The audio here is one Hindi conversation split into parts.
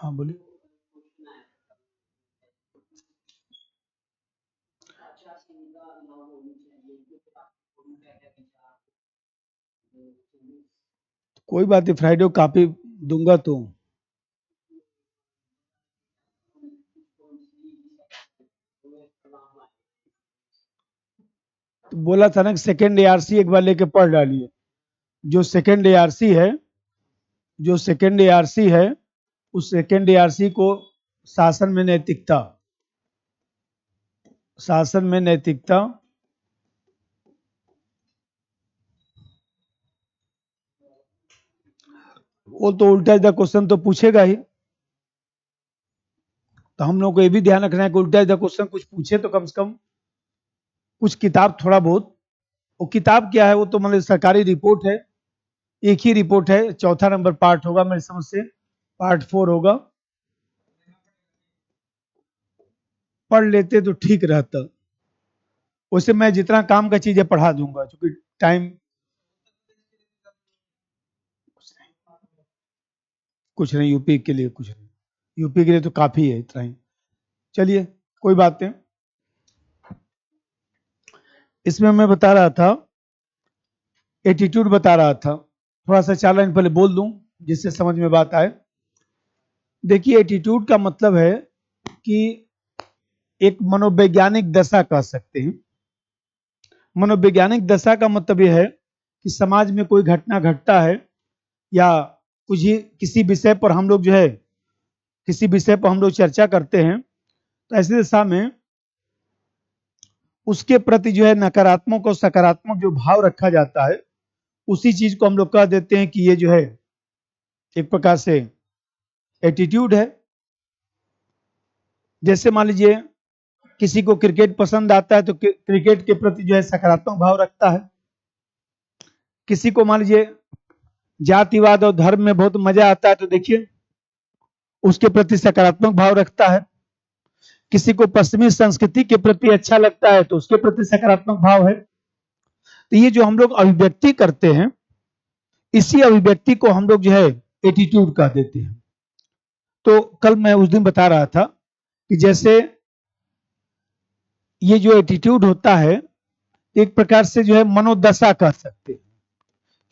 हाँ बोलिए। कोई बात नहीं, फ्राइडे को कॉपी दूंगा तो। तो बोला था ना कि सेकेंड एआरसी एक बार लेके पढ़ डालिए। जो सेकेंड एआरसी है, जो सेकेंड एआरसी है, उस सेकेंड एआरसी को शासन में नैतिकता, शासन में नैतिकता, वो तो उल्टा सीधा क्वेश्चन तो पूछेगा ही। तो हम लोग को ये भी ध्यान रखना है कि उल्टा सीधा क्वेश्चन कुछ पूछे तो कम से कम कुछ किताब थोड़ा बहुत, वो किताब क्या है, वो तो मतलब सरकारी रिपोर्ट है, एक ही रिपोर्ट है, चौथा नंबर पार्ट होगा मेरी समझ से, पार्ट 4 होगा। पढ़ लेते तो ठीक रहता। वैसे मैं जितना काम का चीजें पढ़ा दूंगा क्योंकि टाइम, कुछ नहीं यूपी के लिए, कुछ नहीं यूपी के लिए तो काफी है इतना ही। चलिए कोई बात नहीं। इसमें मैं बता रहा था, एटीट्यूड बता रहा था, थोड़ा सा 4 लाइन पहले बोल दूं जिससे समझ में बात आए। देखिए एटीट्यूड का मतलब है कि एक मनोवैज्ञानिक दशा कह सकते हैं। मनोवैज्ञानिक दशा का मतलब यह है कि समाज में कोई घटना घटता है या कुछ ही किसी विषय पर हम लोग जो है, किसी विषय पर हम लोग चर्चा करते हैं, तो ऐसी दशा में उसके प्रति जो है नकारात्मक और सकारात्मक जो भाव रखा जाता है, उसी चीज को हम लोग कह देते हैं कि ये जो है एक प्रकार से एटीट्यूड है। जैसे मान लीजिए किसी को क्रिकेट पसंद आता है तो क्रिकेट के प्रति जो है सकारात्मक भाव रखता है। किसी को मान लीजिए जातिवाद और धर्म में बहुत मजा आता है तो देखिए उसके प्रति सकारात्मक भाव रखता है। किसी को पश्चिमी संस्कृति के प्रति अच्छा लगता है तो उसके प्रति सकारात्मक भाव है। तो ये जो हम लोग अभिव्यक्ति करते हैं, इसी अभिव्यक्ति को हम लोग जो है एटीट्यूड कह देते हैं। तो कल मैं उस दिन बता रहा था कि जैसे ये जो एटीट्यूड होता है, एक प्रकार से जो है मनोदशा कह सकते हैं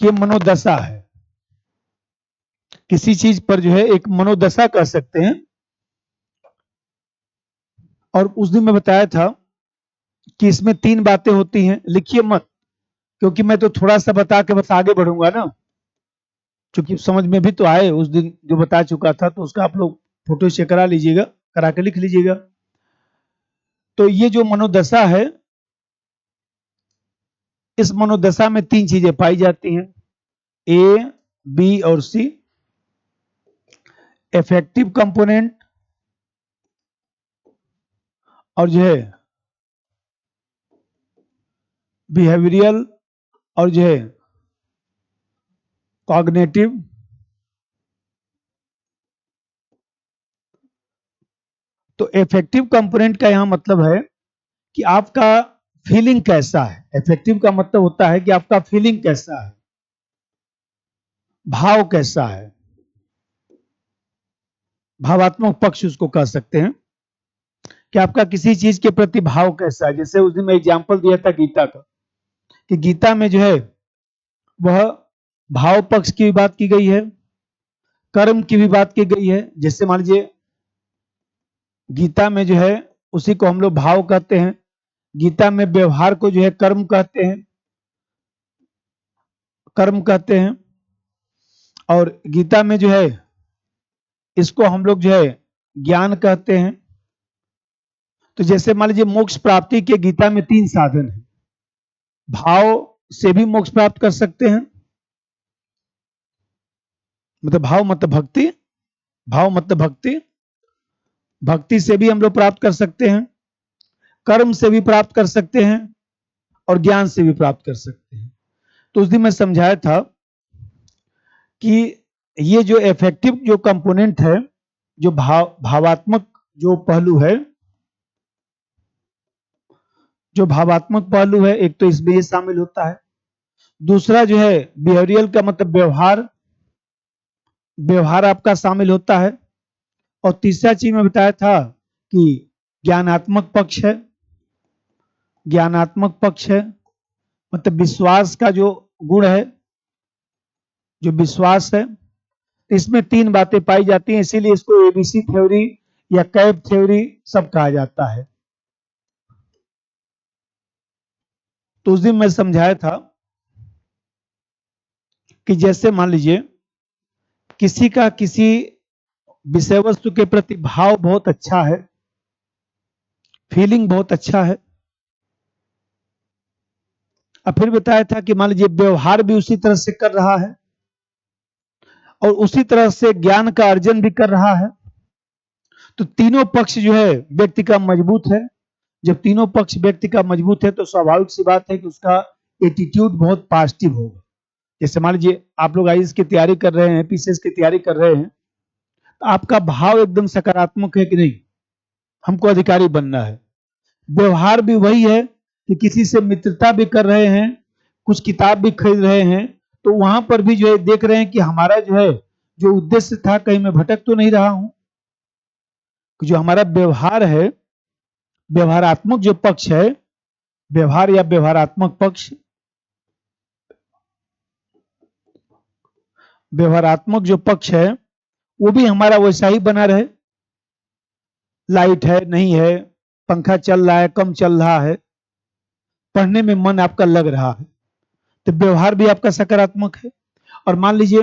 कि ये मनोदशा है। किसी चीज पर जो है एक मनोदशा कह सकते हैं। और उस दिन मैं बताया था कि इसमें 3 बातें होती हैं, लिखिए मत क्योंकि मैं तो थोड़ा सा बता के बस आगे बढ़ूंगा ना, क्योंकि समझ में भी तो आए, उस दिन जो बता चुका था तो उसका आप लोग फोटो शेयर करा लीजिएगा, करा के लिख लीजिएगा। तो ये जो मनोदशा है, इस मनोदशा में 3 चीजें पाई जाती हैं, ए, बी और सी। इफेक्टिव कंपोनेंट और जो है बिहेवियरल और जो है कॉग्निटिव। तो इफेक्टिव कंपोनेंट का यहां मतलब है कि आपका फीलिंग कैसा है। इफेक्टिव का मतलब होता है कि आपका फीलिंग कैसा है, भाव कैसा है, भावात्मक पक्ष उसको कह सकते हैं कि आपका किसी चीज के प्रति भाव कैसा है। जैसे उस दिन मैं एग्जांपल दिया था गीता का, कि गीता में जो है वह भाव पक्ष की भी बात की गई है, कर्म की भी बात की गई है। जैसे मान लीजिए गीता में जो है उसी को हम लोग भाव कहते हैं, गीता में व्यवहार को जो है कर्म कहते हैं, कर्म कहते हैं। और गीता में जो है इसको हम लोग जो है ज्ञान कहते हैं। तो जैसे मान लीजिए मोक्ष प्राप्ति के गीता में 3 साधन हैं। भाव से भी मोक्ष प्राप्त कर सकते हैं, मतलब भाव मतलब भक्ति, भाव मतलब भक्ति, भक्ति से भी हम लोग प्राप्त कर सकते हैं, कर्म से भी प्राप्त कर सकते हैं और ज्ञान से भी प्राप्त कर सकते हैं। तो उस दिन मैं समझाया था कि ये जो इफेक्टिव जो कंपोनेंट है, जो भावात्मक जो पहलू है, जो भावात्मक पहलू है, एक तो इसमें ये शामिल होता है। दूसरा जो है बिहेवियरल का मतलब व्यवहार, व्यवहार आपका शामिल होता है। और तीसरा चीज में बताया था कि ज्ञानात्मक पक्ष है, ज्ञानात्मक पक्ष है मतलब विश्वास का जो गुण है, जो विश्वास है, इसमें तीन बातें पाई जाती हैं, इसीलिए इसको एबीसी थ्योरी या कैप थ्योरी सब कहा जाता है। तो उस दिन मैं समझाया था कि जैसे मान लीजिए किसी का किसी विषय वस्तु के प्रति भाव बहुत अच्छा है, फीलिंग बहुत अच्छा है, और फिर बताया था कि मान लीजिए व्यवहार भी उसी तरह से कर रहा है और उसी तरह से ज्ञान का अर्जन भी कर रहा है, तो तीनों पक्ष जो है व्यक्ति का मजबूत है। जब तीनों पक्ष व्यक्ति का मजबूत है तो स्वाभाविक सी बात है कि उसका एटीट्यूड बहुत पॉजिटिव होगा। जैसे मान लीजिए आप लोग आईएएस की तैयारी कर रहे हैं, पीसीएस की तैयारी कर रहे हैं, तो आपका भाव एकदम सकारात्मक है कि नहीं, हमको अधिकारी बनना है। व्यवहार भी वही है कि किसी से मित्रता भी कर रहे हैं, कुछ किताब भी खरीद रहे हैं, तो वहां पर भी जो है देख रहे हैं कि हमारा जो है जो उद्देश्य था कहीं मैं भटक तो नहीं रहा हूं। जो हमारा व्यवहार है, व्यवहारात्मक जो पक्ष है, व्यवहार या व्यवहारात्मक पक्ष, व्यवहारात्मक जो पक्ष है वो भी हमारा वैसा ही बना रहे। लाइट है नहीं है, पंखा चल रहा है कम चल रहा है, पढ़ने में मन आपका लग रहा है, तो व्यवहार भी आपका सकारात्मक है। और मान लीजिए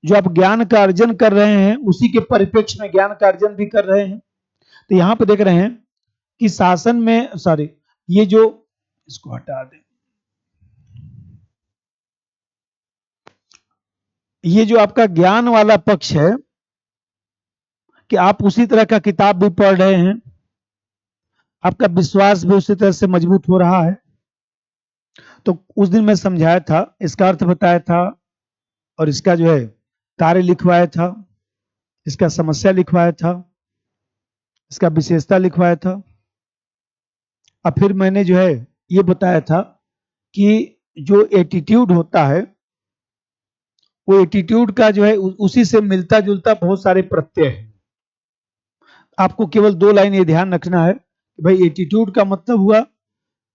जो आप ज्ञान का अर्जन कर रहे हैं उसी के परिप्रेक्ष्य में ज्ञान का अर्जन भी कर रहे हैं, तो यहां पर देख रहे हैं कि शासन में सॉरी ये जो इसको हटा दें, ये जो आपका ज्ञान वाला पक्ष है कि आप उसी तरह का किताब भी पढ़ रहे हैं, आपका विश्वास भी उसी तरह से मजबूत हो रहा है। तो उस दिन मैं समझाया था, इसका अर्थ बताया था और इसका जो है कार्य लिखवाया था, इसका समस्या लिखवाया था, इसका विशेषता लिखवाया था, और फिर मैंने जो है ये बताया था कि जो एटीट्यूड होता है वो एटीट्यूड का जो है उसी से मिलता जुलता बहुत सारे प्रत्यय है। आपको केवल दो लाइन ये ध्यान रखना है कि भाई एटीट्यूड का मतलब हुआ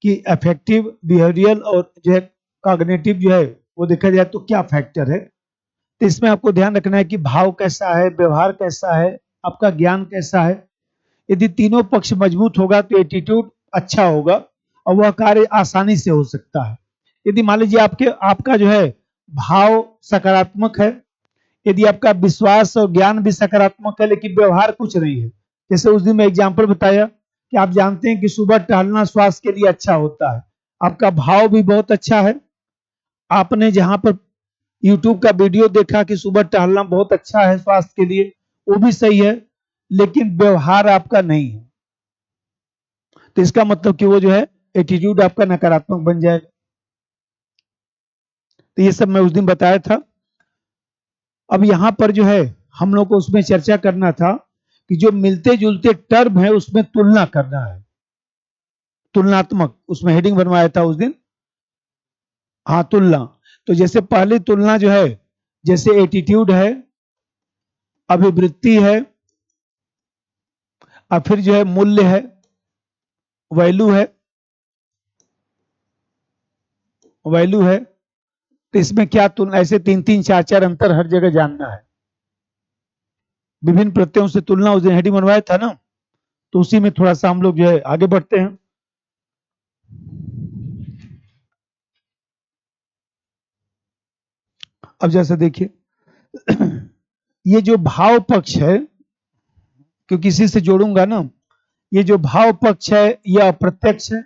कि अफेक्टिव, बिहेवियरल और जो है कॉग्निटिव जो है वो देखा जाए तो क्या फैक्टर है। तो इसमें आपको ध्यान रखना है कि भाव कैसा है, व्यवहार कैसा है, आपका ज्ञान कैसा है। यदि तीनों पक्ष मजबूत होगा तो एटीट्यूड अच्छा होगा और वह कार्य आसानी से हो सकता है। यदि मान लीजिए आपका जो है भाव सकारात्मक है, यदि आपका विश्वास और ज्ञान भी सकारात्मक है लेकिन व्यवहार कुछ नहीं है, जैसे उस दिन मैं एग्जाम्पल बताया कि आप जानते हैं कि सुबह टहलना स्वास्थ्य के लिए अच्छा होता है, आपका भाव भी बहुत अच्छा है, आपने जहां पर यूट्यूब का वीडियो देखा कि सुबह टहलना बहुत अच्छा है स्वास्थ्य के लिए, वो भी सही है, लेकिन व्यवहार आपका नहीं है, तो इसका मतलब कि वो जो है एटीट्यूड आपका नकारात्मक बन जाएगा। तो ये सब मैं उस दिन बताया था। अब यहां पर जो है हम लोग को उसमें चर्चा करना था कि जो मिलते जुलते टर्म है उसमें तुलना करना है, तुलनात्मक, उसमें हेडिंग बनवाया था उस दिन। हाँ तुलना, तो जैसे पहली तुलना जो है जैसे एटीट्यूड है, अभिवृत्ति है, और फिर जो है मूल्य है, वैल्यू है, वैल्यू है, तो इसमें क्या तुलना, ऐसे तीन तीन चार चार अंतर हर जगह जानना है। विभिन्न प्रत्ययों से तुलना उस दिन हेडिंग बनवाया था ना, तो उसी में थोड़ा सा हम लोग जो है आगे बढ़ते हैं। अब जैसे देखिए ये जो भाव पक्ष है, क्योंकि इसी से जोड़ूंगा ना, ये जो भाव पक्ष है यह अप्रत्यक्ष है।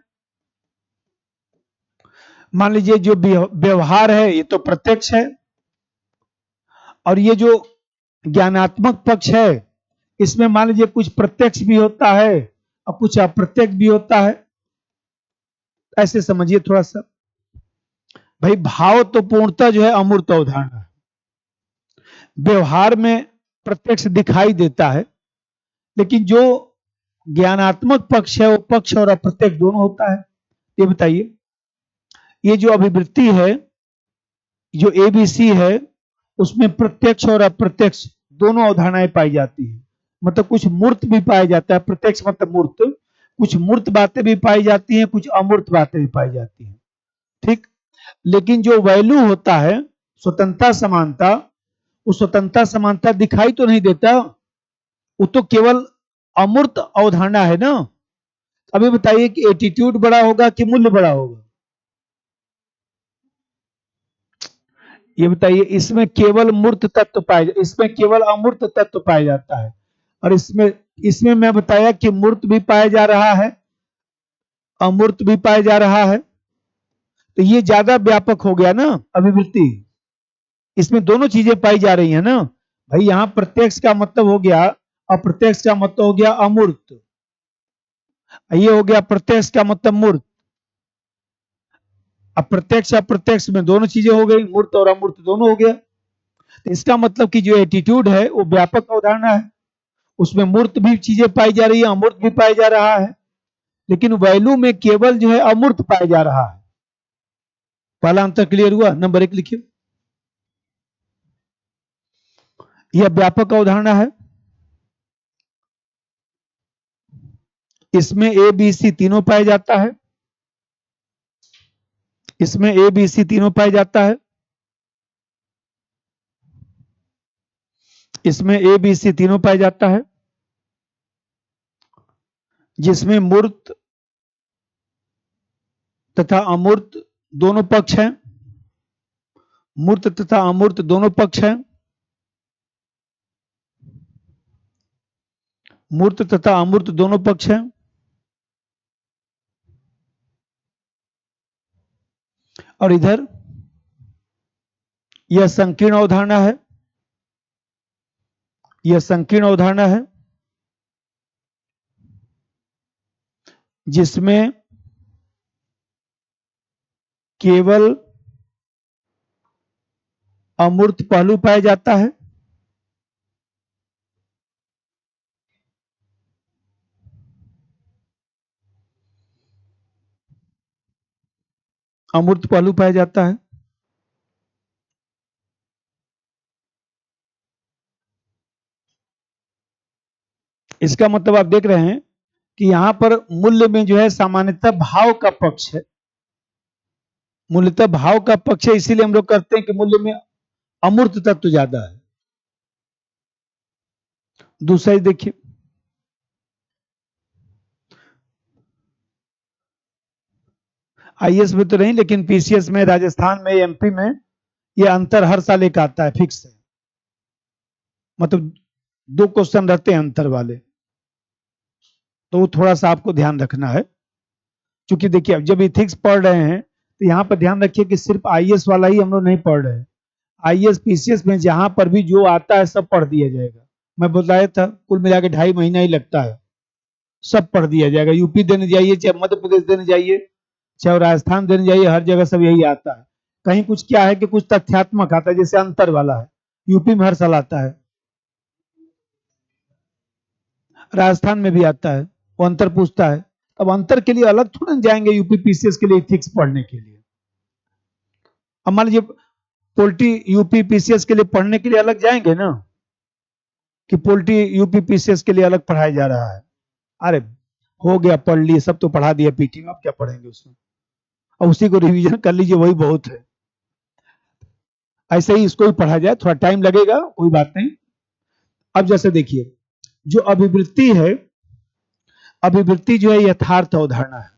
मान लीजिए जो व्यवहार है ये तो प्रत्यक्ष है, और ये जो ज्ञानात्मक पक्ष है इसमें मान लीजिए कुछ प्रत्यक्ष भी होता है और कुछ अप्रत्यक्ष भी होता है। ऐसे समझिए थोड़ा सा, भाई भाव तो पूर्णतः जो है अमूर्त अवधारणा है, व्यवहार में प्रत्यक्ष दिखाई देता है, लेकिन जो ज्ञानात्मक पक्ष है वो पक्ष और अप्रत्यक्ष दोनों होता है। ये बताइए, ये जो अभिवृत्ति है, जो एबीसी है, उसमें प्रत्यक्ष और अप्रत्यक्ष दोनों अवधारणाएं पाई जाती हैं। मतलब कुछ मूर्त भी पाया जाता है, प्रत्यक्ष मतलब मूर्त, कुछ मूर्त बातें भी पाई जाती हैं, कुछ अमूर्त बातें भी पाई जाती हैं। ठीक। लेकिन जो वैल्यू होता है, स्वतंत्रता समानता, वो स्वतंत्रता समानता दिखाई तो नहीं देता, वो तो केवल अमूर्त अवधारणा है ना। अभी बताइए कि एटीट्यूड बड़ा होगा कि मूल्य बड़ा होगा? ये बताइए, इसमें केवल मूर्त तत्व पाए, इसमें केवल अमूर्त तत्व पाया जाता है। और इसमें इसमें मैं बताया कि मूर्त भी पाया जा रहा है, अमूर्त भी पाया जा रहा है। तो ये ज्यादा व्यापक हो गया ना अभिवृत्ति, इसमें दोनों चीजें पाई जा रही है ना भाई। यहाँ प्रत्यक्ष का मतलब हो गया, अप्रत्यक्ष का मतलब हो गया अमूर्त, ये हो गया प्रत्यक्ष का मतलब मूर्त। अप्रत्यक्ष अप्रत्यक्ष में दोनों चीजें हो गई, मूर्त और अमूर्त दोनों हो गया। तो इसका मतलब कि जो एटीट्यूड है वो व्यापक अवधारणा है, उसमें मूर्त भी चीजें पाई जा रही है, अमूर्त भी पाया जा रहा है, लेकिन वैल्यू में केवल जो है अमूर्त पाया जा रहा है। पहला अंतर क्लियर हुआ? नंबर 1 लिखिए, यह व्यापक अवधारणा है, इसमें ए बी सी तीनों पाया जाता है, इसमें ए बी सी तीनों पाया जाता है, इसमें ए बी सी तीनों पाया जाता है, जिसमें मूर्त तथा अमूर्त दोनों पक्ष हैं, मूर्त तथा अमूर्त दोनों पक्ष हैं, मूर्त तथा अमूर्त दोनों पक्ष हैं। और इधर यह संकीर्ण अवधारणा है, यह संकीर्ण अवधारणा है, जिसमें केवल अमूर्त पहलू पाया जाता है, अमूर्त पहलू पाया जाता है। इसका मतलब आप देख रहे हैं कि यहां पर मूल्य में जो है सामान्यतः भाव का पक्ष है, मूल्यतः भाव का पक्ष है, इसीलिए हम लोग करते हैं कि मूल्य में अमूर्त तत्व ज्यादा है। दूसरा देखिए, आईएएस में तो नहीं, लेकिन पीसीएस में, राजस्थान में, एमपी में ये अंतर हर साल एक आता है, फिक्स है। मतलब 2 क्वेश्चन रहते हैं अंतर वाले, तो वो थोड़ा सा आपको ध्यान रखना है। क्योंकि देखिए, अब जब इथिक्स पढ़ रहे हैं तो यहाँ पर ध्यान रखिए कि सिर्फ आईएएस वाला ही हम लोग नहीं पढ़ रहे हैं, आईएएस पीसीएस में जहां पर भी जो आता है सब पढ़ दिया जाएगा। मैं बताया था कुल मिला के 2.5 महीना ही लगता है, सब पढ़ दिया जाएगा। यूपी देने जाइए, चाहे मध्य प्रदेश देने जाइए, चाहे राजस्थान देने जाइए, हर जगह सब यही आता है। कहीं कुछ क्या है कि कुछ तथ्यात्मक आता है, जैसे अंतर वाला है, यूपी में हर साल आता है, राजस्थान में भी आता है, वो अंतर पूछता है। अब अंतर के लिए अलग थोड़ा जाएंगे यूपी पीसीएस के लिए इथिक्स पढ़ने के लिए। अब मान लीजिए पोल्ट्री यूपी पीसीएस के लिए पढ़ने के लिए अलग जाएंगे ना, कि पोल्ट्री यूपी पीसीएस के लिए अलग पढ़ाया जा रहा है। अरे हो गया, पढ़ लिए, सब तो पढ़ा दिया पीटी में, आप क्या पढ़ेंगे उसमें, और उसी को रिवीजन कर लीजिए, वही बहुत है। ऐसे ही इसको भी पढ़ा जाए, थोड़ा टाइम लगेगा, कोई बात नहीं। अब जैसे देखिए, जो अभिवृत्ति है, अभिवृत्ति जो है यथार्थ अवधारणा है,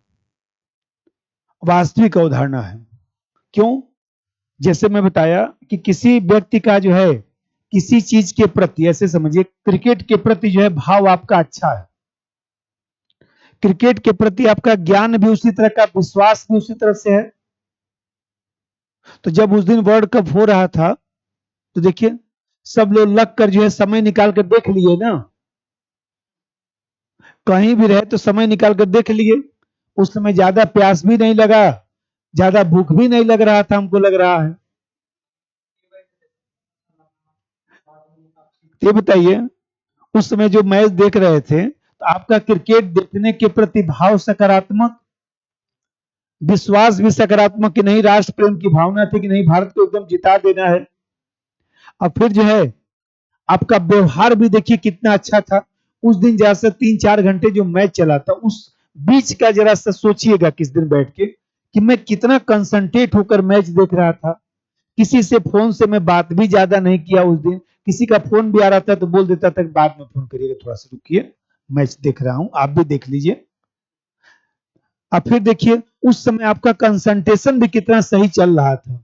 वास्तविक अवधारणा है। क्यों? जैसे मैं बताया कि किसी व्यक्ति का जो है किसी चीज के प्रति, ऐसे समझिए क्रिकेट के प्रति जो है भाव आपका अच्छा है, क्रिकेट के प्रति आपका ज्ञान भी उसी तरह का, विश्वास भी उसी तरह से है। तो जब उस दिन वर्ल्ड कप हो रहा था तो देखिए सब लोग लग कर जो है समय निकाल कर देख लिए ना, कहीं भी रहे तो समय निकाल कर देख लिए। उस समय ज्यादा प्यास भी नहीं लगा, ज्यादा भूख भी नहीं लग रहा था, हमको लग रहा है। ये बताइए, उस समय जो मैच देख रहे थे तो आपका क्रिकेट देखने के प्रति भाव सकारात्मक, विश्वास भी सकारात्मक कि नहीं, राष्ट्र प्रेम की भावना थी कि नहीं, भारत को एकदम जिता देना है। अब फिर जो है आपका व्यवहार भी देखिए कितना अच्छा था। उस दिन जरा सा 3-4 घंटे जो मैच चला था, उस बीच का जरा सा सोचिएगा किस दिन बैठ के कि मैं कितना कंसंट्रेट होकर मैच देख रहा था। किसी से फोन से मैं बात भी ज्यादा नहीं किया उस दिन। किसी का फोन भी आ रहा था तो बोल देता था बाद में फोन करिएगा, थोड़ा सा रुकिए, मैच देख रहा हूं, आप भी देख लीजिए। अब फिर देखिए उस समय आपका कंसंट्रेशन भी कितना सही चल रहा था।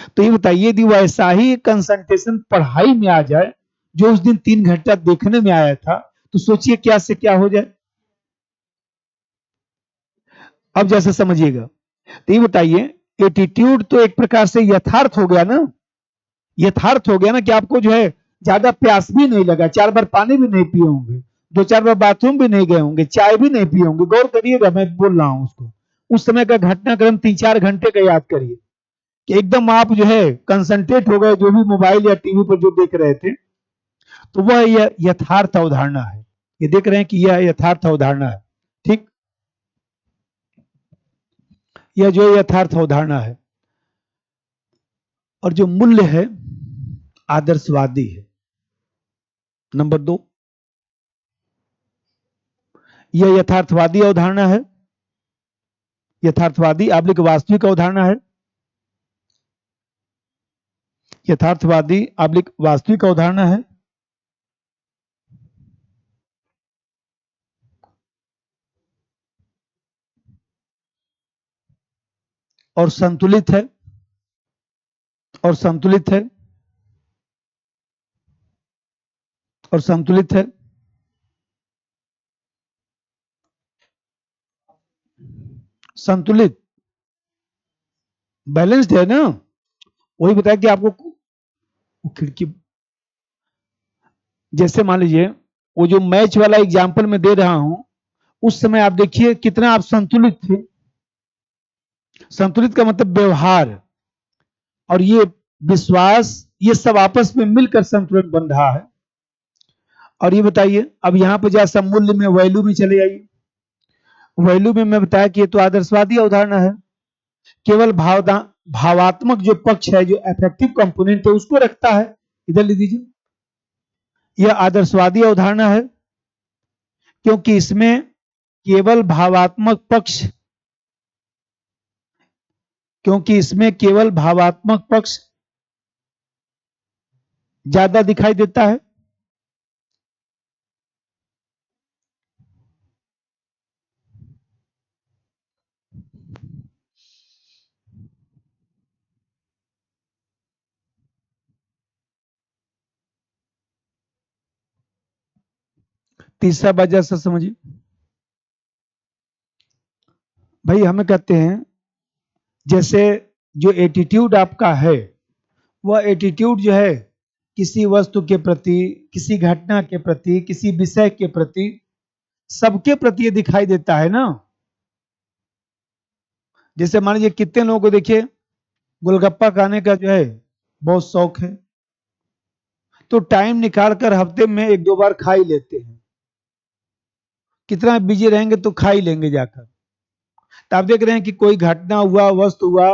तो ये बताइए यदि वैसा ही कंसंट्रेशन पढ़ाई में आ जाए जो उस दिन 3 घंटा देखने में आया था, तो सोचिए क्या से क्या हो जाए। अब जैसे समझिएगा, तो ये बताइए एटीट्यूड तो एक प्रकार से यथार्थ हो गया ना। यथार्थ हो गया ना कि आपको जो है ज्यादा प्यास भी नहीं लगा, 4 बार पानी भी नहीं पिए होंगे, 2-4 बार बाथरूम भी नहीं गए होंगे, चाय भी नहीं पिए होंगे। गौर करिएगा, मैं बोल रहा हूं उसको, उस समय का घटनाक्रम 3-4 घंटे का याद करिए कि एकदम आप जो है कंसंट्रेट हो गए जो भी मोबाइल या टीवी पर जो देख रहे थे। तो वह यथार्थ अवधारणा है। ये देख रहे हैं कि यह यथार्थ अवधारणा है। ठीक, यह जो यथार्थ अवधारणा है। और जो मूल्य है आदर्शवादी है। नंबर 2, यह यथार्थवादी अवधारणा है। यथार्थवादी आबलिक वास्तविक अवधारणा है। यथार्थवादी आबलिक वास्तविक अवधारणा है। और संतुलित है। और संतुलित है। और संतुलित है। संतुलित, बैलेंस्ड है ना। वही बताया कि आपको खिड़की, जैसे मान लीजिए वो जो मैच वाला एग्जाम्पल मैं दे रहा हूं, उस समय आप देखिए कितना आप संतुलित थे। संतुलित का मतलब व्यवहार और ये विश्वास, ये सब आपस में मिलकर संतुलन बन रहा है। और ये बताइए अब यहां पर जैसा मूल्य में वैल्यू में चले जाइए। वैल्यू में मैं बताया कि ये तो आदर्शवादी अवधारणा है, केवल भावात्मक जो पक्ष है, जो अफेक्टिव कंपोनेंट है उसको रखता है। इधर ले दीजिए, यह आदर्शवादी अवधारणा है क्योंकि इसमें केवल भावात्मक पक्ष, क्योंकि इसमें केवल भावात्मक पक्ष ज्यादा दिखाई देता है। तीसरा वजह से समझिए भाई, हमें कहते हैं जैसे जो एटीट्यूड आपका है, वह एटीट्यूड जो है किसी वस्तु के प्रति, किसी घटना के प्रति, किसी विषय के प्रति, सबके प्रति ये दिखाई देता है ना। जैसे मान लीजिए कितने लोगों को देखिए गोलगप्पा खाने का जो है बहुत शौक है, तो टाइम निकाल कर हफ्ते में 1-2 बार खा ही लेते हैं। कितना बिजी रहेंगे तो खा ही लेंगे जाकर। तो आप देख रहे हैं कि कोई घटना हुआ, वस्तु हुआ,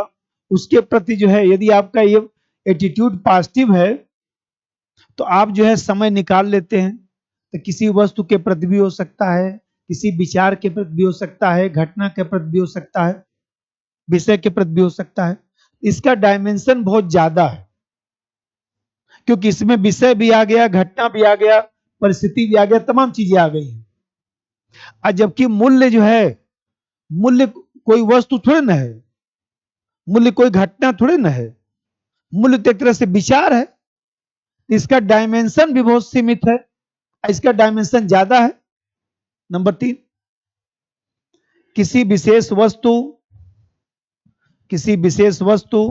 उसके प्रति जो है यदि आपका ये एटीट्यूड पॉजिटिव है तो आप जो है समय निकाल लेते हैं। तो किसी वस्तु के प्रति भी हो सकता है, किसी विचार के प्रति भी हो सकता है, घटना के प्रति भी हो सकता है, विषय के प्रति भी हो सकता है। इसका डायमेंशन बहुत ज्यादा है क्योंकि इसमें विषय भी आ गया, घटना भी आ गया, परिस्थिति भी आ गया, तमाम चीजें आ गई हैं। और जबकि मूल्य जो है, मूल्य कोई वस्तु थोड़े ना है, मूल्य कोई घटना थोड़े ना है, मूल्य तो एक तरह से विचार है। इसका डायमेंशन भी बहुत सीमित है, इसका डायमेंशन ज्यादा है। नंबर 3, किसी विशेष वस्तु, किसी विशेष वस्तु,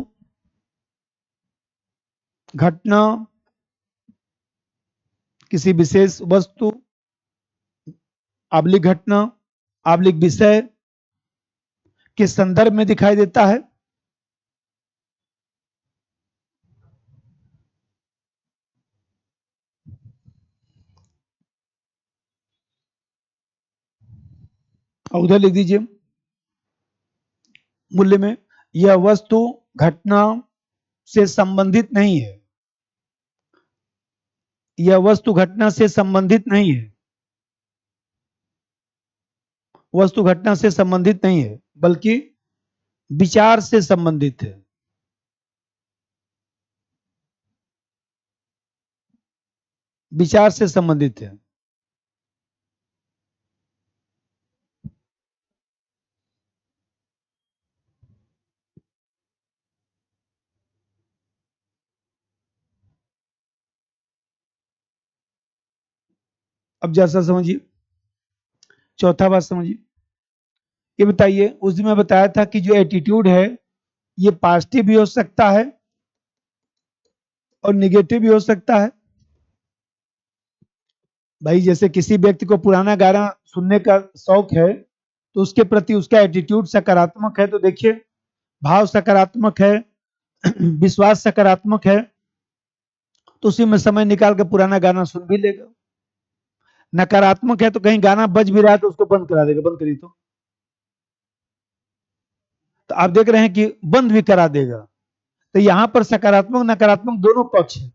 घटना, किसी विशेष वस्तु आबलिक घटना आबलिक विषय के संदर्भ में दिखाई देता है। और उधर लिख दीजिए मूल्य में, यह वस्तु घटना से संबंधित नहीं है। यह वस्तु घटना से संबंधित नहीं है, वस्तु घटना से संबंधित नहीं है, बल्कि विचार से संबंधित है। विचार से संबंधित है। अब जैसा समझिए, चौथा बात समझिए। ये बताइए, उस दिन मैं बताया था कि जो एटीट्यूड है ये पॉजिटिव भी हो सकता है और निगेटिव भी हो सकता है। भाई जैसे किसी व्यक्ति को पुराना गाना सुनने का शौक है तो उसके प्रति उसका एटीट्यूड सकारात्मक है, तो देखिए भाव सकारात्मक है, विश्वास सकारात्मक है, तो उसी में समय निकाल के पुराना गाना सुन भी लेगा। नकारात्मक है तो कहीं गाना बज भी रहा है तो उसको बंद करा देगा, बंद करिए तो आप देख रहे हैं कि बंद भी करा देगा। तो यहां पर सकारात्मक नकारात्मक दोनों पक्ष है।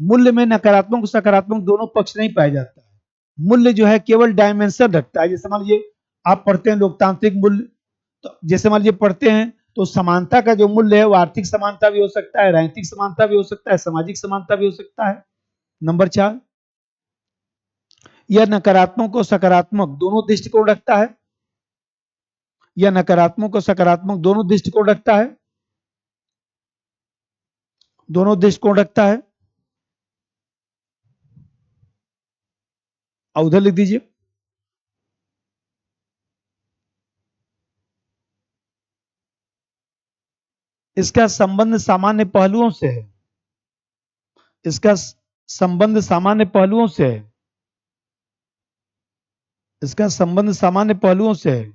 मूल्य में नकारात्मक सकारात्मक दोनों पक्ष नहीं पाया जाता है। मूल्य जो है केवल डायमेंशन रखता है। जैसे मान लीजिए आप पढ़ते हैं लोकतांत्रिक मूल्य, तो जैसे मान लीजिए पढ़ते हैं तो समानता का जो मूल्य है वो आर्थिक समानता भी हो सकता है, राजनीतिक समानता भी हो सकता है, सामाजिक समानता भी हो सकता है। नंबर 4, यह नकारात्मक और सकारात्मक दोनों दृष्टिकोण रखता है। यह नकारात्मक और सकारात्मक दोनों दृष्टिकोण रखता है, दोनों दृष्टिकोण रखता है। और उधर लिख दीजिए, इसका संबंध सामान्य पहलुओं से है। इसका संबंध सामान्य पहलुओं से है। इसका संबंध सामान्य पहलुओं से है,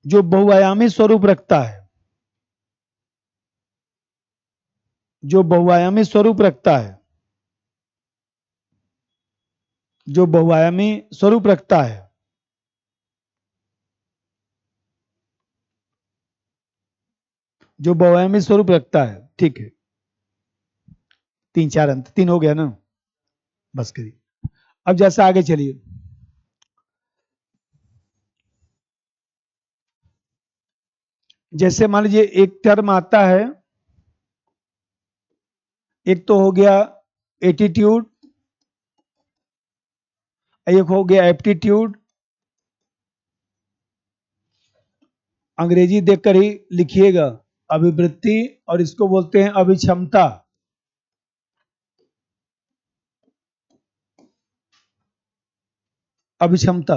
जो बहुआयामी स्वरूप रखता है। जो बहुआयामी स्वरूप रखता है। जो बहुआयामी स्वरूप रखता है। जो बहुआयामी स्वरूप रखता है। ठीक है, 3-4 अंत, 3 हो गया ना, बस करिए। अब जैसा आगे चलिए, जैसे मान लीजिए एक टर्म आता है, एक तो हो गया एटीट्यूड, एक हो गया एप्टीट्यूड, अंग्रेजी देखकर ही लिखिएगा, अभिवृत्ति, और इसको बोलते हैं अभिक्षमता। अभिक्षमता,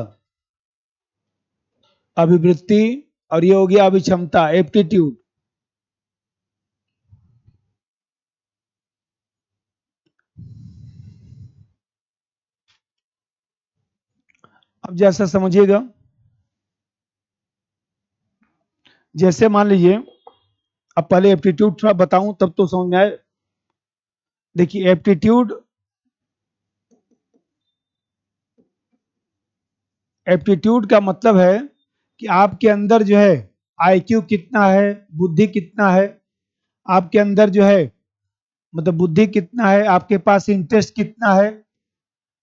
अभिवृत्ति, और ये हो गया अभिक्षमता, एप्टीट्यूड। अब जैसा समझिएगा, जैसे मान लीजिए, अब पहले एप्टीट्यूड थोड़ा बताऊं तब तो समझ में आए। देखिए एप्टीट्यूड, एप्टीट्यूड का मतलब है कि आपके अंदर जो है आईक्यू कितना है, बुद्धि कितना है, आपके अंदर जो है मतलब बुद्धि कितना है, आपके पास इंटरेस्ट कितना है,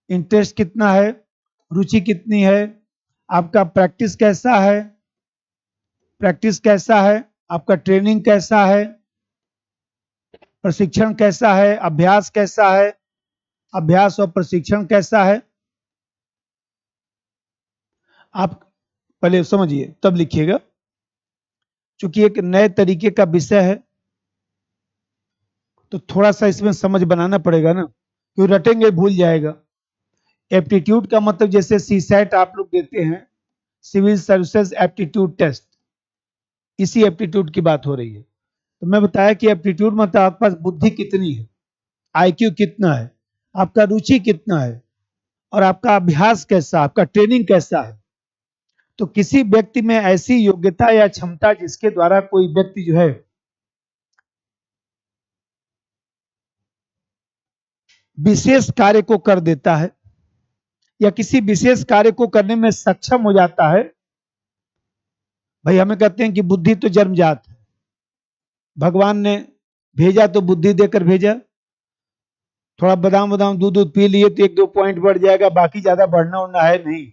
इंटरेस्ट कितना है, रुचि कितनी है, आपका प्रैक्टिस कैसा है, प्रैक्टिस कैसा है, आपका ट्रेनिंग कैसा है, प्रशिक्षण कैसा है, अभ्यास कैसा है, अभ्यास और प्रशिक्षण कैसा है। आप पहले समझिए तब लिखिएगा, क्योंकि एक नए तरीके का विषय है तो थोड़ा सा इसमें समझ बनाना पड़ेगा ना, क्यों रटेंगे भूल जाएगा। एप्टीट्यूड का मतलब जैसे सीसैट आप लोग देते हैं, सिविल सर्विसेज एप्टीट्यूड टेस्ट, इसी एप्टीट्यूड की बात हो रही है। तो मैं बताया कि एप्टीट्यूड मतलब आपके पास बुद्धि कितनी है, आईक्यू कितना है, आपका रुचि कितना है, और आपका अभ्यास कैसा, आपका ट्रेनिंग कैसा है। तो किसी व्यक्ति में ऐसी योग्यता या क्षमता जिसके द्वारा कोई व्यक्ति जो है विशेष कार्य को कर देता है या किसी विशेष कार्य को करने में सक्षम हो जाता है। भाई हमें कहते हैं कि बुद्धि तो जन्मजात है, भगवान ने भेजा तो बुद्धि देकर भेजा, थोड़ा बादाम बादाम दूध दूध पी लिए तो 1-2 पॉइंट बढ़ जाएगा, बाकी ज्यादा बढ़ना उड़ना है नहीं।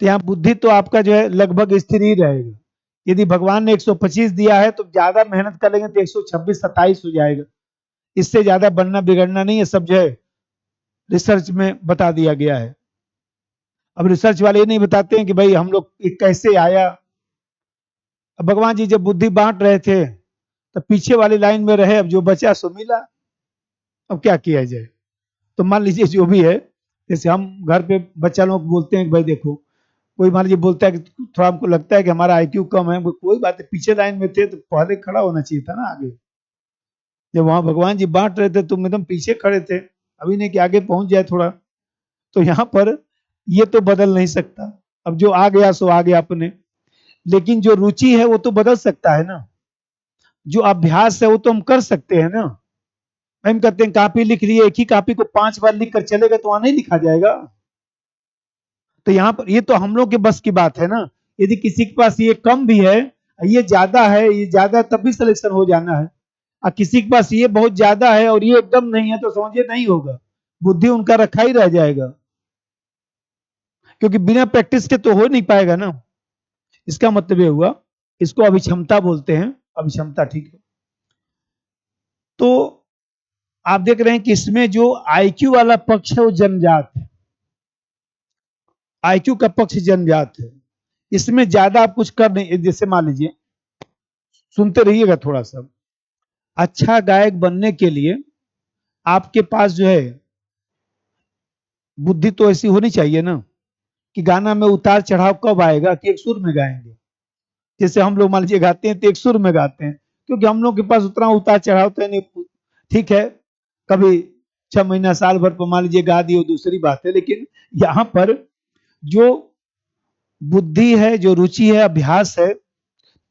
तो यहाँ बुद्धि तो आपका जो है लगभग स्थिर ही रहेगा। यदि भगवान ने 125 दिया है तो ज्यादा मेहनत करेंगे तो 126-27 हो जाएगा, इससे ज्यादा बनना बिगड़ना नहीं है, सब जो है रिसर्च में बता दिया गया है। अब रिसर्च वाले ये नहीं बताते हैं कि भाई हम लोग कैसे आया। अब भगवान जी जब बुद्धि बांट रहे थे तो पीछे वाली लाइन में रहे, अब जो बचा सो मिला, अब क्या किया जाए। तो मान लीजिए जो भी है, जैसे हम घर पे बच्चा लोग बोलते हैं कि भाई देखो, कोई मान लीजिए बोलता है कि थोड़ा हमको लगता है कि हमारा आईक्यू कम है, कोई बात है, पीछे लाइन में थे तो पहले खड़ा होना चाहिए था ना आगे। जब वहां भगवान जी बांट रहे थे तुम एकदम पीछे खड़े थे, अभी नहीं कि आगे पहुंच जाए थोड़ा। तो यहाँ पर ये तो बदल नहीं सकता, अब जो आ गया सो आ गया अपने, लेकिन जो रुचि है वो तो बदल सकता है ना, जो अभ्यास है वो तो हम कर सकते हैं ना। हम कहते हैं कॉपी लिख लिए, एक ही कॉपी को 5 बार लिख कर चलेगा तो वहां नहीं लिखा जाएगा। तो यहाँ पर ये तो हम लोग के बस की बात है ना। यदि किसी के पास ये कम भी है, ये ज्यादा है, ये ज्यादा तब भी सिलेक्शन हो जाना है, और किसी के पास ये बहुत ज्यादा है और ये एकदम नहीं है तो समझिए नहीं होगा, बुद्धि उनका रखा ही रह जाएगा, क्योंकि बिना प्रैक्टिस के तो हो नहीं पाएगा ना। इसका मतलब ये हुआ, इसको अभिक्षमता बोलते हैं, अभिक्षमता, ठीक है। तो आप देख रहे हैं कि इसमें जो आईक्यू वाला पक्ष है वो जन्मजात है, आईक्यू का पक्ष जन्मजात है, इसमें ज्यादा आप कुछ कर नहीं। जैसे मान लीजिए, सुनते रहिएगा थोड़ा सा, अच्छा गायक बनने के लिए आपके पास जो है बुद्धि तो ऐसी होनी चाहिए ना कि गाना में उतार चढ़ाव कब आएगा कि एक सुर में गाएंगे। जैसे हम लोग मान लीजिए गाते हैं तो एक सुर में गाते हैं, क्योंकि हम लोग के पास उतना उतार चढ़ाव तो नहीं। ठीक है, कभी 6 महीना साल भर पर मान लीजिए गा दिए, दूसरी बात है, लेकिन यहाँ पर जो बुद्धि है, जो रुचि है, अभ्यास है,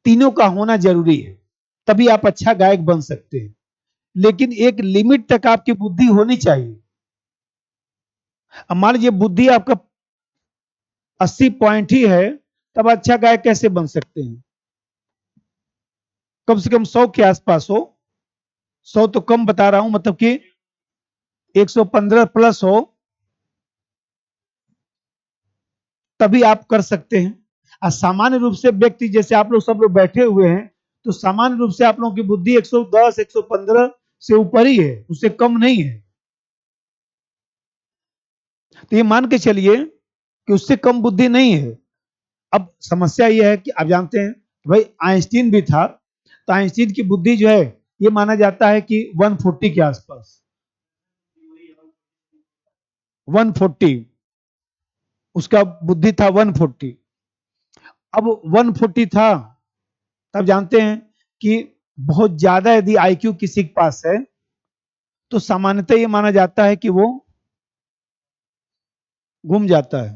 तीनों का होना जरूरी है, तभी आप अच्छा गायक बन सकते हैं। लेकिन एक लिमिट तक आपकी बुद्धि होनी चाहिए। अब मान लीजिए बुद्धि आपका 80 पॉइंट ही है, तब अच्छा गायक कैसे बन सकते हैं? कम से कम 100 के आसपास हो, 100 तो कम बता रहा हूं, मतलब कि 115 प्लस हो, तभी आप कर सकते हैं। और सामान्य रूप से व्यक्ति, जैसे आप लोग सब लोग बैठे हुए हैं, तो सामान्य रूप से आप लोगों की बुद्धि 110 115 से ऊपर ही है, उससे कम नहीं है। तो ये मान के चलिए कि उससे कम बुद्धि नहीं है। अब समस्या यह है कि आप जानते हैं भाई आइंस्टीन भी था, तो आइंस्टीन की बुद्धि जो है ये माना जाता है कि 140 के आसपास, 140 उसका बुद्धि था, 140। अब 140 था, तब जानते हैं कि बहुत ज्यादा यदि आईक्यू किसी के पास है तो सामान्यतः ये माना जाता है कि वो घूम जाता है।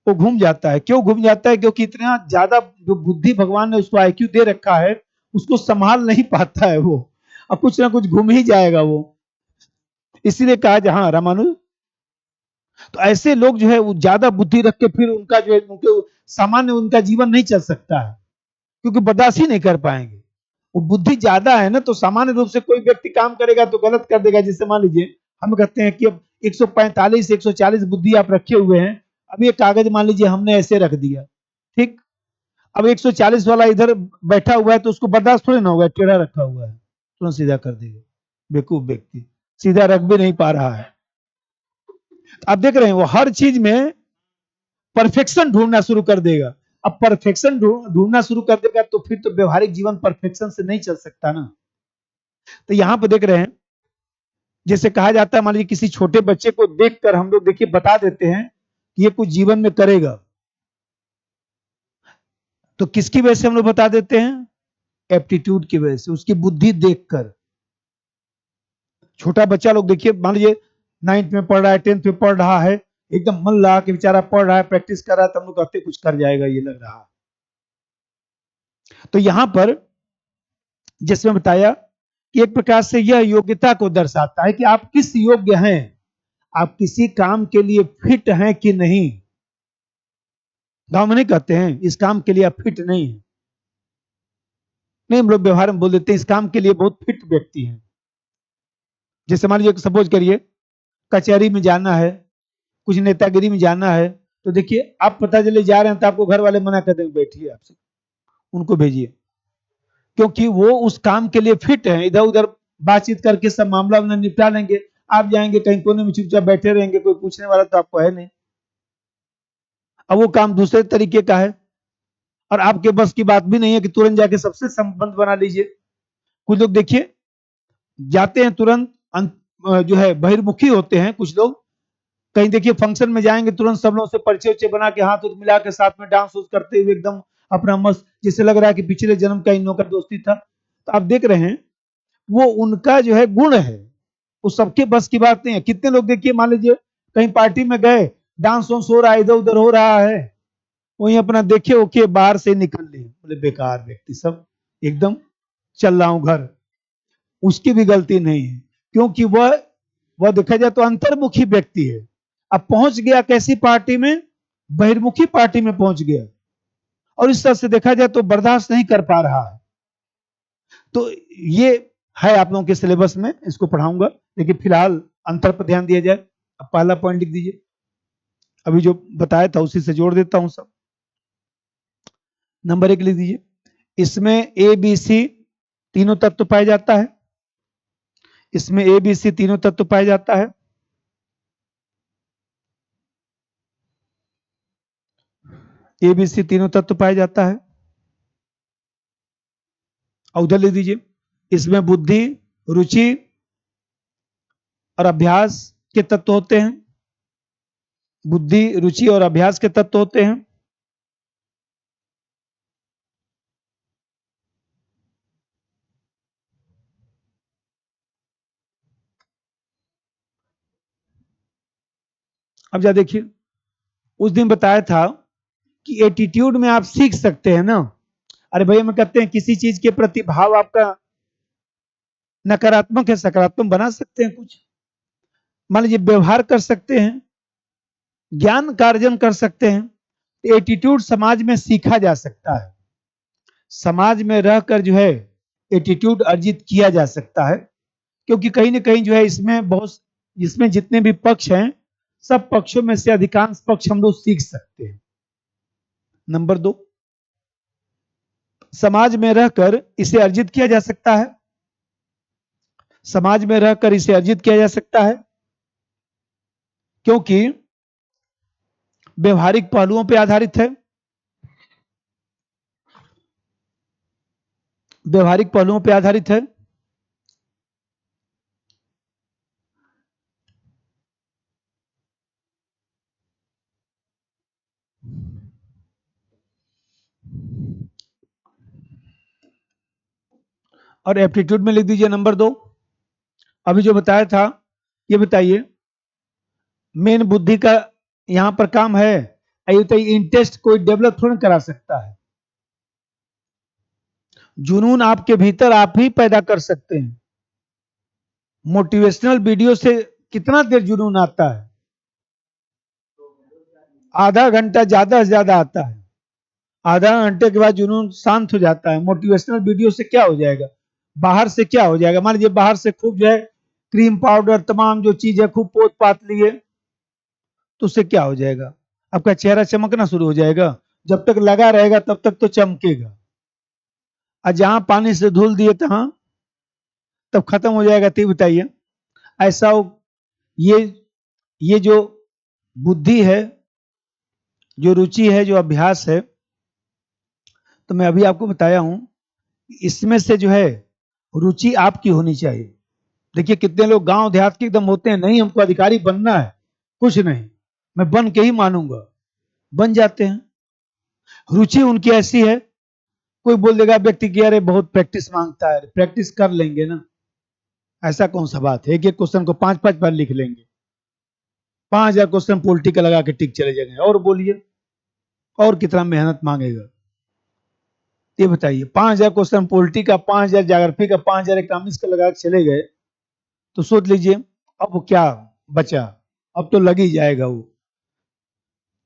वो घूम जाता है, क्यों घूम जाता है? क्योंकि इतना ज्यादा जो बुद्धि भगवान ने उसको आईक्यू दे रखा है, उसको संभाल नहीं पाता है वो, अब कुछ ना कुछ घूम ही जाएगा वो। इसीलिए कहा जहां रामानुज, तो ऐसे लोग जो है वो ज्यादा बुद्धि रख के फिर उनका जो है उनके सामान्य उनका जीवन नहीं चल सकता है, क्योंकि बर्दाश्त ही नहीं कर पाएंगे। वो बुद्धि ज्यादा है ना, तो सामान्य रूप से कोई व्यक्ति काम करेगा तो गलत कर देगा। जैसे मान लीजिए हम कहते हैं कि अब 145 140 बुद्धि आप रखे हुए हैं, अब ये कागज मान लीजिए हमने ऐसे रख दिया, ठीक, अब 140 वाला इधर बैठा हुआ है तो उसको बर्दाश्त थोड़ी ना होगा, टेढ़ा रखा हुआ है, तुरंत सीधा कर देगा। बेवकूफ व्यक्ति सीधा रख भी नहीं पा रहा है। आप देख रहे हैं वो हर चीज में परफेक्शन ढूंढना शुरू कर देगा। अब परफेक्शन ढूंढना शुरू कर देगा तो फिर तो व्यवहारिक जीवन परफेक्शन से नहीं चल सकता ना। तो यहां पर देख रहे हैं, जैसे कहा जाता है मान लीजिए किसी छोटे बच्चे को देखकर हम लोग देखिए बता देते हैं कि ये कुछ जीवन में करेगा, तो किसकी वजह से हम लोग बता देते हैं? एप्टीट्यूड की वजह से, उसकी बुद्धि देखकर। छोटा बच्चा लोग देखिए, मान लीजिए 9th में पढ़ रहा है, 10th में पढ़ रहा है, एकदम मन लगा के बेचारा पढ़ रहा है, प्रैक्टिस कर रहा है, तो हम लोग कहते कुछ कर जाएगा ये लग रहा है। तो यहां पर जैसे मैं बताया कि एक प्रकार से यह योग्यता को दर्शाता है कि आप किस योग्य हैं, आप किसी काम के लिए फिट हैं कि नहीं। गांव में नहीं कहते हैं इस काम के लिए आप फिट नहीं है, नहीं, हम लोग व्यवहार में बोल देते हैं इस काम के लिए बहुत फिट व्यक्ति है। जैसे मान लीजिए सपोज करिए कचहरी में जाना है, कुछ नेतागिरी में जाना है, तो देखिए आप पता चले जा रहे हैं तो आपको घर वाले मना कर देंगे, बैठिए आपसे, उनको भेजिए, क्योंकि वो उस काम के लिए फिट है। इधर उधर बातचीत करके सब मामला उन्हें निपटा लेंगे, आप जाएंगे कहीं कोने में चुपचाप बैठे रहेंगे, कोई पूछने वाला तो आपको है नहीं। अब वो काम दूसरे तरीके का है और आपके बस की बात भी नहीं है कि तुरंत जाके सबसे संबंध बना लीजिए। कुछ लोग देखिए जाते हैं तुरंत जो है बहिर्मुखी होते हैं कुछ लोग, कहीं देखिए फंक्शन में जाएंगे तुरंत सब लोगों से परिचय उच्चय बना के हाथ उठ मिला के साथ में डांस उस करते हुए एकदम अपना मस्त, जिससे लग रहा है कि पिछले जन्म का इन लोगों का दोस्ती था। तो आप देख रहे हैं वो उनका जो है गुण है, वो सबके बस की बात नहीं है। कितने लोग देखिए मान लीजिए कहीं पार्टी में गए, डांस वांस हो रहा है, इधर उधर हो रहा है, वही अपना देखे ओके बाहर से निकल लिए, बोले बेकार व्यक्ति सब, एकदम चल रहा हूं घर। उसकी भी गलती नहीं है, क्योंकि वह देखा जाए तो अंतर्मुखी व्यक्ति है। अब पहुंच गया कैसी पार्टी में, बहिर्मुखी पार्टी में पहुंच गया, और इस तरह से देखा जाए तो बर्दाश्त नहीं कर पा रहा है। तो ये है आप लोगों के सिलेबस में, इसको पढ़ाऊंगा, लेकिन फिलहाल अंतर पर ध्यान दिया जाए। अब पहला पॉइंट लिख दीजिए, अभी जो बताया था उसी से जोड़ देता हूं सब। नंबर 1 लिख दीजिए, इसमें ए बी सी तीनों तत्व पाया जाता है, इसमें ए बी सी तीनों तत्व पाया जाता है। ए बी सी तीनों तत्व पाया जाता है। और उधर लिख दीजिए, इसमें बुद्धि, रुचि और अभ्यास के तत्व होते हैं, बुद्धि, रुचि और अभ्यास के तत्व होते हैं। अब जा देखिए, उस दिन बताया था कि एटीट्यूड में आप सीख सकते हैं ना। अरे भैया मैं कहते हैं किसी चीज के प्रति भाव आपका नकारात्मक है, सकारात्मक बना सकते हैं कुछ। मान लीजिए व्यवहार कर सकते हैं, ज्ञान का अर्जन कर सकते हैं। एटीट्यूड समाज में सीखा जा सकता है, समाज में रहकर जो है एटीट्यूड अर्जित किया जा सकता है, क्योंकि कहीं ना कहीं जो है इसमें बहुत, इसमें जितने भी पक्ष हैं सब पक्षों में से अधिकांश पक्ष हम लोग सीख सकते हैं। नंबर 2, समाज में रहकर इसे अर्जित किया जा सकता है, समाज में रहकर इसे अर्जित किया जा सकता है, क्योंकि व्यवहारिक पहलुओं पर आधारित है, व्यवहारिक पहलुओं पर आधारित है। और एप्टीट्यूड में लिख दीजिए नंबर 2, अभी जो बताया था ये बताइए, मेन बुद्धि का यहां पर काम है, इंटरेस्ट कोई डेवलप थोड़ा करा सकता है, जुनून आपके भीतर आप ही पैदा कर सकते हैं। मोटिवेशनल वीडियो से कितना देर जुनून आता है, आधा घंटा ज्यादा से ज्यादा आता है, आधा घंटे के बाद जुनून शांत हो जाता है। मोटिवेशनल वीडियो से क्या हो जाएगा, बाहर से क्या हो जाएगा, मान लीजिए बाहर से खूब जो है क्रीम पाउडर तमाम जो चीज है खूब पोत पात लिए, तो उससे क्या हो जाएगा, आपका चेहरा चमकना शुरू हो जाएगा, जब तक लगा रहेगा तब तक तो चमकेगा, और जहां पानी से धुल दिए तहां तब खत्म हो जाएगा। तो बताइए ऐसा ये ये जो बुद्धि है, जो रुचि है, जो अभ्यास है, तो मैं अभी आपको बताया हूं, इसमें से जो है रुचि आपकी होनी चाहिए। देखिए कितने लोग गांव देहात के एकदम होते हैं, नहीं हमको अधिकारी बनना है, कुछ नहीं मैं बन के ही मानूंगा, बन जाते हैं। रुचि उनकी ऐसी है, कोई बोल देगा व्यक्ति की अरे बहुत प्रैक्टिस मांगता है, प्रैक्टिस कर लेंगे ना, ऐसा कौन सा बात है, एक एक क्वेश्चन को 5-5 बार लिख लेंगे, 5,000 क्वेश्चन पोल्टी का लगा के टिक चले जाएंगे, और बोलिए और कितना मेहनत मांगेगा, ये बताइए। 5,000 क्वेश्चन पोल्टी का, 5,000 ज्योग्राफी का, 5,000 इकोनॉमिक्स का लगा के चले गए, तो सोच लीजिए अब क्या बचा, अब तो लग ही जाएगा वो।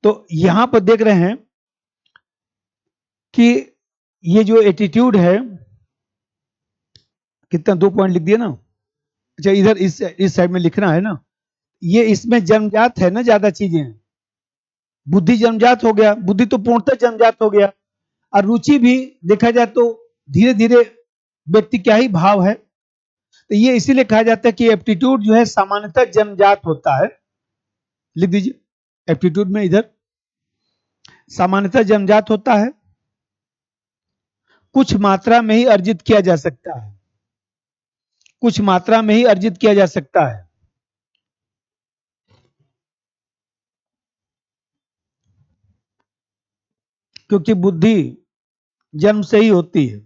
तो यहां पर देख रहे हैं कि ये जो एटीट्यूड है कितना 2 पॉइंट लिख दिया ना। अच्छा इधर इस साइड में लिखना है ना। ये इसमें जन्मजात है ना ज्यादा चीजें। बुद्धि जन्मजात हो गया, बुद्धि तो पूर्णतः जन्मजात हो गया। और रुचि भी देखा जाए तो धीरे धीरे व्यक्ति क्या ही भाव है। तो ये इसीलिए कहा जाता है कि एप्टीट्यूड जो है सामान्यतः जन्मजात होता है। लिख दीजिए एप्टीट्यूड में इधर सामान्यतः जन्मजात होता है, कुछ मात्रा में ही अर्जित किया जा सकता है, कुछ मात्रा में ही अर्जित किया जा सकता है। क्योंकि बुद्धि जन्म से ही होती है।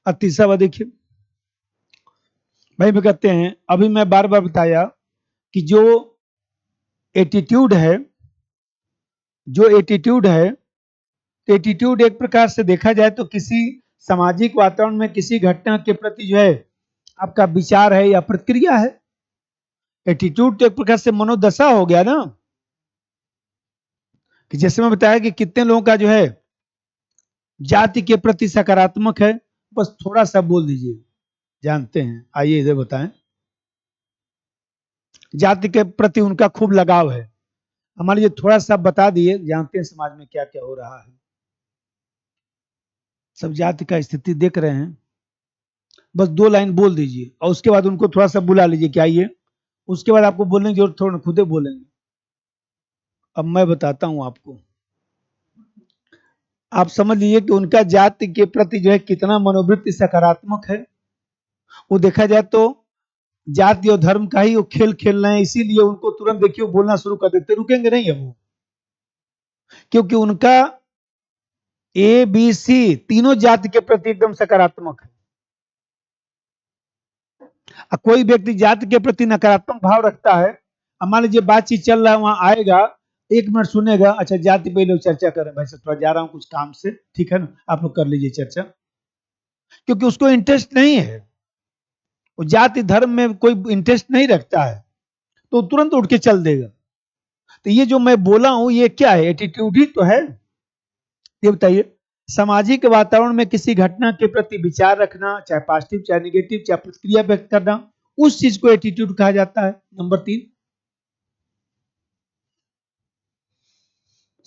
अब तीसरा बात देखिए भाई, भी कहते हैं अभी मैं बार बार बताया कि जो एटीट्यूड है, जो एटीट्यूड है, एटीट्यूड एक प्रकार से देखा जाए तो किसी सामाजिक वातावरण में किसी घटना के प्रति जो है आपका विचार है या प्रतिक्रिया है। एटीट्यूड तो एक प्रकार से मनोदशा हो गया ना, कि जैसे मैं बताया कि कितने लोगों का जो है जाति के प्रति सकारात्मक है। बस थोड़ा सा बोल दीजिए, जानते हैं, आइए इधर बताएं। जाति के प्रति उनका खूब लगाव है। हमारे लिए थोड़ा सा बता दिए, जानते हैं समाज में क्या क्या हो रहा है। सब जाति का स्थिति देख रहे हैं। बस 2 लाइन बोल दीजिए और उसके बाद उनको थोड़ा सा बुला लीजिए कि आइए। उसके बाद आपको बोलने की जरूरत थोड़ा खुदे बोलेंगे। अब मैं बताता हूं आपको, आप समझ लीजिए कि उनका जाति के प्रति जो है कितना मनोवृत्ति सकारात्मक है। वो देखा जाए तो जाति और धर्म का ही वो खेल खेल रहे हैं, इसीलिए उनको तुरंत देखिए बोलना शुरू कर देते, रुकेंगे नहीं है वो। क्योंकि उनका ए बी सी तीनों जाति के प्रति एकदम सकारात्मक है। कोई व्यक्ति जाति के प्रति नकारात्मक भाव रखता है, मान लीजिए बातचीत चल रहा है, वहां आएगा 1 मिनट सुनेगा, अच्छा जाति पे लोग चर्चा कर रहे हैं, भाई साहब थोड़ा जा रहा हूं कुछ काम से, ठीक है ना, आप लोग कर लीजिए चर्चा। क्योंकि उसको इंटरेस्ट नहीं है, वो जाति धर्म में कोई इंटरेस्ट नहीं रखता है, तो तुरंत उठ के चल देगा। तो ये जो मैं बोला हूं ये क्या है, एटीट्यूड ही तो है। ये बताइए, सामाजिक वातावरण में किसी घटना के प्रति विचार रखना, चाहे पॉजिटिव चाहे निगेटिव, चाहे प्रतिक्रिया व्यक्त करना, उस चीज को एटीट्यूड कहा जाता है। नंबर 3,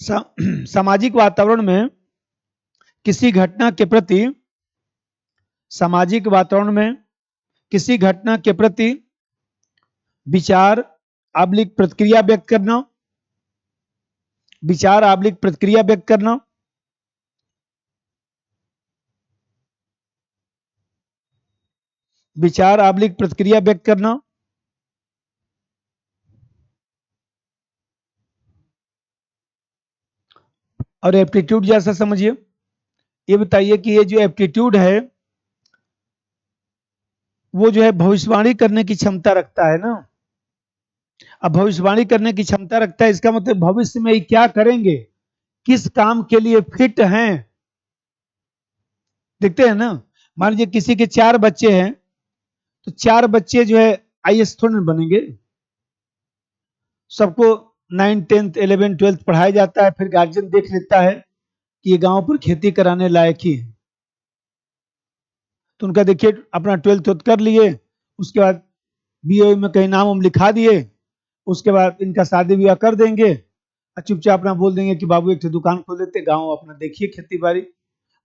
सामाजिक वातावरण में किसी घटना के प्रति, सामाजिक वातावरण में किसी घटना के प्रति विचार आब्लिक प्रतिक्रिया व्यक्त करना, विचार आब्लिक प्रतिक्रिया व्यक्त करना, विचार आब्लिक प्रतिक्रिया व्यक्त करना, और एप्टीट्यूड जैसा समझिए। ये बताइए कि ये जो एप्टीट्यूड है वो जो है भविष्यवाणी करने की क्षमता रखता है ना। अब भविष्यवाणी करने की क्षमता रखता है, इसका मतलब भविष्य में क्या करेंगे, किस काम के लिए फिट हैं, देखते हैं ना। मान लीजिए किसी के 4 बच्चे हैं, तो 4 बच्चे जो है आईएएस थोड़ी ना बनेंगे। सबको 9, 10, 11, 12 पढ़ाया जाता है, फिर गार्जियन देख लेता है कि ये गांव पर खेती कराने लायक ही है, तो उनका देखिए अपना 12th कर लिए, उसके बाद बीए में कहीं नाम हम लिखा दिए, उसके बाद इनका शादी ब्याह कर देंगे और चुपचाप अपना बोल देंगे कि बाबू एक दुकान खोल देते, गांव अपना देखिए खेती बाड़ी।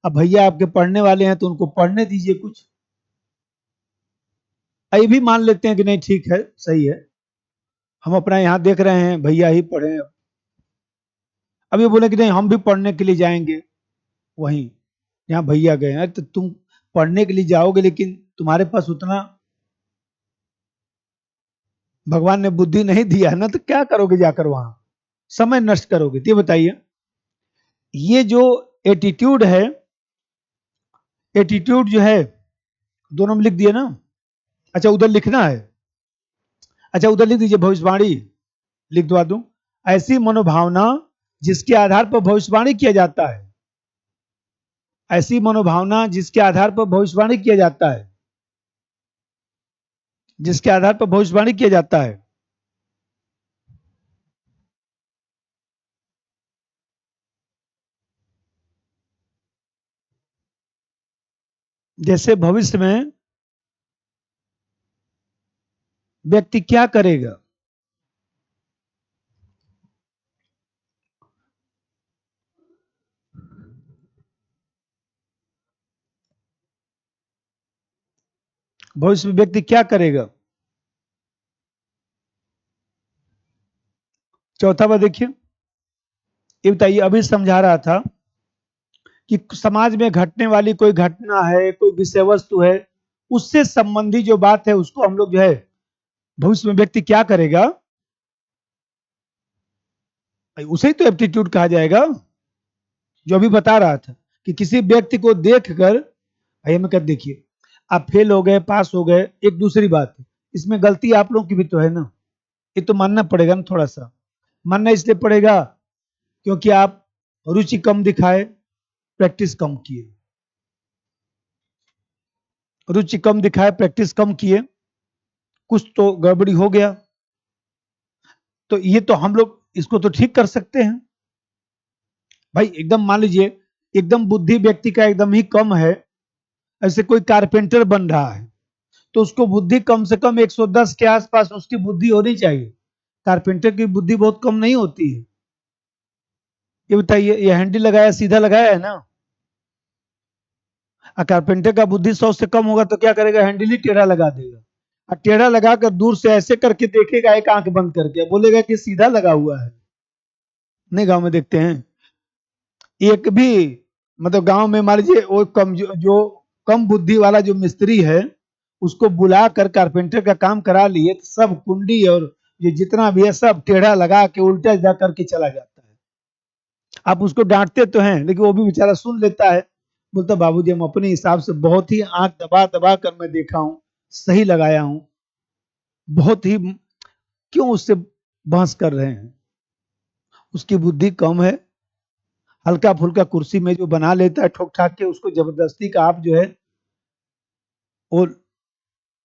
अब भैया आपके पढ़ने वाले हैं तो उनको पढ़ने दीजिए कुछ। ये भी मान लेते हैं कि नहीं ठीक है, सही है, हम अपना यहाँ देख रहे हैं भैया ही पढ़े। अब ये बोले कि नहीं हम भी पढ़ने के लिए जाएंगे वहीं यहाँ भैया गए हैं, तो तुम पढ़ने के लिए जाओगे लेकिन तुम्हारे पास उतना भगवान ने बुद्धि नहीं दिया है ना, तो क्या करोगे जाकर वहां, समय नष्ट करोगे। तो ये बताइए, ये जो एटीट्यूड है, एटीट्यूड जो है दोनों में लिख दिए ना। अच्छा उधर लिखना है, अच्छा उधर लिख दीजिए भविष्यवाणी, लिख दवा दूं, ऐसी मनोभावना जिसके आधार पर भविष्यवाणी किया जाता है। ऐसी मनोभावना जिसके आधार पर भविष्यवाणी किया जाता है, जिसके आधार पर भविष्यवाणी किया जाता है। जैसे भविष्य में व्यक्ति क्या करेगा, भविष्य में व्यक्ति क्या करेगा। चौथा बात देखिए, ये बताइए, अभी समझा रहा था कि समाज में घटने वाली कोई घटना है, कोई विषय वस्तु है, उससे संबंधी जो बात है उसको हम लोग जो है भविष्य में व्यक्ति क्या करेगा, उसे ही तो एप्टीट्यूड कहा जाएगा। जो अभी बता रहा था कि किसी व्यक्ति को देखकर, आइए मैं कर देखिए, आप फेल हो गए, पास हो गए, एक दूसरी बात है, इसमें गलती आप लोगों की भी तो है ना, ये तो मानना पड़ेगा ना। थोड़ा सा मानना इसलिए पड़ेगा क्योंकि आप रुचि कम दिखाए, प्रैक्टिस कम किए, रुचि कम दिखाए, प्रैक्टिस कम किए, कुछ तो गड़बड़ी हो गया। तो ये तो हम लोग इसको तो ठीक कर सकते हैं भाई। एकदम मान लीजिए एकदम बुद्धि व्यक्ति का एकदम ही कम है, ऐसे कोई कारपेंटर बन रहा है तो उसको बुद्धि कम से कम 110 के आसपास उसकी बुद्धि होनी चाहिए। कारपेंटर की बुद्धि बहुत कम नहीं होती है। ये बताइए, ये हैंडल लगाया, सीधा लगाया है ना, कारपेंटर का बुद्धि 100 से कम होगा तो क्या करेगा, हैंडल ही टेढ़ा लगा देगा। और टेढ़ा लगाकर दूर से ऐसे करके देखेगा, एक आंख बंद करके, बोलेगा कि सीधा लगा हुआ है। नहीं, गांव में देखते हैं, एक भी मतलब गांव में मान लीजिए वो कम जो कम बुद्धि वाला जो मिस्त्री है उसको बुला कर कारपेंटर का काम करा लिए तो सब कुंडी और ये जितना भी है सब टेढ़ा लगा के उल्टा जा करके चला जाता है। आप उसको डांटते तो हैं लेकिन वो भी बेचारा सुन लेता है, बोलता बाबूजी हम अपने हिसाब से बहुत ही आंख दबा दबा कर मैं देखा हूं, सही लगाया हूं, बहुत ही, क्यों उससे बहस कर रहे हैं। उसकी बुद्धि कम है, हल्का फुल्का कुर्सी में जो बना लेता है ठोक ठाक के, उसको जबरदस्ती का आप जो है वो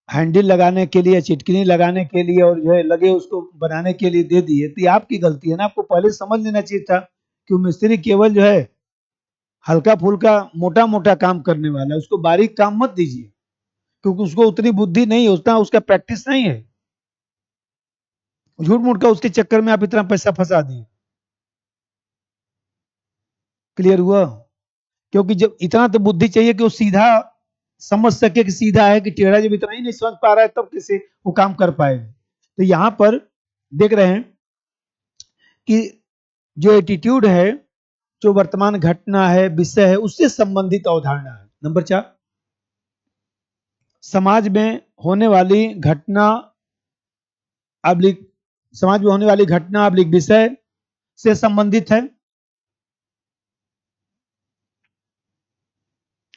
हैंडल लगाने के लिए, चिटकिनी लगाने के लिए और जो है लगे उसको बनाने के लिए दे दिए, तो ये आपकी गलती है ना। आपको पहले समझ लेना चाहिए था कि मिस्त्री केवल जो है हल्का फुल्का मोटा मोटा काम करने वाला है, उसको बारीक काम मत दीजिए क्योंकि उसको उतनी बुद्धि नहीं है, उतना उसका प्रैक्टिस नहीं है। झूठ मूठ का उसके चक्कर में आप इतना पैसा फंसा दिए। क्लियर हुआ? क्योंकि जब इतना तो बुद्धि चाहिए कि वो सीधा समझ सके कि सीधा है कि टेढ़ा, जब इतना ही नहीं समझ पा रहा है तब कैसे वो काम कर पाएगा। तो यहां पर देख रहे हैं कि जो एटीट्यूड है, जो वर्तमान घटना है, विषय है, उससे संबंधित अवधारणा है। नंबर 4, समाज में होने वाली घटना अब्लिक समाज में होने वाली घटना अब्लिक विषय से संबंधित है,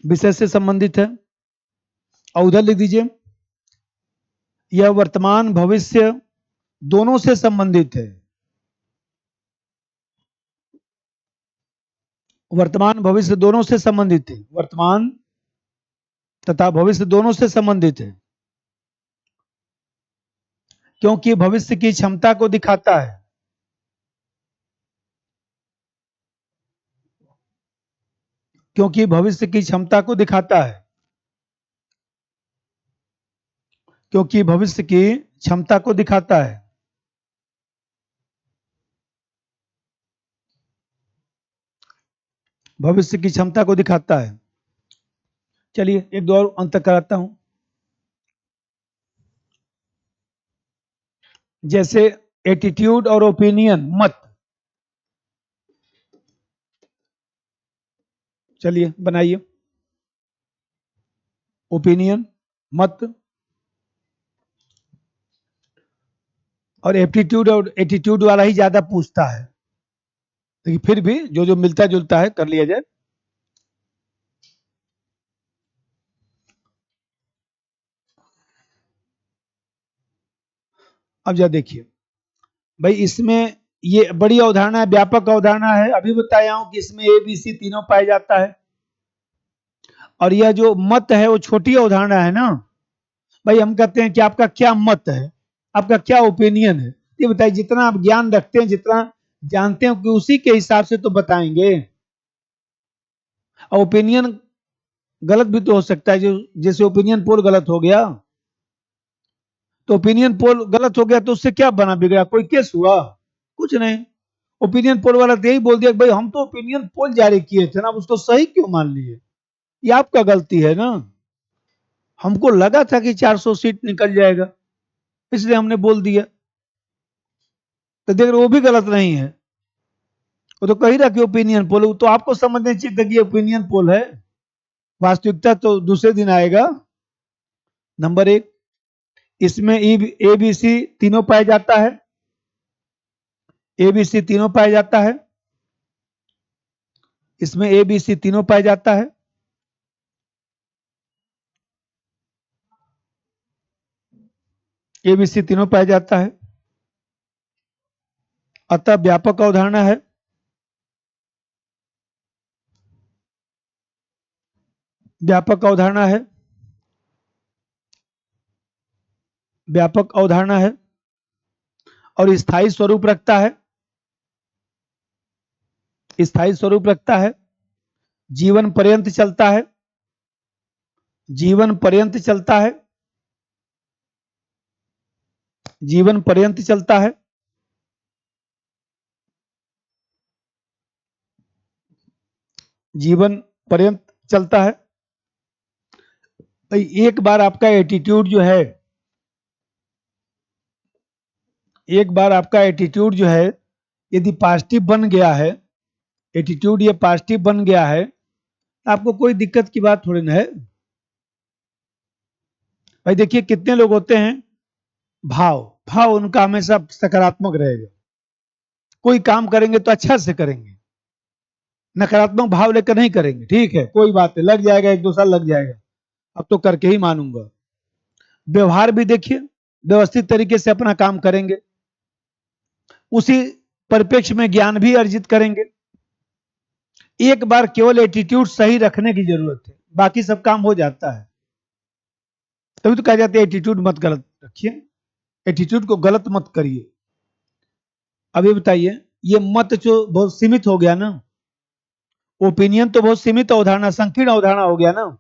विषय से संबंधित है। और उधर लिख दीजिए, यह वर्तमान भविष्य दोनों से संबंधित है। वर्तमान भविष्य दोनों से संबंधित है, वर्तमान तथा भविष्य दोनों से संबंधित है, क्योंकि भविष्य की क्षमता को दिखाता है। क्योंकि भविष्य की क्षमता को दिखाता है, क्योंकि भविष्य की क्षमता को दिखाता है। भविष्य की क्षमता को दिखाता है। चलिए एक दो और अंत कराता हूं। जैसे एटीट्यूड और ओपिनियन, मत, चलिए बनाइए, ओपिनियन, मत और एप्टीट्यूड और एटीट्यूड वाला ही ज्यादा पूछता है, लेकिन फिर भी जो जो मिलता जुलता है कर लिया जाए। अब जरा देखिए भाई, इसमें ये बड़ी अवधारणा है, व्यापक अवधारणा है, अभी बताया हूं कि इसमें ए बी सी तीनों पाया जाता है। और यह जो मत है वो छोटी अवधारणा है ना। भाई हम कहते हैं कि आपका क्या मत है, आपका क्या ओपिनियन है, ये बताइए। जितना आप ज्ञान रखते हैं, जितना जानते हैं कि उसी के हिसाब से तो बताएंगे। और ओपिनियन गलत भी तो हो सकता है, जो जैसे ओपिनियन पोल गलत हो गया, तो ओपिनियन पोल गलत हो गया तो उससे क्या बना बिगड़ा, कोई केस हुआ? कुछ नहीं। ओपिनियन पोल वाला तो यही बोल दिया कि भाई हम तो ओपिनियन पोल जारी किए थे ना, आप उसको सही क्यों मान लिए? ये आपका गलती है ना। हमको लगा था कि 400 सीट निकल जाएगा, इसलिए हमने बोल दिया। तो देख रहे वो भी गलत नहीं है, वो तो कही रहा कि ओपिनियन पोल, तो आपको समझना चाहिए था कि ओपिनियन पोल है। वास्तविकता तो दूसरे दिन आएगा। नंबर एक, इसमें ए बी सी तीनों पाया जाता है। ए बी सी तीनों पाया जाता है, इसमें ए बी सी तीनों पाया जाता है। ए बी सी तीनों पाया जाता है, अतः व्यापक अवधारणा है। व्यापक अवधारणा है, व्यापक अवधारणा है और स्थायी स्वरूप रखता है। स्थायी स्वरूप रखता है, जीवन पर्यंत चलता है, जीवन पर्यंत चलता है, जीवन पर्यंत चलता है। जीवन पर्यंत चलता है। भाई एक बार आपका एटीट्यूड जो है, एक बार आपका एटीट्यूड जो है यदि पॉजिटिव बन गया है, एटीट्यूड ये पॉजिटिव बन गया है, तो आपको कोई दिक्कत की बात थोड़ी ना है। भाई देखिए कितने लोग होते हैं, भाव भाव उनका हमेशा सकारात्मक रहेगा। कोई काम करेंगे तो अच्छा से करेंगे, नकारात्मक भाव लेकर नहीं करेंगे। ठीक है, कोई बात नहीं, लग जाएगा, 1-2 साल लग जाएगा, अब तो करके ही मानूंगा। व्यवहार भी देखिए, व्यवस्थित तरीके से अपना काम करेंगे, उसी परिप्रेक्ष्य में ज्ञान भी अर्जित करेंगे। एक बार केवल एटीट्यूड सही रखने की जरूरत है, बाकी सब काम हो जाता है। तभी तो कहा जाता है एटीट्यूड मत गलत रखिए, एटीट्यूड को गलत मत करिए। अब ये बताइए, ये मत जो बहुत सीमित हो गया ना, ओपिनियन तो बहुत सीमित अवधारणा, संकीर्ण अवधारणा हो गया ना।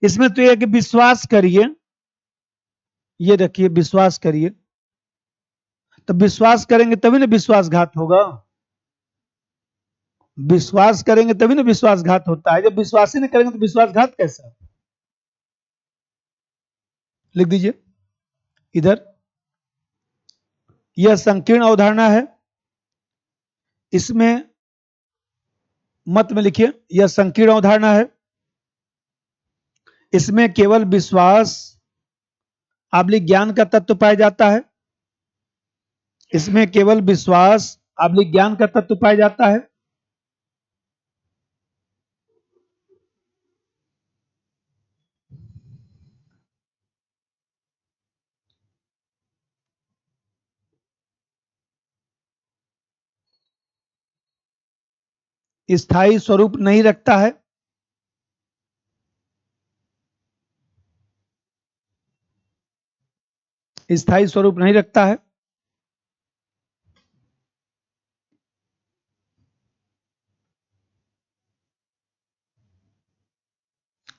इसमें तो यह कि विश्वास करिए, ये रखिए विश्वास करिए। तो विश्वास करेंगे तभी ना विश्वासघात होगा, विश्वास करेंगे तभी ना विश्वासघात होता है। जब विश्वास ही नहीं करेंगे तो विश्वासघात कैसा? लिख दीजिए इधर, यह संकीर्ण अवधारणा है। इसमें मत में लिखिए, यह संकीर्ण अवधारणा है, इसमें केवल विश्वास आबलिक ज्ञान का तत्व पाया जाता है। इसमें केवल विश्वास आबलिक ज्ञान का तत्व पाया जाता है। स्थायी स्वरूप नहीं रखता है। स्थायी स्वरूप नहीं रखता है।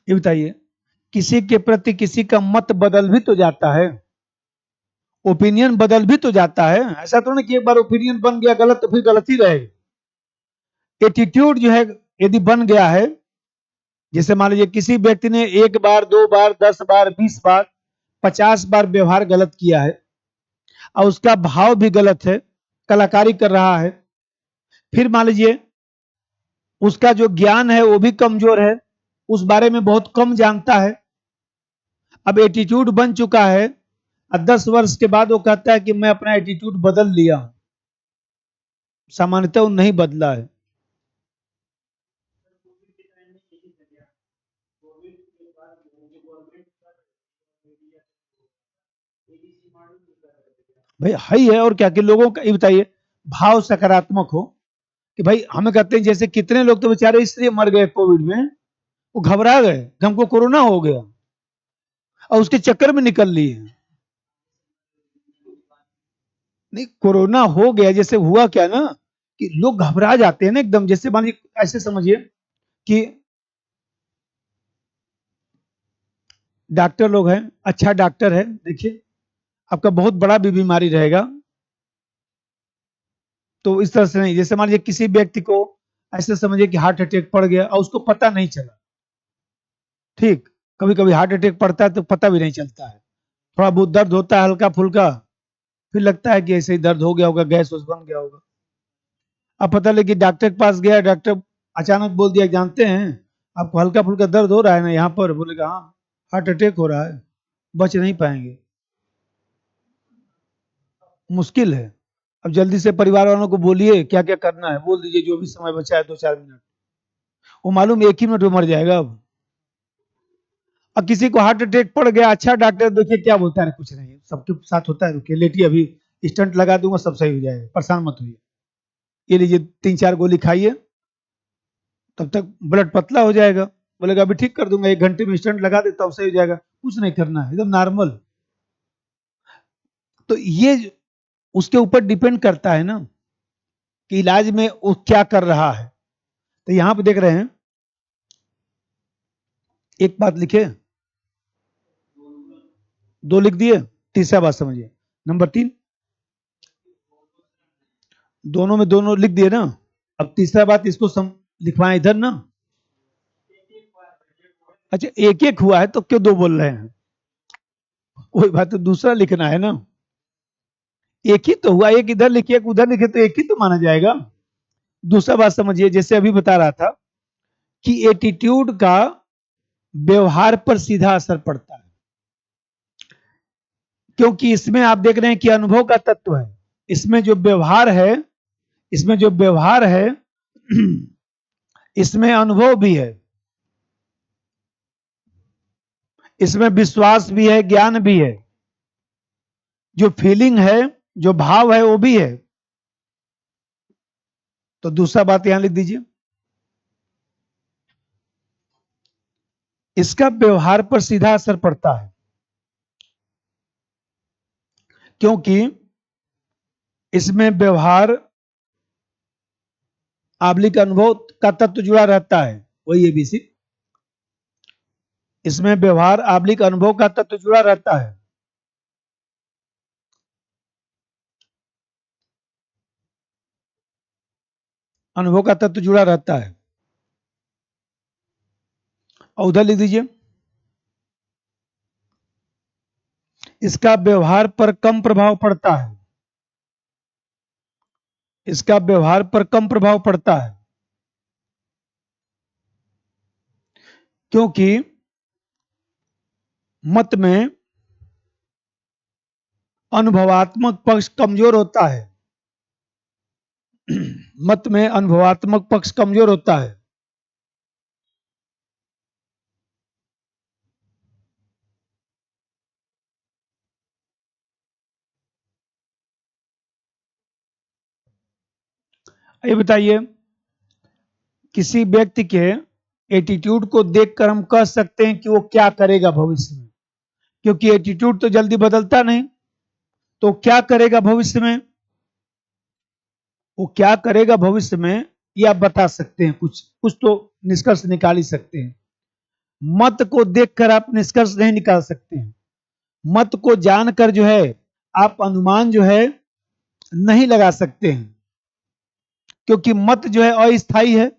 ये बताइए, किसी के प्रति किसी का मत बदल भी तो जाता है, ओपिनियन बदल भी तो जाता है। ऐसा तो नहीं कि एक बार ओपिनियन बन गया गलत तो फिर गलत ही रहेगा। एटीट्यूड जो है यदि बन गया है, जैसे मान लीजिए किसी व्यक्ति ने 1 बार 2 बार 10 बार 20 बार 50 बार व्यवहार गलत किया है और उसका भाव भी गलत है, कलाकारी कर रहा है। फिर मान लीजिए उसका जो ज्ञान है वो भी कमजोर है, उस बारे में बहुत कम जानता है। अब एटीट्यूड बन चुका है और 10 वर्ष के बाद वो कहता है कि मैं अपना एटीट्यूड बदल लिया हूं, सामान्यतः वो नहीं बदला है। भाई है ही है, और क्या कि लोगों का ये बताइए भाव सकारात्मक हो कि भाई हमें कहते हैं, जैसे कितने लोग तो बेचारे इसलिए मर गए कोविड में वो घबरा गए कि हमको कोरोना हो गया और उसके चक्कर में निकल लिए। नहीं, कोरोना हो गया, जैसे हुआ क्या ना कि लोग घबरा जाते हैं ना एकदम। जैसे मान लीजिए, ऐसे समझिए कि डॉक्टर लोग हैं, अच्छा डॉक्टर है, देखिए आपका बहुत बड़ा भी बीमारी रहेगा तो इस तरह से नहीं। जैसे मान लीजिए किसी व्यक्ति को ऐसे समझिए कि हार्ट अटैक पड़ गया और उसको पता नहीं चला, ठीक, कभी कभी हार्ट अटैक पड़ता है तो पता भी नहीं चलता है, थोड़ा बहुत दर्द होता है हल्का फुल्का, फिर लगता है कि ऐसे ही दर्द हो गया होगा, गैस वैस बन गया होगा। अब पता लगे कि डॉक्टर के पास गया, डॉक्टर अचानक बोल दिया, जानते हैं आपको हल्का फुल्का दर्द हो रहा है ना यहाँ पर, बोलेगा हाँ हार्ट अटैक हो रहा है, बच नहीं पाएंगे, मुश्किल है। अब जल्दी से परिवार वालों को बोलिए क्या क्या करना है, बोल दीजिए जो भी समय बचा है 2-4 मिनट, वो मालूम 1 ही मिनट में मर जाएगा। अब किसी को हार्ट अटैक पड़ गया, अच्छा डॉक्टर देखिए क्या बोलता है, कुछ नहीं, सबके साथ होता है, रुकिए लेटिए अभी स्टंट लगा दूंगा सब सही हो जाएगा, परेशान मत होइए, ये लीजिए 3-4 गोली खाइए, तब तक ब्लड पतला हो जाएगा। बोलेगा अभी ठीक कर दूंगा, 1 घंटे में स्टंट लगा देता हूँ सही हो जाएगा, कुछ नहीं करना है, एकदम नॉर्मल। तो ये उसके ऊपर डिपेंड करता है ना कि इलाज में वो क्या कर रहा है। तो यहां पे देख रहे हैं, एक बात लिखे, 2 लिख दिए, तीसरा बात समझिए, नंबर 3, दोनों में दोनों लिख दिए ना। अब तीसरा बात इसको लिखवाएं इधर ना। अच्छा एक एक हुआ है तो क्यों दो बोल रहे हैं, कोई बात, तो दूसरा लिखना है ना, एक ही तो हुआ, एक इधर लिखिए एक उधर लिखे तो एक ही तो माना जाएगा। दूसरा बात समझिए, जैसे अभी बता रहा था कि एटीट्यूड का व्यवहार पर सीधा असर पड़ता है, क्योंकि इसमें आप देख रहे हैं कि अनुभव का तत्व है, इसमें जो व्यवहार है, इसमें जो व्यवहार है इसमें अनुभव भी है, इसमें विश्वास भी है, ज्ञान भी है, जो फीलिंग है, जो भाव है वो भी है। तो दूसरा बात यहां लिख दीजिए, इसका व्यवहार पर सीधा असर पड़ता है, क्योंकि इसमें व्यवहार आबलिक अनुभव का तत्व जुड़ा रहता है, वही एबीसी, इसमें व्यवहार आबलिक अनुभव का तत्व जुड़ा रहता है। अनुभव का तत्व जुड़ा रहता है। और उधर लिख दीजिए, इसका व्यवहार पर कम प्रभाव पड़ता है, इसका व्यवहार पर कम प्रभाव पड़ता है, क्योंकि मत में अनुभवात्मक पक्ष कमजोर होता है, मत में अनुभवात्मक पक्ष कमजोर होता है। ये बताइए, किसी व्यक्ति के एटीट्यूड को देखकर हम कह सकते हैं कि वो क्या करेगा भविष्य में, क्योंकि एटीट्यूड तो जल्दी बदलता नहीं, तो क्या करेगा भविष्य में, वो क्या करेगा भविष्य में ये आप बता सकते हैं, कुछ कुछ तो निष्कर्ष निकाल ही सकते हैं। मत को देखकर आप निष्कर्ष नहीं निकाल सकते हैं, मत को जानकर जो है आप अनुमान जो है नहीं लगा सकते हैं, क्योंकि मत जो है अस्थाई है,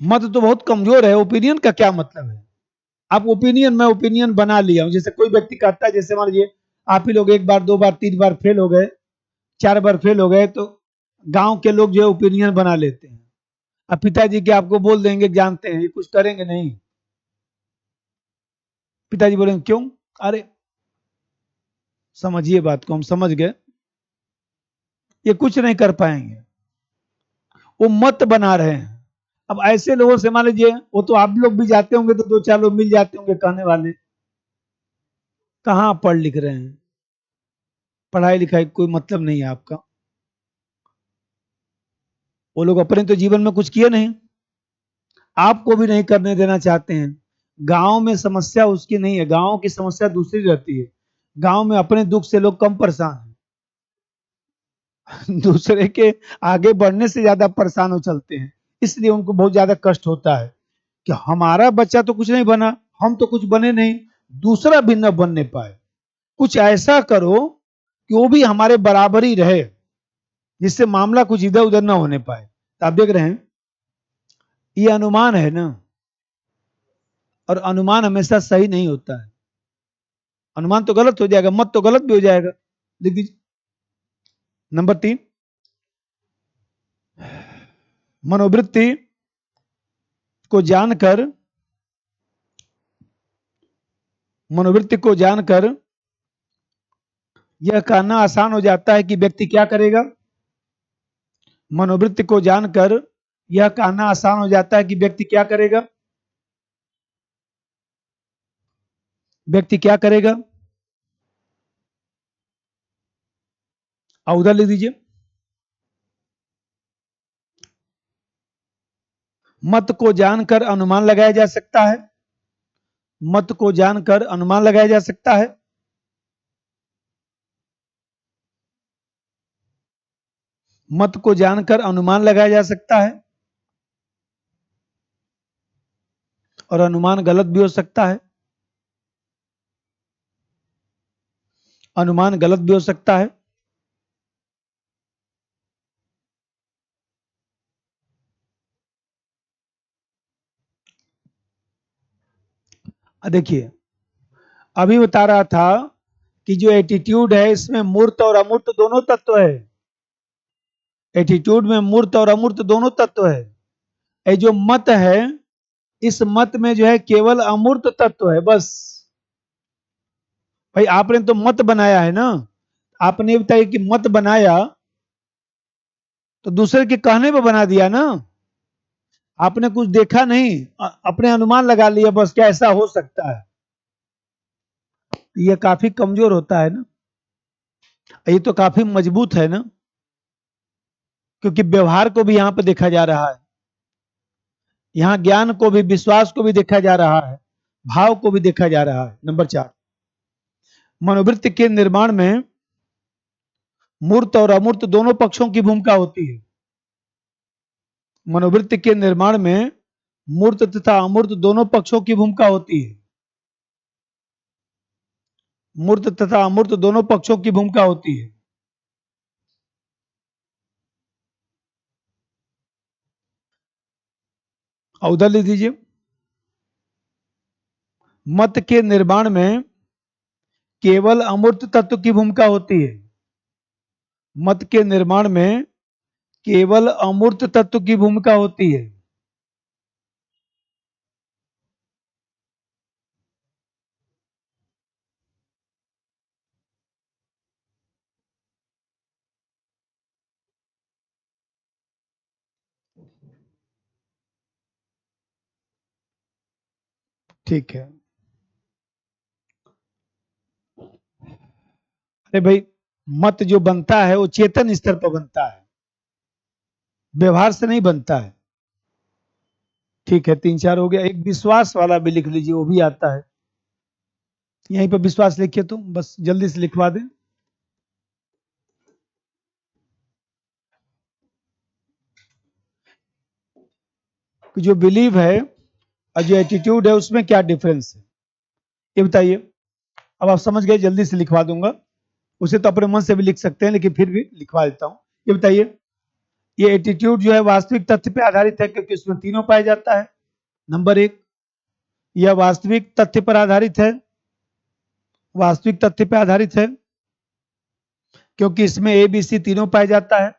मत तो बहुत कमजोर है। ओपिनियन का क्या मतलब है, आप ओपिनियन, मैं ओपिनियन बना लिया हूं, जैसे कोई व्यक्ति कहता है, जैसे मान लीजिए आप ही लोग 1 बार 2 बार 3 बार फेल हो गए, 4 बार फेल हो गए, तो गांव के लोग जो है ओपिनियन बना लेते हैं। अब पिताजी के आपको बोल देंगे जानते हैं ये कुछ करेंगे नहीं, पिताजी बोलेंगे क्यों, अरे समझिए बात को, हम समझ गए, ये कुछ नहीं कर पाएंगे, वो मत बना रहे हैं। अब ऐसे लोगों से मान लीजिए, वो तो आप लोग भी जाते होंगे तो 2-4 लोग मिल जाते होंगे कहने वाले, कहाँ पढ़ लिख रहे हैं, पढ़ाई लिखाई कोई मतलब नहीं है आपका, वो लोग अपने तो जीवन में कुछ किए नहीं, आपको भी नहीं करने देना चाहते हैं। गांव में समस्या उसकी नहीं है, गांव की समस्या दूसरी रहती है। गांव में अपने दुख से लोग कम परेशान हैं दूसरे के आगे बढ़ने से ज्यादा परेशान हो चलते हैं, इसलिए उनको बहुत ज्यादा कष्ट होता है कि हमारा बच्चा तो कुछ नहीं बना, हम तो कुछ बने नहीं, दूसरा भी न बनने पाए। कुछ ऐसा करो कि वो भी हमारे बराबर ही रहे, जिससे मामला कुछ इधर उधर ना होने पाए। तो आप देख रहे हैं, ये अनुमान है ना, और अनुमान हमेशा सही नहीं होता है। अनुमान तो गलत हो जाएगा, मत तो गलत भी हो जाएगा। लिख दीजिए नंबर 3, मनोवृत्ति को जानकर, मनोवृत्ति को जानकर यह कहना आसान हो जाता है कि व्यक्ति क्या करेगा। मनोवृत्ति को जानकर यह कहना आसान हो जाता है कि व्यक्ति क्या करेगा। व्यक्ति क्या करेगा, और उधर लिख दीजिए, मत को जानकर अनुमान लगाया जा सकता है। मत को जानकर अनुमान लगाया जा सकता है। मत को जानकर अनुमान लगाया जा सकता है, और अनुमान गलत भी हो सकता है। अनुमान गलत भी हो सकता है। देखिए, अभी बता रहा था कि जो एटीट्यूड है इसमें मूर्त और अमूर्त दोनों तत्व है। एटीट्यूड में मूर्त और अमूर्त दोनों तत्व है। ये जो मत है, इस मत में जो है केवल अमूर्त तत्व है बस। भाई आपने तो मत बनाया है ना, आपने बताया कि मत बनाया, तो दूसरे के कहने पे बना दिया ना। आपने कुछ देखा नहीं, अपने अनुमान लगा लिया बस, क्या ऐसा हो सकता है। ये काफी कमजोर होता है ना, ये तो काफी मजबूत है ना, क्योंकि व्यवहार को भी यहां पर देखा जा रहा है, यहां ज्ञान को भी, विश्वास को भी देखा जा रहा है, भाव को भी देखा जा रहा है। नंबर 4, मनोवृत्ति के निर्माण में मूर्त और अमूर्त दोनों पक्षों की भूमिका होती है। मनोवृत्ति के निर्माण में मूर्त तथा अमूर्त दोनों पक्षों की भूमिका होती है। मूर्त तथा अमूर्त दोनों पक्षों की भूमिका होती है। और उधर लिख दीजिए, मत के निर्माण में केवल अमूर्त तत्व की भूमिका होती है। मत के निर्माण में केवल अमूर्त तत्व की भूमिका होती है। ठीक है। अरे भाई, मत जो बनता है वो चेतन स्तर पर बनता है, व्यवहार से नहीं बनता है। ठीक है, 3 4 हो गया। एक विश्वास वाला भी लिख लीजिए, वो भी आता है। यहीं पर विश्वास लिखिए, तो बस जल्दी से लिखवा दें। कि जो बिलीव है और जो एटीट्यूड है उसमें क्या डिफरेंस है, ये बताइए। अब आप समझ गए, जल्दी से लिखवा दूंगा। उसे तो अपने मन से भी लिख सकते हैं, लेकिन फिर भी लिखवा देता हूं। ये बताइए, ये एटीट्यूड जो है वास्तविक तथ्य पे आधारित है, क्योंकि उसमें तीनों पाया जाता है। नंबर 1, यह वास्तविक तथ्य पर आधारित है। वास्तविक तथ्य पर आधारित है क्योंकि इसमें ए बी सी तीनों पाया जाता है।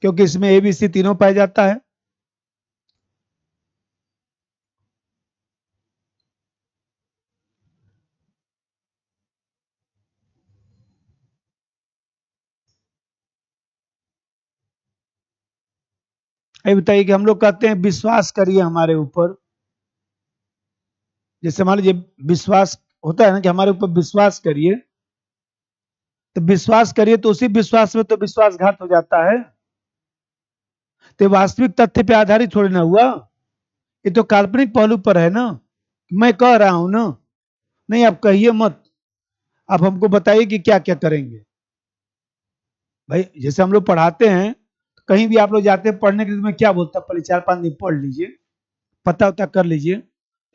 क्योंकि इसमें ए बी सी तीनों पाया जाता है। ये बताइए कि हम लोग कहते हैं विश्वास करिए हमारे ऊपर। जैसे मान लीजिए विश्वास होता है ना, कि हमारे ऊपर विश्वास करिए, तो विश्वास करिए तो उसी विश्वास में तो विश्वासघात हो जाता है। तो वास्तविक तथ्य पे आधारित थोड़ी ना हुआ, ये तो काल्पनिक पहलू पर है ना। मैं कह रहा हूं ना, नहीं आप कहिए मत, आप हमको बताइए कि क्या क्या करेंगे। भाई जैसे हम लोग पढ़ाते हैं, कहीं भी आप लोग जाते हैं पढ़ने के लिए, मैं क्या बोलता पहले 4-5 दिन पढ़ लीजिए, पता उता कर लीजिए,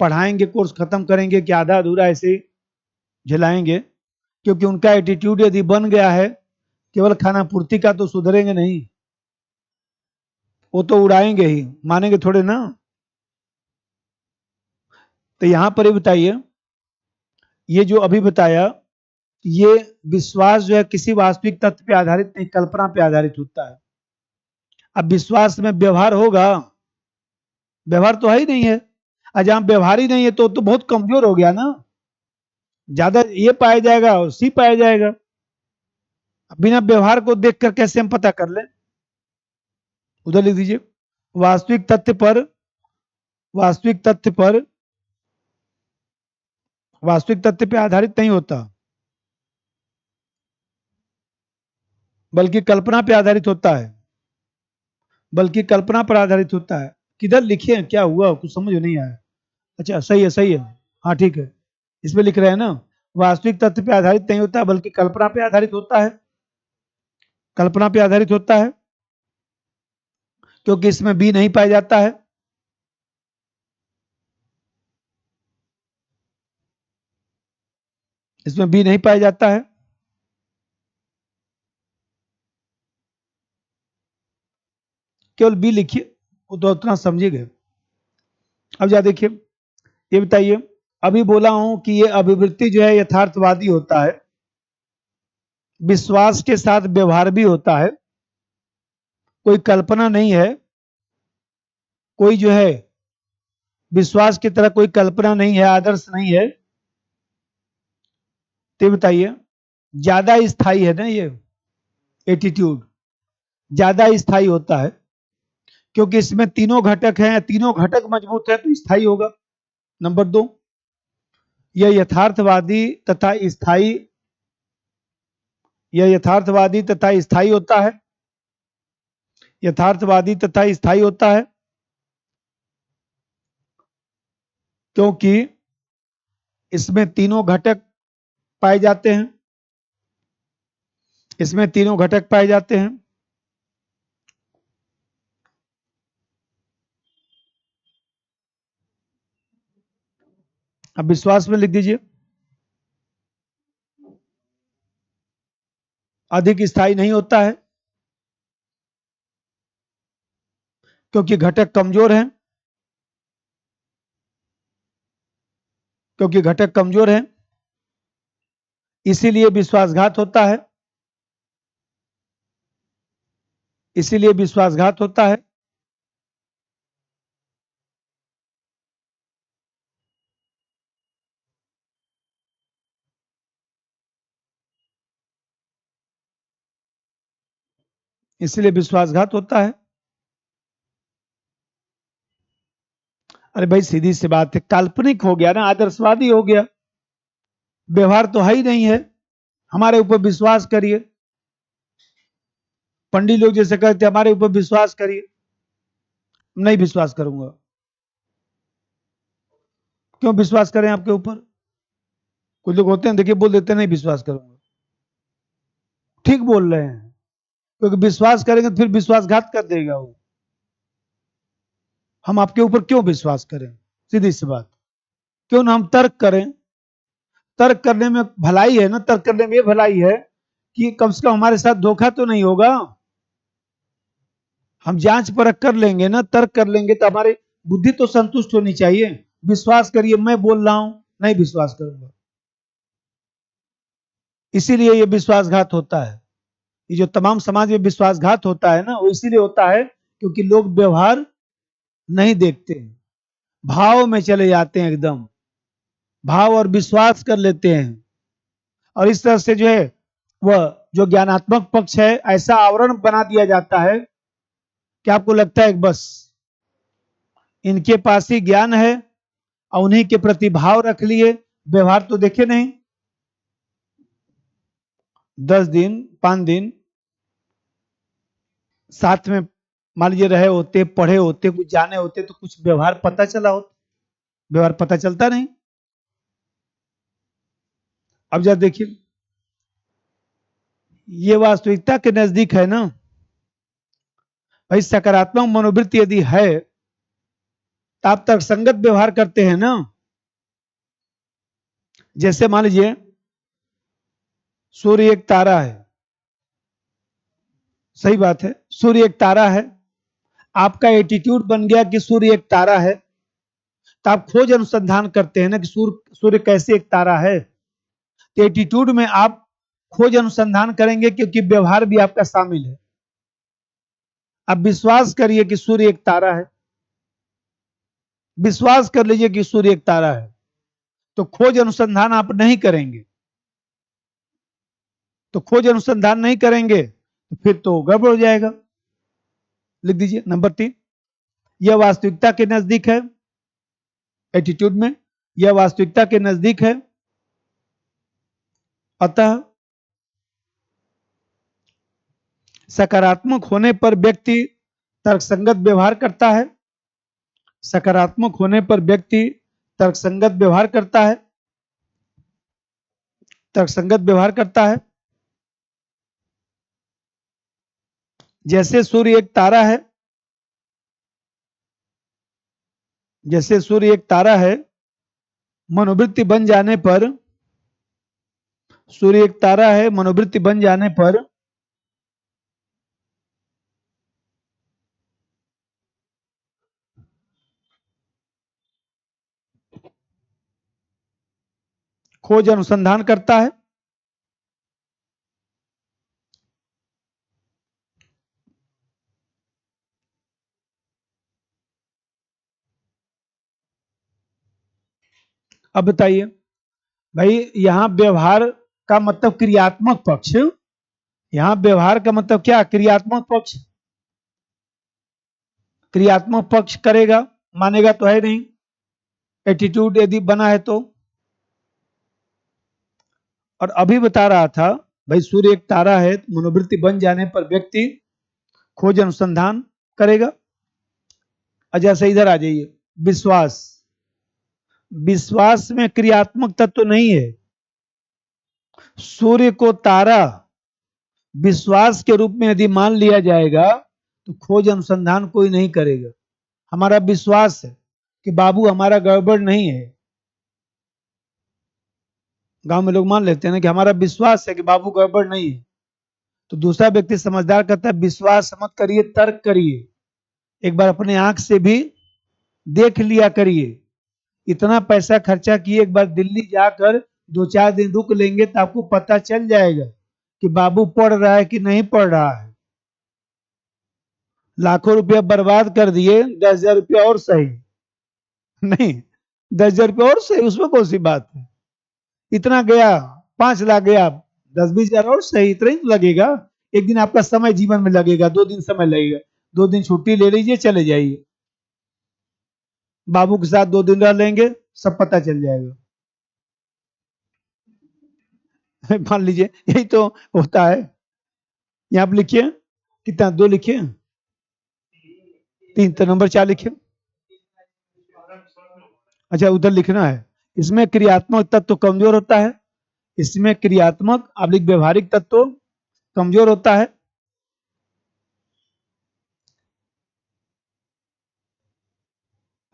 पढ़ाएंगे कोर्स खत्म करेंगे कि आधा अधूरा ऐसे ही झिलाएंगे। क्योंकि उनका एटीट्यूड यदि बन गया है केवल खाना पूर्ति का, तो सुधरेंगे नहीं, वो तो उड़ाएंगे ही, मानेंगे थोड़े ना। तो यहां पर ये बताइए, ये जो अभी बताया, ये विश्वास जो है किसी वास्तविक तथ्य पे आधारित नहीं, कल्पना पे आधारित होता है। अब विश्वास में व्यवहार होगा, व्यवहार तो है ही नहीं है। और जहां व्यवहार ही नहीं है तो बहुत कमजोर हो गया ना, ज्यादा ये पाया जाएगा और सी पाया जाएगा। बिना व्यवहार को देखकर कैसे हम पता कर लें। उधर लिख दीजिए, वास्तविक तथ्य पर, वास्तविक तथ्य पर, वास्तविक तथ्य पे आधारित नहीं होता, बल्कि कल्पना पे आधारित होता है, बल्कि कल्पना पर आधारित होता है। किधर लिखे, क्या हुआ, कुछ समझ नहीं आया। अच्छा सही है, सही है, हाँ ठीक है, इसमें लिख रहे हैं ना, वास्तविक तथ्य पे आधारित नहीं होता बल्कि कल्पना पे आधारित होता है, कल्पना पे आधारित होता है, क्योंकि इसमें बी नहीं पाया जाता है। इसमें बी नहीं पाया जाता है। केवल बी लिखिए, वो तो उतना समझे गए। अब जा देखिए, ये बताइए, अभी बोला हूं कि ये अभिवृत्ति जो है यथार्थवादी होता है, विश्वास के साथ व्यवहार भी होता है, कोई कल्पना नहीं है, कोई जो है विश्वास की तरह कोई कल्पना नहीं है, आदर्श नहीं है। तो बताइए, ज्यादा स्थायी है ना ये एटीट्यूड, ज्यादा स्थायी होता है, क्योंकि इसमें तीनों घटक हैं, तीनों घटक मजबूत है तो स्थायी होगा। नंबर 2, यह यथार्थवादी तथा स्थायी, यह यथार्थवादी तथा स्थायी होता है, यथार्थवादी तथा स्थायी होता है, क्योंकि इसमें तीनों घटक पाए जाते हैं, इसमें तीनों घटक पाए जाते हैं। अब विश्वास में लिख दीजिए, अधिक स्थायी नहीं होता है, क्योंकि घटक कमजोर हैं, क्योंकि घटक कमजोर हैं, इसीलिए विश्वासघात होता है, इसीलिए विश्वासघात होता है। इसीलिए विश्वासघात होता है। अरे भाई सीधी सी बात है, काल्पनिक हो गया ना, आदर्शवादी हो गया, व्यवहार तो है ही नहीं है, हमारे ऊपर विश्वास करिए। पंडित लोग जैसे कहते हमारे ऊपर विश्वास करिए, नहीं विश्वास करूंगा। क्यों विश्वास करें आपके ऊपर? कुछ लोग होते हैं देखिए, बोल देते हैं नहीं विश्वास करूंगा, ठीक बोल रहे हैं, क्योंकि विश्वास करेंगे तो फिर विश्वासघात कर देगा वो। हम आपके ऊपर क्यों विश्वास करें, सीधी सी बात। क्यों ना हम तर्क करें, तर्क करने में भलाई है ना, तर्क करने में ये भलाई है कि कम से कम हमारे साथ धोखा तो नहीं होगा। हम जांच परख कर लेंगे ना, तर्क कर लेंगे तो हमारी बुद्धि तो संतुष्ट होनी चाहिए। विश्वास करिए, मैं बोल रहा हूं नहीं विश्वास करूंगा, इसीलिए ये विश्वासघात होता है। ये जो तमाम समाज में विश्वासघात होता है ना, वो इसीलिए होता है क्योंकि लोग व्यवहार नहीं देखते, भाव में चले जाते हैं, एकदम भाव और विश्वास कर लेते हैं, और इस तरह से जो है वह जो ज्ञानात्मक पक्ष है ऐसा आवरण बना दिया जाता है कि आपको लगता है बस इनके पास ही ज्ञान है और उन्हीं के प्रति भाव रख लिए, व्यवहार तो देखे नहीं। 10 दिन 5 दिन साथ में मान लीजिए रहे होते, पढ़े होते, कुछ जाने होते तो कुछ व्यवहार पता चला होता, व्यवहार पता चलता नहीं। अब जरा देखिए, ये वास्तविकता के नजदीक है ना भाई। सकारात्मक मनोवृत्ति यदि है तो आप तर्कसंगत व्यवहार करते हैं ना। जैसे मान लीजिए सूर्य एक तारा है, सही बात है, सूर्य एक तारा है। आपका एटीट्यूड बन गया कि सूर्य एक तारा है, तो आप खोज अनुसंधान करते हैं ना कि सूर्य कैसे एक तारा है। तो एटीट्यूड में आप खोज अनुसंधान करेंगे क्योंकि व्यवहार भी आपका शामिल है। अब विश्वास करिए कि सूर्य एक तारा है, विश्वास कर लीजिए कि सूर्य एक तारा है, तो खोज अनुसंधान आप नहीं करेंगे। तो खोज अनुसंधान नहीं करेंगे तो फिर तो गड़बड़ हो जाएगा। लिख दीजिए नंबर 3, यह वास्तविकता के नजदीक है। एटीट्यूड में यह वास्तविकता के नजदीक है, अतः सकारात्मक होने पर व्यक्ति तर्कसंगत व्यवहार करता है। सकारात्मक होने पर व्यक्ति तर्कसंगत व्यवहार करता है, तर्कसंगत व्यवहार करता है। जैसे सूर्य एक तारा है, जैसे सूर्य एक तारा है, मनोवृत्ति बन जाने पर, सूर्य एक तारा है, मनोवृत्ति बन जाने पर खोज अनुसंधान करता है। अब बताइए भाई, यहां व्यवहार का मतलब क्रियात्मक पक्ष, यहां व्यवहार का मतलब क्या, क्रियात्मक पक्ष। क्रियात्मक पक्ष करेगा, मानेगा तो है नहीं। एटीट्यूड यदि बना है तो। और अभी बता रहा था भाई सूर्य एक तारा है, मनोवृत्ति बन जाने पर व्यक्ति खोज अनुसंधान करेगा। अच्छा से इधर आ जाइए, विश्वास। विश्वास में क्रियात्मक तत्व तो नहीं है। सूर्य को तारा विश्वास के रूप में यदि मान लिया जाएगा तो खोज अनुसंधान कोई नहीं करेगा। हमारा विश्वास है कि बाबू हमारा गड़बड़ नहीं है। गांव में लोग मान लेते हैं ना कि हमारा विश्वास है कि बाबू गड़बड़ नहीं है। तो दूसरा व्यक्ति समझदार कहता है विश्वास मत करिए, तर्क करिए, एक बार अपने आंख से भी देख लिया करिए। इतना पैसा खर्चा किए, एक बार दिल्ली जाकर 2-4 दिन रुक लेंगे तो आपको पता चल जाएगा कि बाबू पढ़ रहा है कि नहीं पढ़ रहा है। लाखों रुपया बर्बाद कर दिए, 10,000 रुपया और सही नहीं, 10,000 रुपया और सही, उसमें कौन सी बात है। इतना गया, 5 लाख गया, 10-20 हजार और सही, इतना ही तो लगेगा। एक दिन आपका समय जीवन में लगेगा, 2 दिन समय लगेगा, 2 दिन छुट्टी ले लीजिए, चले जाइए, बाबू के साथ 2 दिन रह लेंगे, सब पता चल जाएगा। मान लीजिए यही तो होता है। यहाँ आप लिखिए, कितना, 2 लिखिए, 3, तो नंबर 4 लिखिए। अच्छा उधर लिखना है। इसमें क्रियात्मक तत्व कमजोर होता है, इसमें क्रियात्मक अब्लिक व्यवहारिक तत्व कमजोर होता है।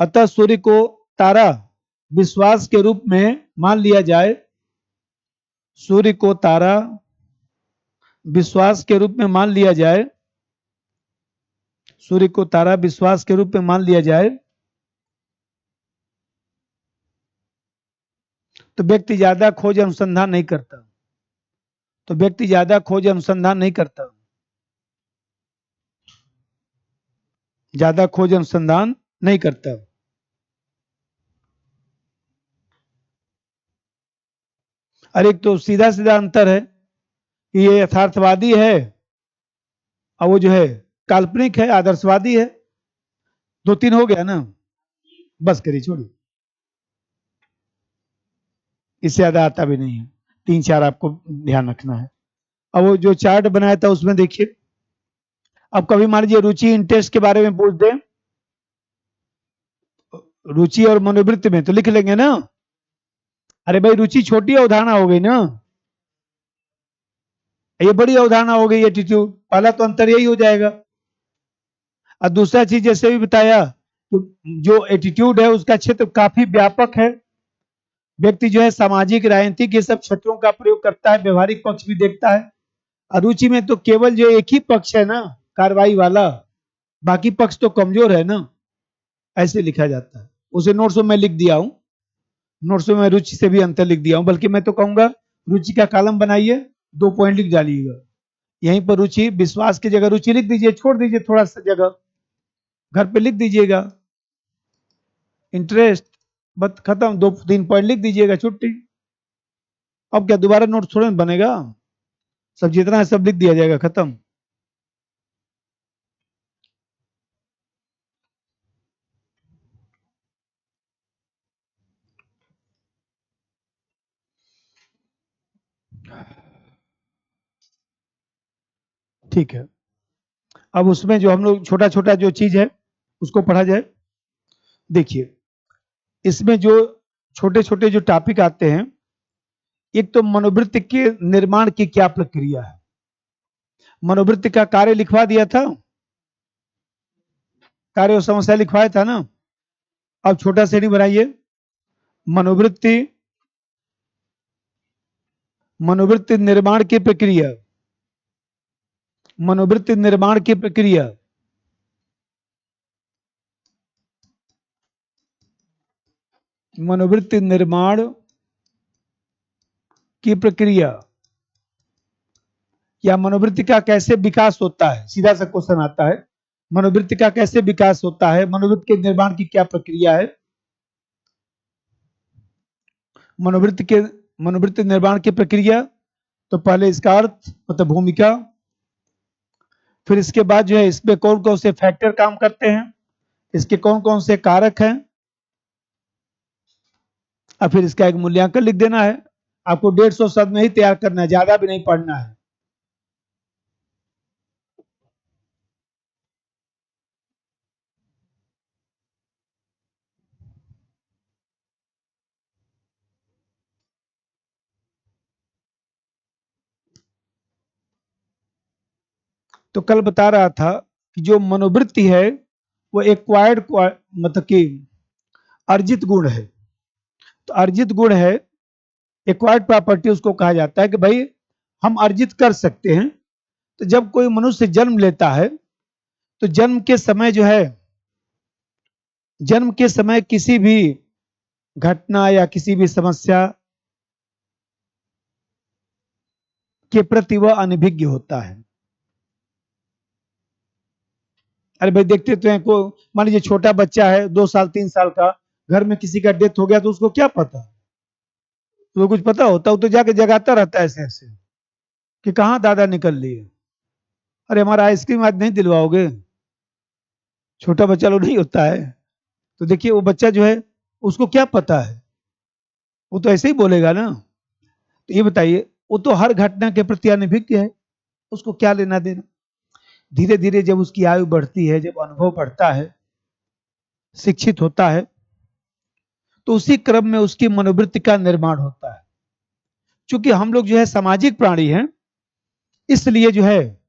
अतः सूर्य को तारा विश्वास के रूप में मान लिया जाए, सूर्य को तारा विश्वास के रूप में मान लिया जाए, सूर्य को तारा विश्वास के रूप में मान लिया जाए, तो व्यक्ति ज्यादा खोज अनुसंधान नहीं करता, तो व्यक्ति ज्यादा खोज अनुसंधान नहीं करता, ज्यादा खोज अनुसंधान नहीं करता। और एक तो सीधा सीधा अंतर है कि ये यथार्थवादी है और वो जो है काल्पनिक है, आदर्शवादी है। 2-3 हो गया ना, बस करिए, छोड़िए, इससे ज्यादा आता भी नहीं है। 3-4 आपको ध्यान रखना है। अब वो जो चार्ट बनाया था उसमें देखिए, अब कभी मान लीजिए रुचि इंटरेस्ट के बारे में पूछ दे, रुचि और मनोवृत्ति में, तो लिख लेंगे ना। अरे भाई रुचि छोटी अवधारणा हो गई ना, ये बड़ी अवधारणा हो गई एटीट्यूड। पहला तो अंतर यही हो जाएगा। और दूसरा चीज जैसे भी बताया, तो जो एटीट्यूड है उसका क्षेत्र काफी व्यापक है। व्यक्ति जो है सामाजिक, राजनीतिक, ये सब क्षेत्रों का प्रयोग करता है, व्यवहारिक पक्ष भी देखता है। अरुचि में तो केवल जो एक ही पक्ष है ना, कार्रवाई वाला, बाकी पक्ष तो कमजोर है ना, ऐसे लिखा जाता है। उसे नोट्स में मैं लिख दिया हूं, नोट्स में मैं रुचि से भी अंतर लिख दिया हूं। बल्कि मैं तो कहूंगा रुचि का कॉलम बनाइए, 2 पॉइंट लिख डालिएगा यहीं पर। रुचि, विश्वास की जगह रुचि लिख दीजिए, छोड़ दीजिए थोड़ा सा जगह, घर पे लिख दीजिएगा इंटरेस्ट, बस खत्म। 2-3 पॉइंट लिख दीजिएगा, छुट्टी। अब क्या दोबारा नोट थोड़ा बनेगा, सब जितना है सब लिख दिया जाएगा, खत्म। ठीक है, अब उसमें जो हम लोग छोटा छोटा जो चीज है उसको पढ़ा जाए। देखिए, इसमें जो छोटे छोटे जो टॉपिक आते हैं, एक तो मनोवृत्ति के निर्माण की क्या प्रक्रिया है। मनोवृत्ति का कार्य लिखवा दिया था, कार्य और समस्या लिखवाया था ना। अब छोटा श्रेणी बनाइए, मनोवृत्ति, मनोवृत्ति निर्माण की प्रक्रिया, मनोवृत्ति निर्माण की प्रक्रिया, मनोवृत्ति निर्माण की प्रक्रिया, या मनोवृत्ति का कैसे विकास होता है। सीधा सा क्वेश्चन आता है, मनोवृत्ति का कैसे विकास होता है, मनोवृत्ति के निर्माण की क्या प्रक्रिया है। मनोवृत्ति के, मनोवृत्ति निर्माण की प्रक्रिया, तो पहले इसका अर्थ मतलब भूमिका, फिर इसके बाद जो है इसमें कौन कौन से फैक्टर काम करते हैं, इसके कौन कौन से कारक हैं, और फिर इसका एक मूल्यांकन लिख देना है। आपको 150 शब्द में ही तैयार करना है, ज्यादा भी नहीं पढ़ना है। तो कल बता रहा था कि जो मनोवृत्ति है वो एक्वायर्ड, मतलब कि अर्जित गुण है। तो अर्जित गुण है, एक्वायर्ड प्रॉपर्टी उसको कहा जाता है कि भाई हम अर्जित कर सकते हैं। तो जब कोई मनुष्य जन्म लेता है, तो जन्म के समय जो है, जन्म के समय किसी भी घटना या किसी भी समस्या के प्रति वह अनभिज्ञ होता है। अरे भाई देखते तो हैं, को मान लीजिए छोटा बच्चा है 2 साल 3 साल का, घर में किसी का डेथ हो गया तो उसको क्या पता, तो कुछ पता होता, वो तो जाके जगाता रहता है ऐसे ऐसे कि कहाँ दादा निकल लिए, अरे हमारा आइसक्रीम आज नहीं दिलवाओगे। छोटा बच्चा लोग नहीं होता है। तो देखिए वो बच्चा जो है उसको क्या पता है, वो तो ऐसे ही बोलेगा ना। तो ये बताइए, वो तो हर घटना के प्रति अनभिज्ञ है, उसको क्या लेना देना। धीरे धीरे जब उसकी आयु बढ़ती है, जब अनुभव बढ़ता है, शिक्षित होता है, तो उसी क्रम में उसकी मनोवृत्ति का निर्माण होता है। क्योंकि हम लोग जो है सामाजिक प्राणी हैं, इसलिए जो है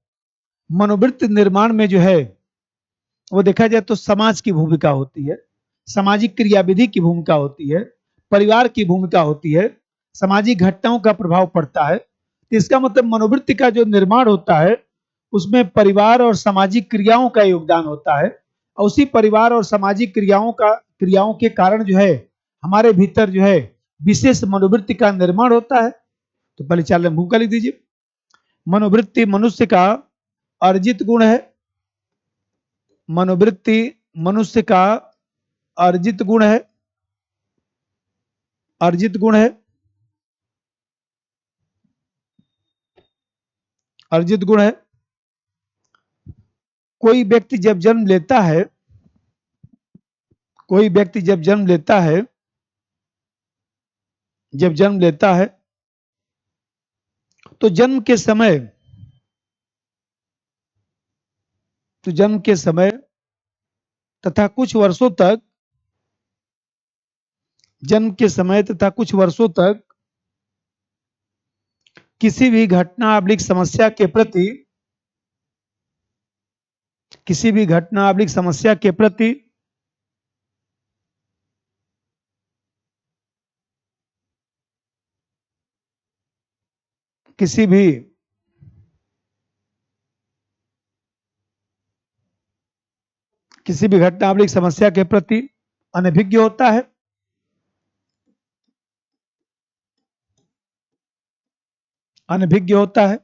मनोवृत्ति निर्माण में जो है वो देखा जाए तो समाज की भूमिका होती है, सामाजिक क्रियाविधि की भूमिका होती है, परिवार की भूमिका होती है, सामाजिक घटनाओं का प्रभाव पड़ता है। तो इसका मतलब मनोवृत्ति का जो निर्माण होता है उसमें परिवार और सामाजिक क्रियाओं का योगदान होता है, और उसी परिवार और सामाजिक क्रियाओं के कारण जो है हमारे भीतर जो है विशेष मनोवृत्ति का निर्माण होता है। तो पहले 4 लाइन भूमिका लिख दीजिए। मनोवृत्ति मनुष्य का अर्जित गुण है, मनोवृत्ति मनुष्य का अर्जित गुण है, अर्जित गुण है, अर्जित गुण है। कोई व्यक्ति जब जन्म लेता है, कोई व्यक्ति जब जन्म लेता है, जब जन्म लेता है तो जन्म के समय तो जन्म के समय तथा कुछ वर्षों तक, जन्म के समय तथा कुछ वर्षों तक किसी भी घटना अब्लिक समस्या के प्रति, किसी भी घटना अब्लिक समस्या के प्रति किसी भी घटना अब्लिक समस्या के प्रति अनभिज्ञ होता है। अनभिज्ञ होता है।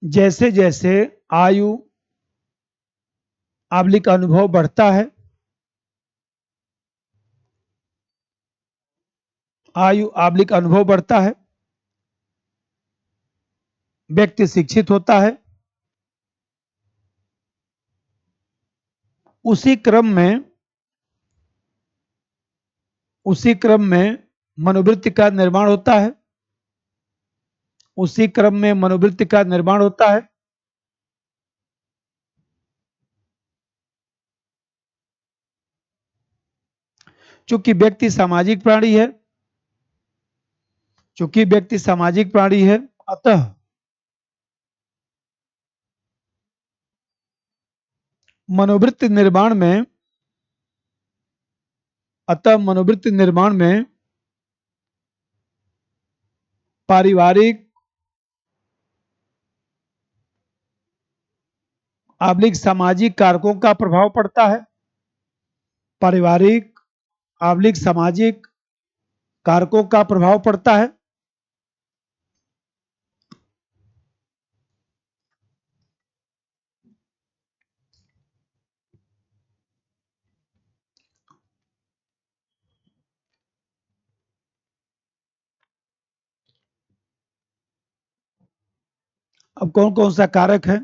जैसे जैसे आयु अब्लिक अनुभव बढ़ता है, आयु अब्लिक अनुभव बढ़ता है, व्यक्ति शिक्षित होता है। उसी क्रम में मनोवृत्ति का निर्माण होता है। उसी क्रम में मनोवृत्ति का निर्माण होता है। चूंकि व्यक्ति सामाजिक प्राणी है, चूंकि व्यक्ति सामाजिक प्राणी है, अतः मनोवृत्ति निर्माण में, पारिवारिक आब्लिक सामाजिक कारकों का प्रभाव पड़ता है। पारिवारिक आब्लिक सामाजिक कारकों का प्रभाव पड़ता है। अब कौन कौन सा कारक है?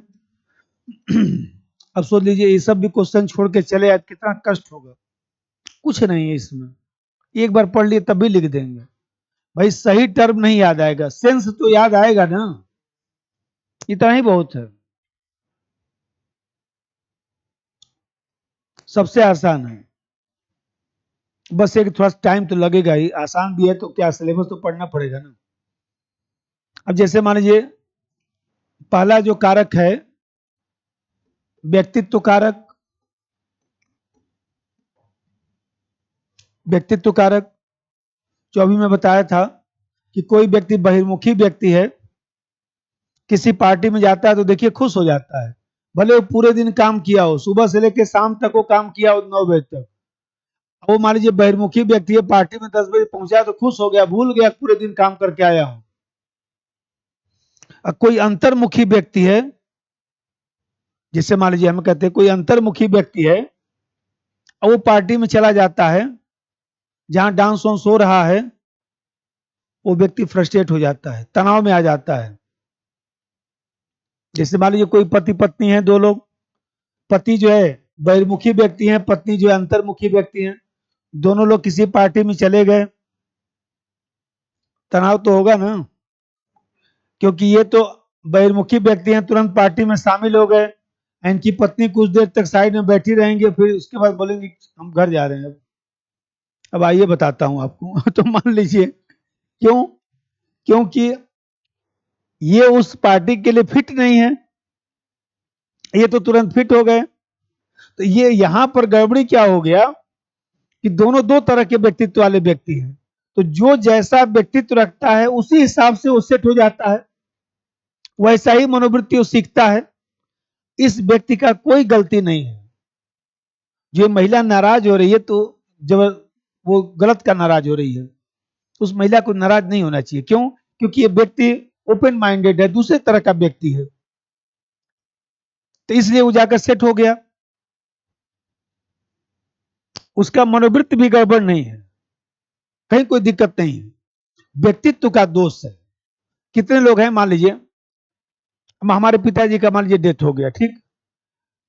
अब सोच लीजिए, ये सब भी क्वेश्चन छोड़ के चले आज कितना कष्ट होगा। कुछ नहीं है इसमें, एक बार पढ़ लिए तब भी लिख देंगे। भाई सही टर्म नहीं याद आएगा, सेंस तो याद आएगा ना, इतना ही बहुत है। सबसे आसान है, बस एक थोड़ा टाइम तो लगेगा ही। आसान भी है तो क्या, सिलेबस तो पढ़ना पड़ेगा ना। अब जैसे मान लीजिए पहला जो कारक है व्यक्तित्व कारक, व्यक्तित्व कारक जो अभी मैं बताया था कि कोई व्यक्ति बहिर्मुखी व्यक्ति है, किसी पार्टी में जाता है तो देखिए खुश हो जाता है, भले वो पूरे दिन काम किया हो, सुबह से लेकर शाम तक वो काम किया हो 9 बजे तक। वो मान लीजिए बहिर्मुखी व्यक्ति है, पार्टी में 10 बजे पहुंचा तो खुश हो गया, भूल गया पूरे दिन काम करके आया हूं। कोई अंतर्मुखी व्यक्ति है, जिससे मान लीजिए हम कहते हैं कोई अंतर्मुखी व्यक्ति है और वो पार्टी में चला जाता है जहां डांस वांस हो रहा है, वो व्यक्ति फ्रस्ट्रेट हो जाता है, तनाव में आ जाता है। जैसे मान लीजिए कोई पति पत्नी है, दो लोग, पति जो है बहिर्मुखी व्यक्ति है, पत्नी जो है अंतर्मुखी व्यक्ति है, दोनों लोग किसी पार्टी में चले गए, तनाव तो होगा ना, क्योंकि ये तो बहिर्मुखी व्यक्ति हैं, तुरंत पार्टी में शामिल हो गए। इनकी पत्नी कुछ देर तक साइड में बैठी रहेंगे, फिर उसके बाद बोलेंगे हम घर जा रहे हैं। अब आइए बताता हूं आपको। तो मान लीजिए क्यों, क्योंकि ये उस पार्टी के लिए फिट नहीं है, ये तो तुरंत फिट हो गए। तो ये यहां पर गड़बड़ी क्या हो गया कि दोनों दो तरह के व्यक्तित्व वाले व्यक्ति हैं, तो जो जैसा व्यक्तित्व रखता है उसी हिसाब से वो सेट हो जाता है, वैसा ही मनोवृत्ति वो सीखता है। इस व्यक्ति का कोई गलती नहीं है। जो महिला नाराज हो रही है तो जब वो गलत का नाराज हो रही है, उस महिला को नाराज नहीं होना चाहिए। क्यों? क्योंकि ये व्यक्ति ओपन माइंडेड है, दूसरे तरह का व्यक्ति है, तो इसलिए वो जाकर सेट हो गया। उसका मनोवृत्ति भी गड़बड़ नहीं है, कहीं कोई दिक्कत नहीं है, व्यक्तित्व का दोष है। कितने लोग हैं, मान लीजिए हमारे पिताजी का मान लीजिए डेथ हो गया, ठीक।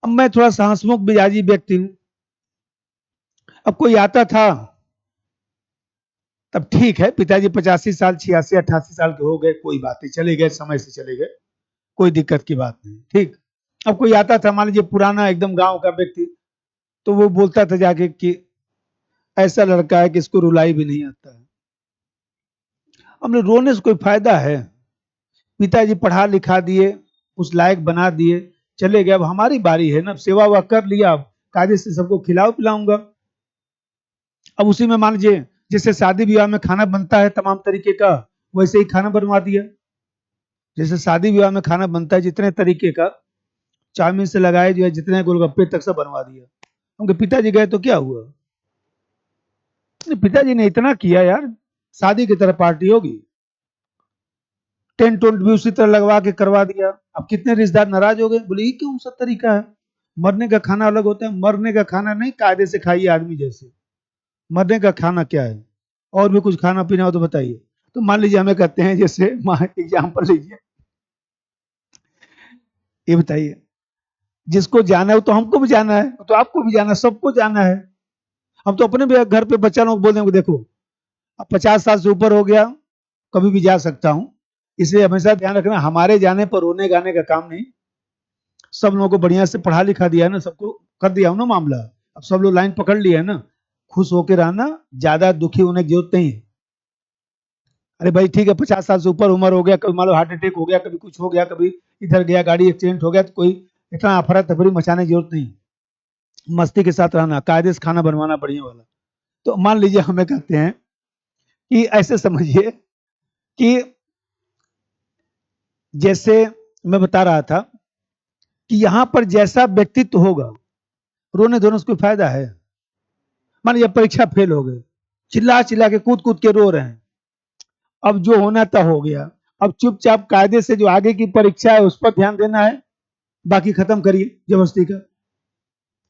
अब मैं थोड़ा सा हंसमुख मिजाजी व्यक्ति हूं, अब कोई आता था अब ठीक है, पिताजी 85 साल 86 88 साल के हो गए, कोई बात नहीं, चले गए, समय से चले गए, कोई दिक्कत की बात नहीं। ठीक, अब कोई आता था मान लीजिए पुराना एकदम गांव का व्यक्ति, तो वो बोलता था जाके कि ऐसा लड़का है कि इसको रुलाई भी नहीं आता है। हमने रोने से कोई फायदा है? पिताजी पढ़ा लिखा दिए, उस लायक बना दिए, चले गए, अब हमारी बारी है ना, सेवा हुआ कर लिया, अब कायदे से सबको खिलाओ पिलाऊंगा। अब उसी में मान लीजिए जैसे शादी विवाह में खाना बनता है तमाम तरीके का, वैसे ही खाना बनवा दिया। जैसे शादी विवाह में खाना बनता है जितने तरीके का, चाउमीन से लगाए जो है जितने गोलगप्पे तक सब बनवा दिया। उनके पिताजी गए तो क्या हुआ? पिताजी ने इतना किया यार, शादी की तरह पार्टी होगी, टेंट वेंट भी उसी तरह लगवा के करवा दिया। अब कितने रिश्तेदार नाराज हो गए, बोले ये क्यों सा तरीका है? मरने का खाना अलग होता है, मरने का खाना नहीं कायदे से खाइए आदमी जैसे। मरने का खाना क्या है? और भी कुछ खाना पीना हो तो बताइए। तो मान लीजिए हमें कहते हैं, जैसे एग्जाम्पल लीजिए, ये बताइए, जिसको जाना है वो तो हमको भी जाना है, तो आपको भी जाना है, सबको जाना है। हम तो अपने भी घर पे बच्चा लोग बोल देंगे देखो अब 50 साल से ऊपर हो गया, कभी भी जा सकता हूँ, इसलिए हमेशा ध्यान रखना हमारे जाने पर रोने गाने का काम नहीं। सब लोगों को बढ़िया से पढ़ा लिखा दिया है ना, सबको कर दिया हूं ना मामला, अब सब लोग लाइन पकड़ लिया है ना, खुश होकर रहना, ज्यादा दुखी होने की जरूरत नहीं है। अरे भाई ठीक है, 50 साल से ऊपर उम्र हो गया, कभी मान लो हार्ट अटैक हो गया, कभी कुछ हो गया, कभी इधर गया, गाड़ी एक्सीडेंट हो गया, तो कोई इतना अफरा तफरी मचाने की जरूरत नहीं। मस्ती के साथ रहना, कायदे से खाना बनवाना बढ़िया वाला। तो मान लीजिए हमें कहते हैं कि ऐसे समझिए कि जैसे मैं बता रहा था कि यहां पर जैसा व्यक्तित्व होगा, रोने धोने से कोई फायदा है? मान लीजिए परीक्षा फेल हो गए, चिल्ला चिल्ला के कूद कूद के रो रहे हैं, अब जो होना था हो गया, अब चुपचाप कायदे से जो आगे की परीक्षा है उस पर ध्यान देना है, बाकी खत्म करिए जबरदस्ती का,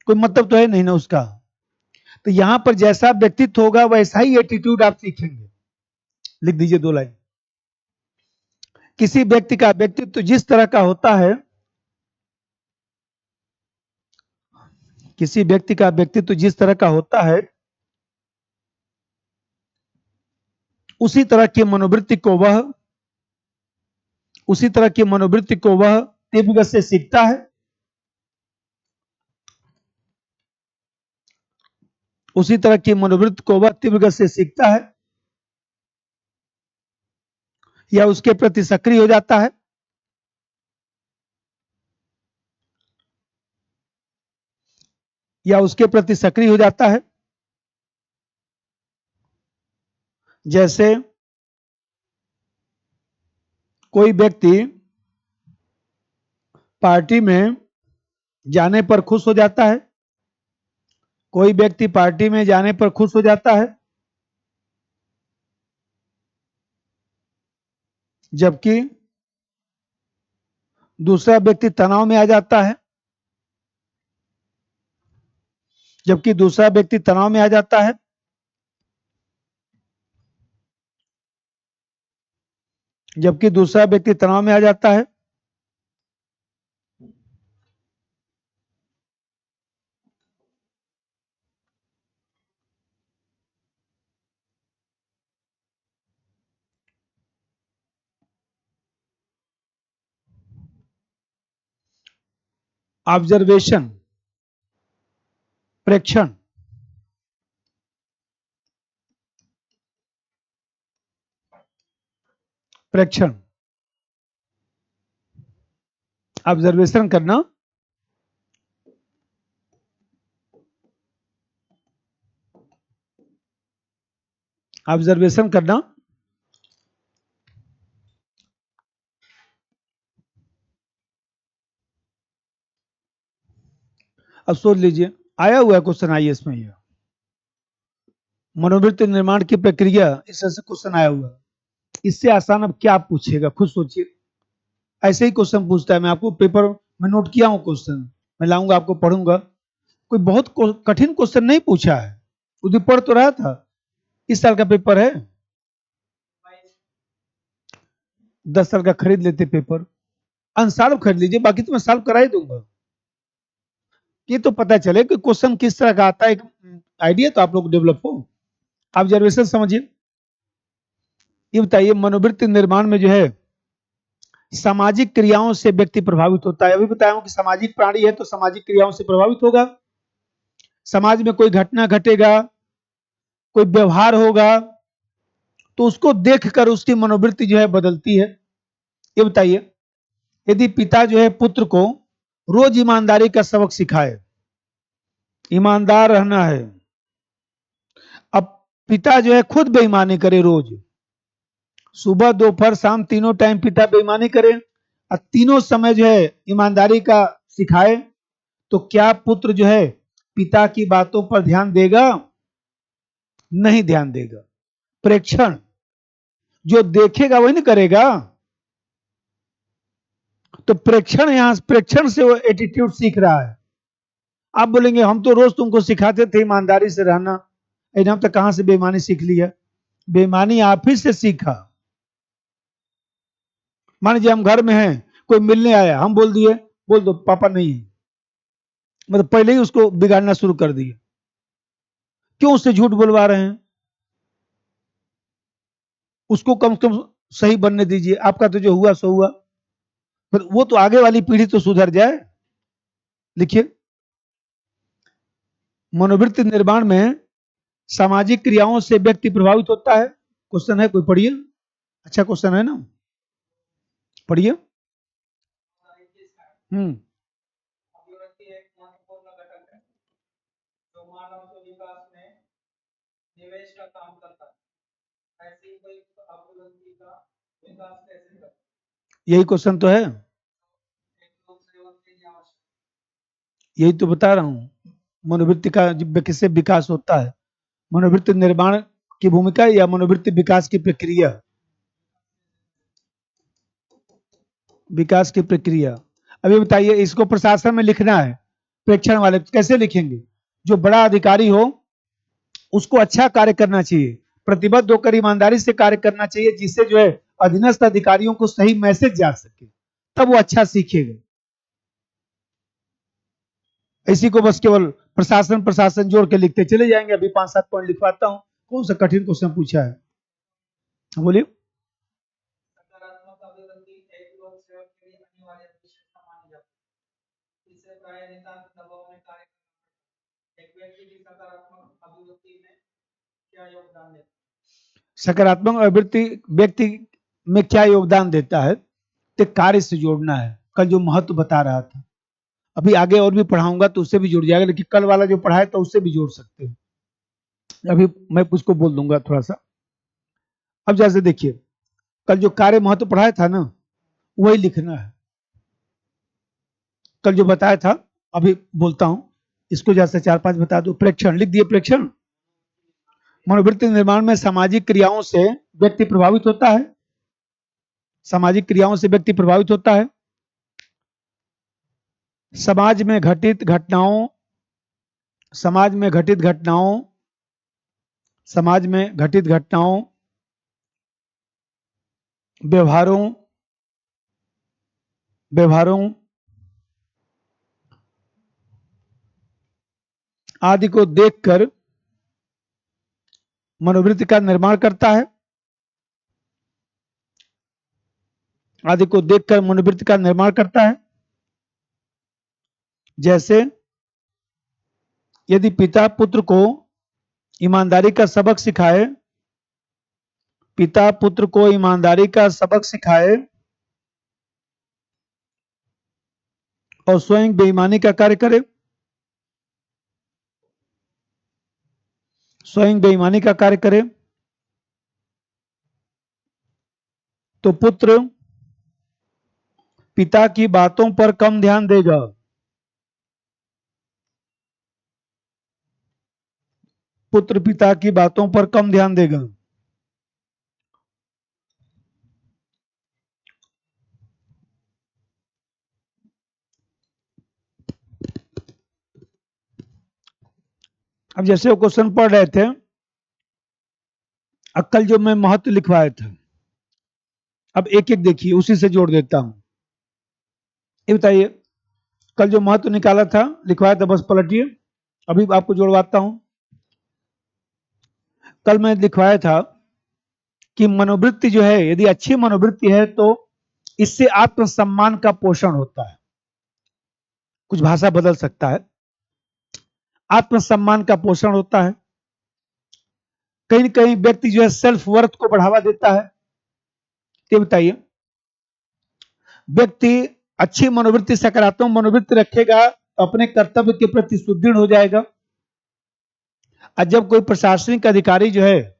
कोई मतलब तो है नहीं ना उसका। तो यहां पर जैसा व्यक्तित्व होगा वैसा ही एटीट्यूड आप सीखेंगे। लिख दीजिए 2 लाइन। किसी व्यक्ति का व्यक्तित्व जिस तरह का होता है, किसी व्यक्ति का व्यक्तित्व जिस तरह का होता है, उसी तरह की मनोवृत्ति को वह उसी तरह की मनोवृत्ति को वह तीव्र से सीखता है, उसी तरह की मनोवृत्ति को वह तीव्र से सीखता है, या उसके प्रति सक्रिय हो जाता है, या उसके प्रति सक्रिय हो जाता है। जैसे कोई व्यक्ति पार्टी में जाने पर खुश हो जाता है, कोई व्यक्ति पार्टी में जाने पर खुश हो जाता है, जबकि दूसरा व्यक्ति तनाव में आ जाता है, जबकि दूसरा व्यक्ति तनाव में आ जाता है। जबकि दूसरा व्यक्ति तनाव में आ जाता है। ऑब्जर्वेशन, प्रेक्षण, प्रेक्षण, ऑब्जर्वेशन करना, ऑब्जर्वेशन करना, अब सोच लीजिए, आया हुआ क्वेश्चन आईएएस में, यह मनोवृत्ति निर्माण की प्रक्रिया, इस तरह से क्वेश्चन आया हुआ, इससे आसान अब क्या पूछेगा, खुद सोचिए। ऐसे ही क्वेश्चन पूछता है, मैं आपको पेपर में नोट किया हूं क्वेश्चन, मैं लाऊंगा आपको पढ़ूंगा, कोई बहुत कठिन क्वेश्चन नहीं पूछा है, उधर पढ़ तो रहा था। इस साल का पेपर है, 10 साल का खरीद लेते पेपर, अनसॉल्व खरीद लीजिए, बाकी तो मैं सॉल्व करा ही दूंगा। ये तो पता चले कि क्वेश्चन किस तरह का आता है, एक आइडिया तो आप लोग डेवलप हो। ऑब्जर्वेशन समझिए, ये बताइए मनोवृत्ति निर्माण में जो है सामाजिक क्रियाओं से व्यक्ति प्रभावित होता है। अभी बताया हूं कि सामाजिक प्राणी है तो सामाजिक क्रियाओं से प्रभावित होगा। समाज में कोई घटना घटेगा, कोई व्यवहार होगा तो उसको देखकर उसकी मनोवृत्ति जो है बदलती है। ये बताइए यदि पिता जो है पुत्र को रोज ईमानदारी का सबक सिखाए, ईमानदार रहना है, अब पिता जो है खुद बेईमानी करे, रोज सुबह दोपहर शाम तीनों टाइम पिता बेईमानी करे और तीनों समय जो है ईमानदारी का सिखाए, तो क्या पुत्र जो है पिता की बातों पर ध्यान देगा? नहीं ध्यान देगा। प्रेक्षण, जो देखेगा वही ना करेगा। तो प्रेक्षण, यहां प्रेक्षण से वो एटीट्यूड सीख रहा है। आप बोलेंगे हम तो रोज तुमको सिखाते थे ईमानदारी से रहना, हम तो कहां से बेईमानी सीख लिया? बेईमानी आप ही से सीखा। मान लीजिए हम घर में हैं, कोई मिलने आया, हम बोल दिए बोल दो पापा नहीं है, मतलब पहले ही उसको बिगाड़ना शुरू कर दिए। क्यों उससे झूठ बुलवा रहे हैं? उसको कम से कम सही बनने दीजिए। आपका तो जो हुआ सो हुआ, फिर वो तो आगे वाली पीढ़ी तो सुधर जाए। लिखिए मनोवृत्ति निर्माण में सामाजिक क्रियाओं से व्यक्ति प्रभावित होता है। क्वेश्चन है, कोई पढ़िए, अच्छा क्वेश्चन है ना, पढ़िए। यही क्वेश्चन तो है, यही तो बता रहा हूं। मनोवृत्ति का कैसे विकास होता है, मनोवृत्ति निर्माण की भूमिका या मनोवृत्ति विकास की प्रक्रिया? विकास की प्रक्रिया। अभी बताइए, इसको प्रशासन में लिखना है, प्रेक्षण वाले कैसे लिखेंगे? जो बड़ा अधिकारी हो उसको अच्छा कार्य करना चाहिए, प्रतिबद्ध होकर ईमानदारी से कार्य करना चाहिए, जिससे जो है अधीनस्थ अधिकारियों को सही मैसेज जा सके, तब वो अच्छा सीखेगा। इसी को बस केवल प्रशासन प्रशासन जोड़ के लिखते चले जाएंगे। अभी 5-7 पॉइंट लिखवाता हूं। कौन सा कठिन क्वेश्चन पूछा है, बोलिए। सकारात्मक अभिवृत्ति व्यक्ति में क्या योगदान देता है? तो कार्य से जोड़ना है। कल जो महत्व बता रहा था, अभी आगे और भी पढ़ाऊंगा तो उससे भी जुड़ जाएगा, लेकिन कल वाला जो पढ़ा है तो उससे भी जोड़ सकते हैं। अभी मैं उसको बोल दूंगा थोड़ा सा। अब जैसे देखिए, कल जो कार्य महत्व पढ़ाया था ना, वही लिखना है। कल जो बताया था अभी बोलता हूं, इसको जैसे 4-5 बता दो। प्रेक्षण लिख दिए। प्रेक्षण मनोवृत्ति निर्माण में सामाजिक क्रियाओं से व्यक्ति प्रभावित होता है, सामाजिक क्रियाओं से व्यक्ति प्रभावित होता है। समाज में घटित घटनाओं, समाज में घटित घटनाओं, समाज में घटित घटनाओं, व्यवहारों व्यवहारों आदि को देखकर मनोवृत्ति का निर्माण करता है, आदि को देखकर मनोवृत्ति का निर्माण करता है। जैसे यदि पिता पुत्र को ईमानदारी का सबक सिखाए, पिता पुत्र को ईमानदारी का सबक सिखाए और स्वयं बेईमानी का कार्य करे, स्वयं बेईमानी का कार्य करे, तो पुत्र पिता की बातों पर कम ध्यान देगा, पुत्र पिता की बातों पर कम ध्यान देगा। अब जैसे वो क्वेश्चन पढ़ रहे थे, कल जो मैं महत्व लिखवाया था, अब एक एक देखिए, उसी से जोड़ देता हूं। ये बताइए, कल जो महत्व निकाला था, लिखवाया था, बस पलटिए, अभी आपको जोड़वाता हूं। कल मैं लिखवाया था कि मनोवृत्ति जो है, यदि अच्छी मनोवृत्ति है तो इससे आत्मसम्मान का पोषण होता है। कुछ भाषा बदल सकता है, आत्मसम्मान का पोषण होता है। कहीं न कहीं व्यक्ति जो है सेल्फ वर्थ को बढ़ावा देता है। ये बताइए, व्यक्ति अच्छी मनोवृत्ति, सकारात्मक मनोवृत्ति रखेगा तो अपने कर्तव्य के प्रति सुदृढ़ हो जाएगा। और जब कोई प्रशासनिक अधिकारी जो है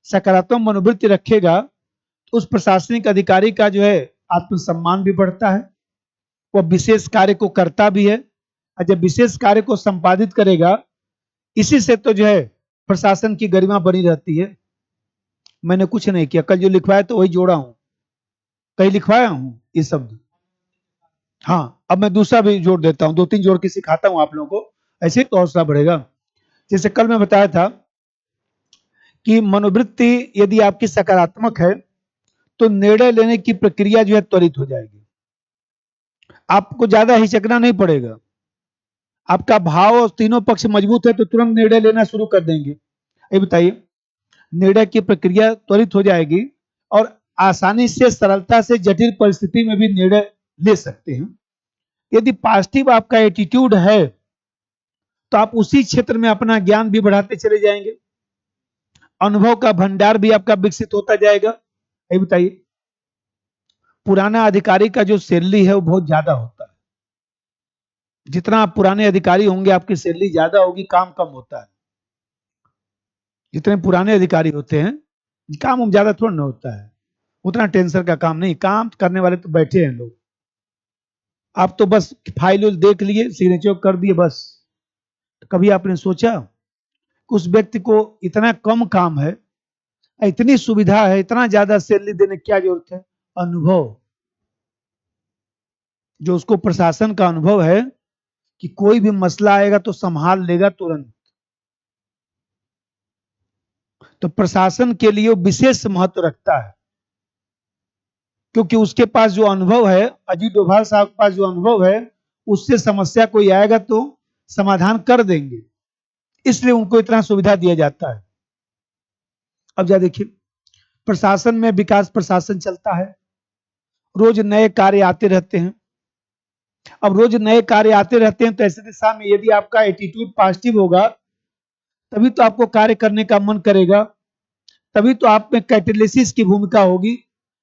सकारात्मक मनोवृत्ति रखेगा तो उस प्रशासनिक अधिकारी का जो है आत्मसम्मान भी बढ़ता है, वह विशेष कार्य को करता भी है। और जब विशेष कार्य को संपादित करेगा, इसी से तो जो है प्रशासन की गरिमा बनी रहती है। मैंने कुछ नहीं किया, कल जो लिखवाया तो वही जोड़ा हूं, कहीं लिखवाया हूं ये शब्द। हाँ, अब मैं दूसरा भी जोड़ देता हूं, 2-3 जोड़ के सिखाता हूं आप लोगों को, ऐसे तो हौसला बढ़ेगा। जैसे कल मैं बताया था कि मनोवृत्ति यदि आपकी सकारात्मक है तो निर्णय लेने की प्रक्रिया जो है त्वरित हो जाएगी, आपको ज्यादा हिचकना नहीं पड़ेगा। आपका भाव और तीनों पक्ष मजबूत है तो तुरंत निर्णय लेना शुरू कर देंगे। ये बताइए, निर्णय की प्रक्रिया त्वरित हो जाएगी और आसानी से, सरलता से जटिल परिस्थिति में भी निर्णय ले सकते हैं। यदि पॉजिटिव आपका एटीट्यूड है तो आप उसी क्षेत्र में अपना ज्ञान भी बढ़ाते चले जाएंगे, अनुभव का भंडार भी आपका विकसित होता जाएगा। ये बताइए, पुराना अधिकारी का जो सैलरी है वो बहुत ज्यादा होता है। जितना आप पुराने अधिकारी होंगे आपकी सैलरी ज्यादा होगी, काम कम होता है। जितने पुराने अधिकारी होते हैं काम ज्यादा थोड़ा ना होता है, उतना टेंशन का काम नहीं, काम करने वाले तो बैठे हैं लोग। आप तो बस फाइल देख लिए, सिग्नेचर कर दिए बस। कभी आपने सोचा कि उस व्यक्ति को इतना कम काम है, इतनी सुविधा है, इतना ज्यादा सैलरी देने की क्या जरूरत है? अनुभव, जो उसको प्रशासन का अनुभव है कि कोई भी मसला आएगा तो संभाल लेगा तुरंत, तो प्रशासन के लिए विशेष महत्व रखता है, क्योंकि उसके पास जो अनुभव है, अजीत डोभाल साहब के पास जो अनुभव है, उससे समस्या कोई आएगा तो समाधान कर देंगे, इसलिए उनको इतना सुविधा दिया जाता है। अब जा देखिए, प्रशासन में विकास प्रशासन चलता है, रोज नए कार्य आते रहते हैं। अब रोज नए कार्य आते रहते हैं तो ऐसे दिशा में यदि आपका एटीट्यूड पॉजिटिव होगा तभी तो आपको कार्य करने का मन करेगा, तभी तो आप में कैटेलिसिस की भूमिका होगी।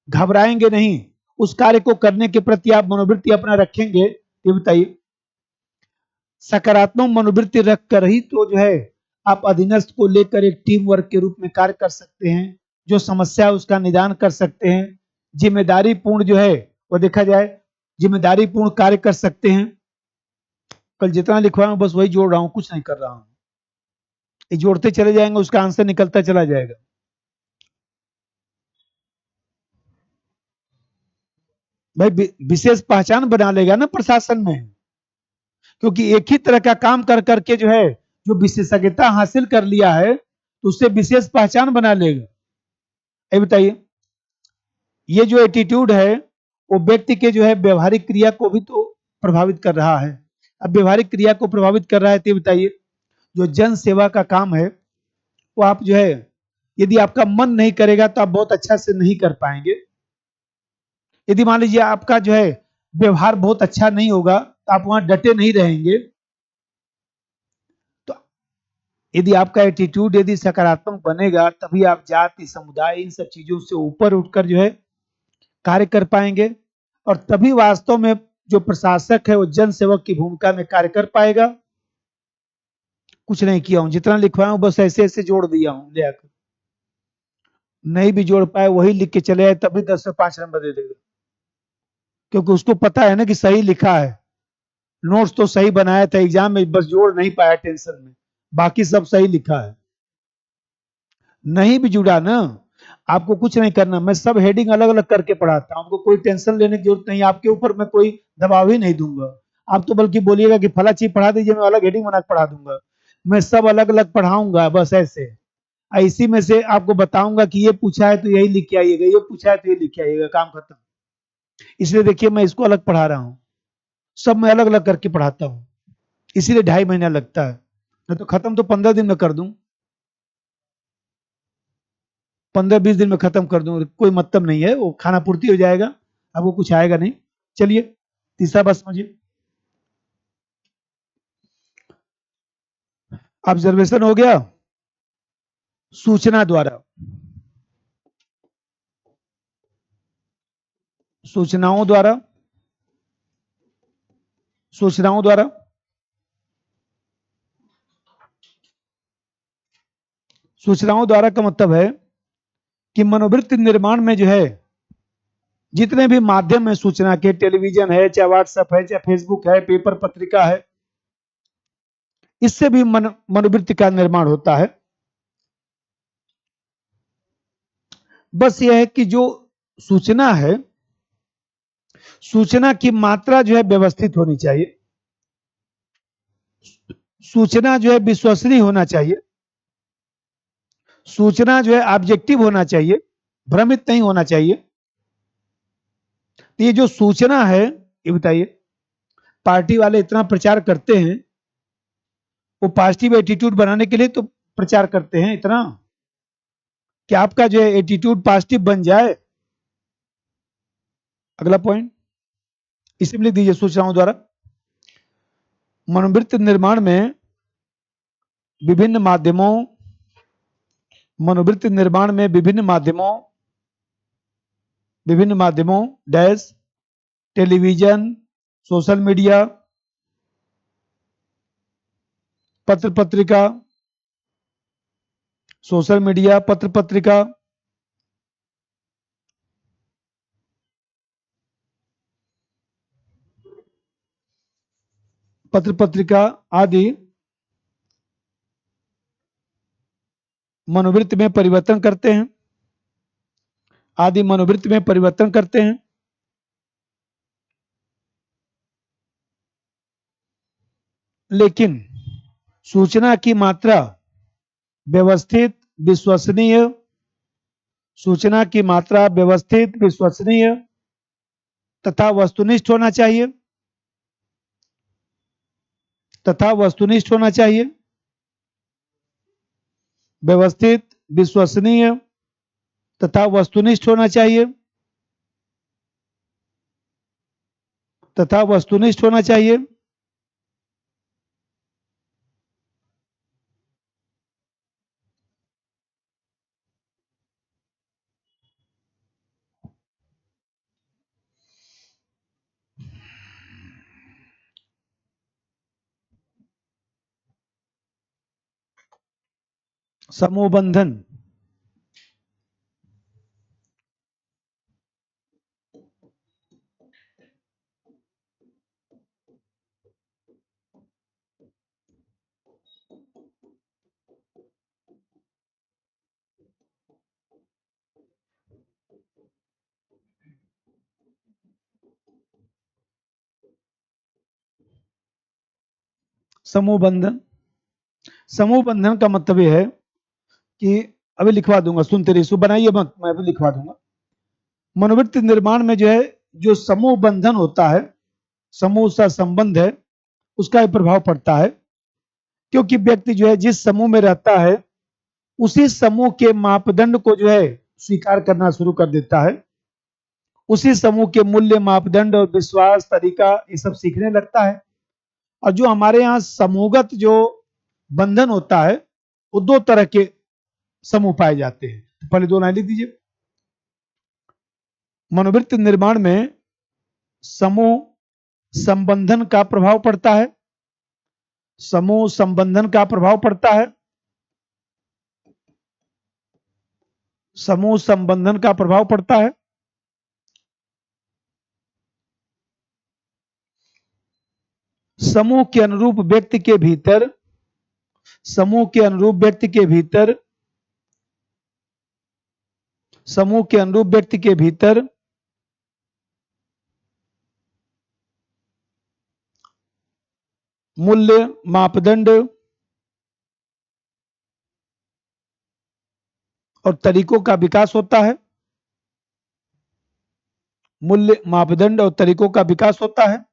घबराएंगे नहीं, उस कार्य को करने के प्रति आप मनोवृत्ति अपना रखेंगे। ये बताइए, सकारात्मक मनोवृत्ति रखकर ही तो जो है आप अधीनस्थ को लेकर एक टीम वर्क के रूप में कार्य कर सकते हैं, जो समस्या है उसका निदान कर सकते हैं, जिम्मेदारी पूर्ण जो है वो देखा जाए जिम्मेदारी पूर्ण कार्य कर सकते हैं। कल जितना लिखवाया हूं बस वही जोड़ रहा हूं, कुछ नहीं कर रहा हूं। ये जोड़ते चले जाएंगे, उसका आंसर निकलता चला जाएगा। भाई विशेष पहचान बना लेगा ना प्रशासन में, क्योंकि एक ही तरह का काम कर करके जो है जो विशेषज्ञता हासिल कर लिया है तो उससे विशेष पहचान बना लेगा। ये बताइए, ये जो एटीट्यूड है वो व्यक्ति के जो है व्यवहारिक क्रिया को भी तो प्रभावित कर रहा है। अब व्यवहारिक क्रिया को प्रभावित कर रहा है तो बताइए, जो जन सेवा का काम है वो आप जो है यदि आपका मन नहीं करेगा तो आप बहुत अच्छा से नहीं कर पाएंगे। यदि मान लीजिए आपका जो है व्यवहार बहुत अच्छा नहीं होगा तो आप वहां डटे नहीं रहेंगे। तो यदि आपका एटीट्यूड यदि सकारात्मक बनेगा तभी आप जाति, समुदाय, इन सब चीजों से ऊपर उठकर जो है कार्य कर पाएंगे, और तभी वास्तव में जो प्रशासक है वो जन सेवक की भूमिका में कार्य कर पाएगा। कुछ नहीं किया हूं, जितना लिखवाया हूं बस ऐसे ऐसे जोड़ दिया हूं ले आकर। नहीं भी जोड़ पाए वही लिख के चले आए तभी 10 में 5 नंबर दे देगा, क्योंकि उसको पता है ना कि सही लिखा है, नोट्स तो सही बनाया था, एग्जाम में बस जोड़ नहीं पाया टेंशन में, बाकी सब सही लिखा है। नहीं भी जुड़ा ना, आपको कुछ नहीं करना, मैं सब हेडिंग अलग अलग करके पढ़ाता हूं, आपको कोई टेंशन लेने की जरूरत नहीं, आपके ऊपर मैं कोई दबाव ही नहीं दूंगा। आप तो बल्कि बोलिएगा कि फला चीज पढ़ा दीजिए, मैं अलग हेडिंग बना के पढ़ा दूंगा। मैं सब अलग अलग पढ़ाऊंगा बस ऐसे, इसी में से आपको बताऊंगा कि ये पूछा है तो यही लिख के आइएगा, ये पूछा है तो ये लिख के आइएगा, काम खत्म। इसलिए देखिए मैं इसको अलग पढ़ा रहा हूँ, सब मैं अलग अलग करके पढ़ाता हूँ, इसीलिए 2.5 महीना लगता है, नहीं तो खत्म तो 15 दिन में कर दूं। 15-20 दिन में खत्म कर दूं, कोई मतलब नहीं है, वो खाना पूर्ति हो जाएगा, अब वो कुछ आएगा नहीं। चलिए तीसरा बस समझिए। ऑब्जर्वेशन हो गया, सूचना द्वारा, सूचनाओं द्वारा, सूचनाओं द्वारा, सूचनाओं द्वारा का मतलब है कि मनोवृत्ति निर्माण में जो है जितने भी माध्यम है सूचना के, टेलीविजन है, चाहे व्हाट्सएप है, चाहे फेसबुक है, पेपर पत्रिका है, इससे भी मनोवृत्ति का निर्माण होता है। बस यह है कि जो सूचना है, सूचना की मात्रा जो है व्यवस्थित होनी चाहिए, सूचना जो है विश्वसनीय होना चाहिए, सूचना जो है ऑब्जेक्टिव होना चाहिए, भ्रमित नहीं होना चाहिए। तो ये जो सूचना है, ये बताइए, पार्टी वाले इतना प्रचार करते हैं, वो पॉजिटिव एटीट्यूड बनाने के लिए तो प्रचार करते हैं इतना, कि आपका जो है एटीट्यूड पॉजिटिव बन जाए। अगला पॉइंट इसी में लिख दीजिए, सूचनाओं द्वारा मनोवृत्ति निर्माण में विभिन्न माध्यमों, मनोवृत्ति निर्माण में विभिन्न माध्यमों डैश, टेलीविजन, सोशल मीडिया, पत्र पत्रिका, सोशल मीडिया, पत्र पत्रिका, पत्र पत्रिका आदि मनोवृत्ति में परिवर्तन करते हैं, आदि मनोवृत्ति में परिवर्तन करते हैं। लेकिन सूचना की मात्रा व्यवस्थित, विश्वसनीय, सूचना की मात्रा व्यवस्थित, विश्वसनीय तथा वस्तुनिष्ठ होना चाहिए, तथा वस्तुनिष्ठ होना चाहिए, व्यवस्थित, विश्वसनीय तथा वस्तुनिष्ठ होना चाहिए, तथा वस्तुनिष्ठ होना चाहिए। समूह बंधन, समूह बंधन, समूह बंधन का मतलब यह है कि अभी लिखवा दूंगा, सुनते रहिए, बनाइए मत, मैं अभी लिखवा दूंगा। मनोवृत्ति निर्माण में जो है, जो समूह बंधन होता है, समूह सा संबंध है, उसका भी प्रभाव पड़ता है। क्योंकि व्यक्ति जो है जिस समूह में रहता है, उसी समूह के मापदंड को जो है स्वीकार करना शुरू कर देता है, उसी समूह के मूल्य, मापदंड और विश्वास तरीका, ये सब सीखने लगता है। और जो हमारे यहाँ समूहगत जो बंधन होता है, वो दो तरह के समूह पाए जाते हैं। तो पहले दो लाइन लिख दीजिए। मनोवृत्ति निर्माण में समूह संबंधन का प्रभाव पड़ता है, समूह संबंधन का प्रभाव पड़ता है, समूह संबंधन का प्रभाव पड़ता है। समूह के अनुरूप व्यक्ति के भीतर, समूह के अनुरूप व्यक्ति के भीतर, समूह के अनुरूप व्यक्ति के भीतर मूल्य, मापदंड और तरीकों का विकास होता है, मूल्य, मापदंड और तरीकों का विकास होता है।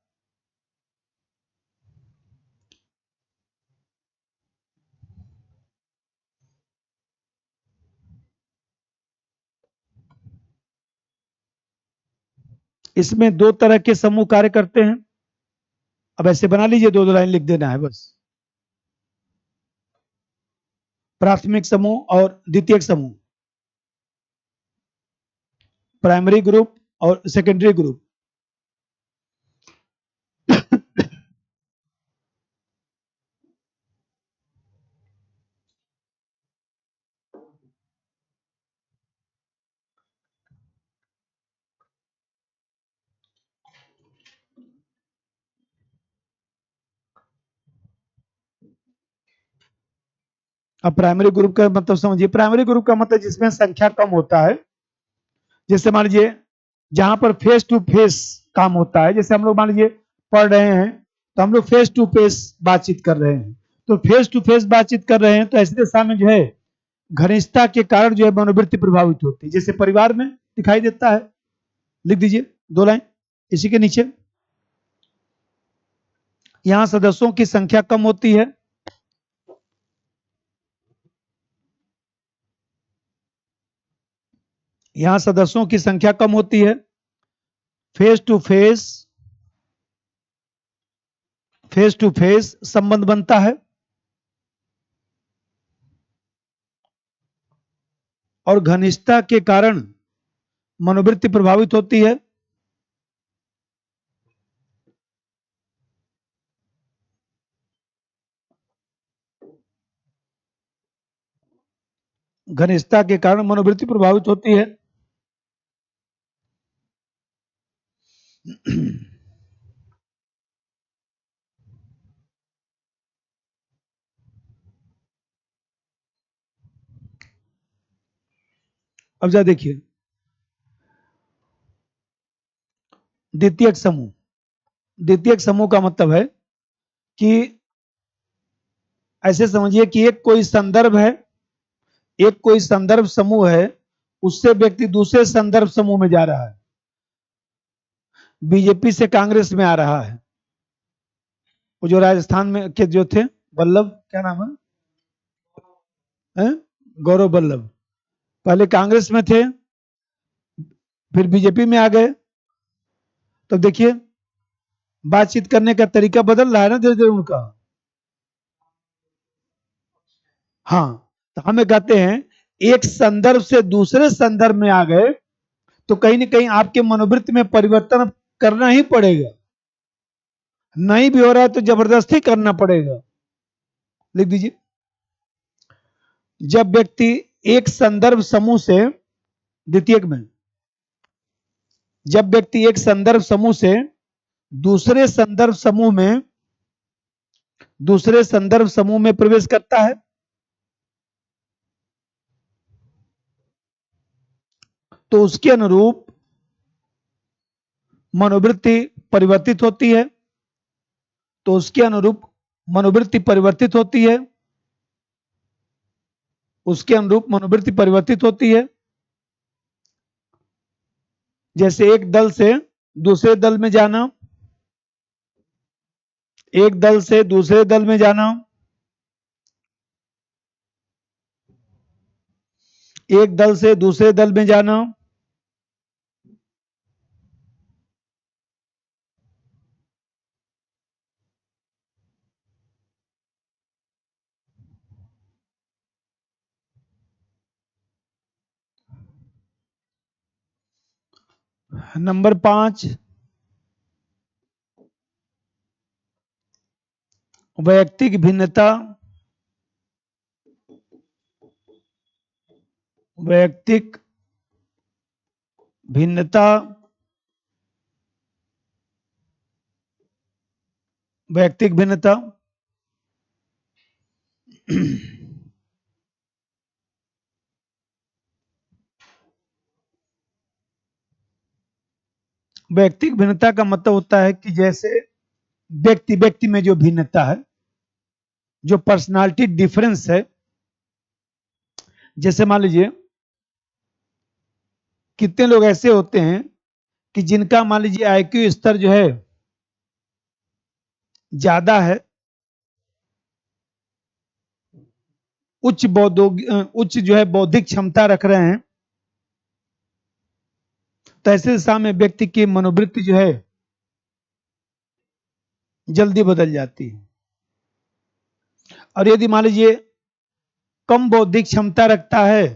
इसमें दो तरह के समूह कार्य करते हैं। अब ऐसे बना लीजिए, दो दो लाइन लिख देना है बस। प्राथमिक समूह और द्वितीयक समूह, प्राइमरी ग्रुप और सेकेंडरी ग्रुप। अब प्राइमरी ग्रुप का मतलब समझिए। प्राइमरी ग्रुप का मतलब जिसमें संख्या कम होता है। जैसे मान लीजिए जहां पर फेस टू फेस काम होता है, जैसे हम लोग मान लीजिए पढ़ रहे हैं तो हम लोग फेस टू फेस बातचीत कर रहे हैं, तो फेस टू फेस बातचीत कर रहे हैं तो ऐसे दशा में जो है घनिष्ठता के कारण जो है मनोवृत्ति प्रभावित होती है, जैसे परिवार में दिखाई देता है। लिख दीजिए दो लाइन इसी के नीचे। यहां सदस्यों की संख्या कम होती है, यहां सदस्यों की संख्या कम होती है, फेस टू फेस संबंध बनता है और घनिष्ठता के कारण मनोवृत्ति प्रभावित होती है। घनिष्ठता के कारण मनोवृत्ति प्रभावित होती है। अब जरा देखिए द्वितीयक समूह। द्वितीयक समूह का मतलब है कि ऐसे समझिए कि एक कोई संदर्भ है, एक कोई संदर्भ समूह है, उससे व्यक्ति दूसरे संदर्भ समूह में जा रहा है। बीजेपी से कांग्रेस में आ रहा है, वो जो राजस्थान में के जो थे वल्लभ, क्या नाम है? गौरव वल्लभ, पहले कांग्रेस में थे फिर बीजेपी में आ गए। तो देखिए बातचीत करने का तरीका बदल रहा है ना धीरे धीरे उनका। हाँ, तो हमें कहते हैं एक संदर्भ से दूसरे संदर्भ में आ गए तो कहीं ना कहीं आपके मनोवृत्ति में परिवर्तन करना ही पड़ेगा, नहीं भी हो रहा है तो जबरदस्ती करना पड़ेगा। लिख दीजिए जब व्यक्ति एक संदर्भ समूह से, द्वितीयक में, जब व्यक्ति एक संदर्भ समूह से दूसरे संदर्भ समूह में, दूसरे संदर्भ समूह में प्रवेश करता है तो उसके अनुरूप मनोवृत्ति परिवर्तित होती है, तो उसके अनुरूप मनोवृत्ति परिवर्तित होती है, उसके अनुरूप मनोवृत्ति परिवर्तित होती है। जैसे एक दल से दूसरे दल में जाना, एक दल से दूसरे दल में जाना, एक दल से दूसरे दल में जाना, नंबर 5 वैयक्तिक भिन्नता, वैयक्तिक भिन्नता, वैयक्तिक भिन्नता। वैयक्तिक भिन्नता का मतलब होता है कि जैसे व्यक्ति व्यक्ति में जो भिन्नता है, जो पर्सनालिटी डिफरेंस है। जैसे मान लीजिए कितने लोग ऐसे होते हैं कि जिनका मान लीजिए आईक्यू स्तर जो है ज्यादा है, उच्च जो है बौद्धिक क्षमता रख रहे हैं, तो ऐसे दिशा में व्यक्ति की मनोवृत्ति जो है जल्दी बदल जाती है। और यदि मान लीजिए कम बौद्धिक क्षमता रखता है,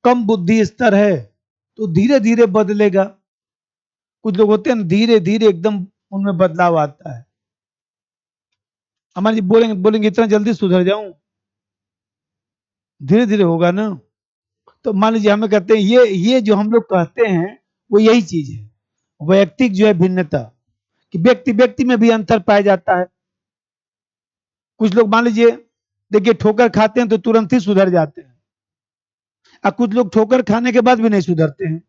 कम बुद्धि स्तर है, तो धीरे धीरे बदलेगा। कुछ लोग होते हैं ना, धीरे धीरे एकदम उनमें बदलाव आता है। हमारे बोलेंगे बोलेंगे इतना जल्दी सुधर जाऊं, धीरे धीरे होगा ना। तो मान लीजिए हमें कहते हैं ये जो हम लोग कहते हैं वो यही चीज है, वैयक्तिक जो है भिन्नता, कि व्यक्ति व्यक्ति में भी अंतर पाया जाता है। कुछ लोग मान लीजिए देखिए ठोकर खाते हैं तो तुरंत ही सुधर जाते हैं, और कुछ लोग ठोकर खाने के बाद भी नहीं सुधरते हैं।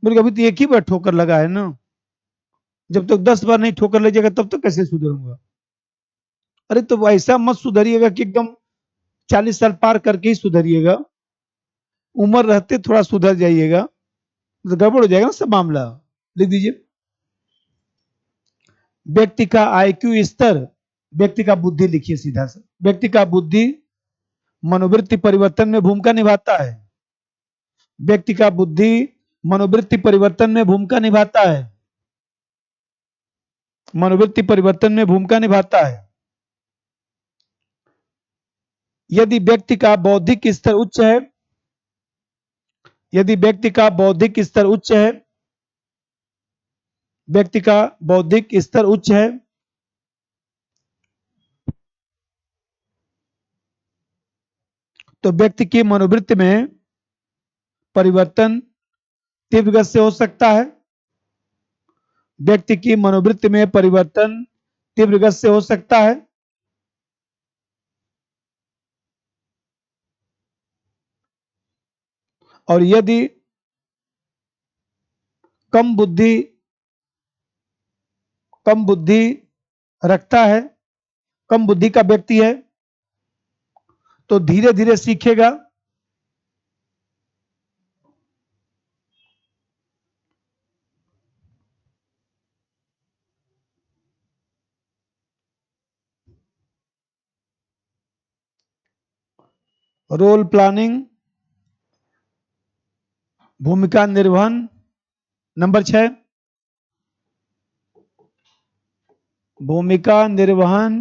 बोले अभी तो एक ही बार ठोकर लगा है ना, जब तक 10 बार नहीं ठोकर लगेगा तब तक कैसे सुधरूंगा। अरे तो ऐसा मत सुधरिएगा कि एकदम 40 साल पार करके ही सुधरिएगा, उम्र रहते थोड़ा सुधर जाइएगा, तो गड़बड़ हो जाएगा ना सब मामला। लिख दीजिए, व्यक्ति का आईक्यू स्तर, व्यक्ति का बुद्धि लिखिए सीधा से, व्यक्ति का बुद्धि मनोवृत्ति परिवर्तन में भूमिका निभाता है। व्यक्ति का बुद्धि मनोवृत्ति परिवर्तन में भूमिका निभाता है, मनोवृत्ति परिवर्तन में भूमिका निभाता है। यदि व्यक्ति का बौद्धिक स्तर उच्च है, यदि व्यक्ति का बौद्धिक स्तर उच्च है, व्यक्ति का बौद्धिक स्तर उच्च है, तो व्यक्ति की मनोवृत्ति में परिवर्तन तीव्र गति से हो सकता है। व्यक्ति की मनोवृत्ति में परिवर्तन तीव्र गति से हो सकता है। और यदि कम बुद्धि रखता है, कम बुद्धि का व्यक्ति है, तो धीरे धीरे सीखेगा। रोल प्लानिंग, भूमिका निर्वहन। नंबर 6, भूमिका निर्वहन,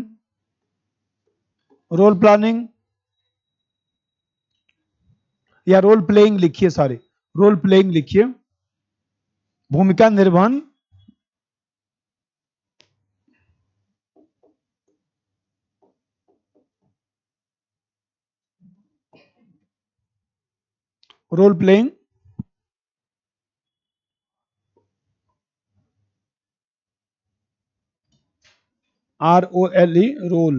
रोल प्लानिंग या रोल प्लेइंग लिखिए, सॉरी रोल प्लेइंग लिखिए, भूमिका निर्वहन, रोल प्लेइंग। ROLE, रोल,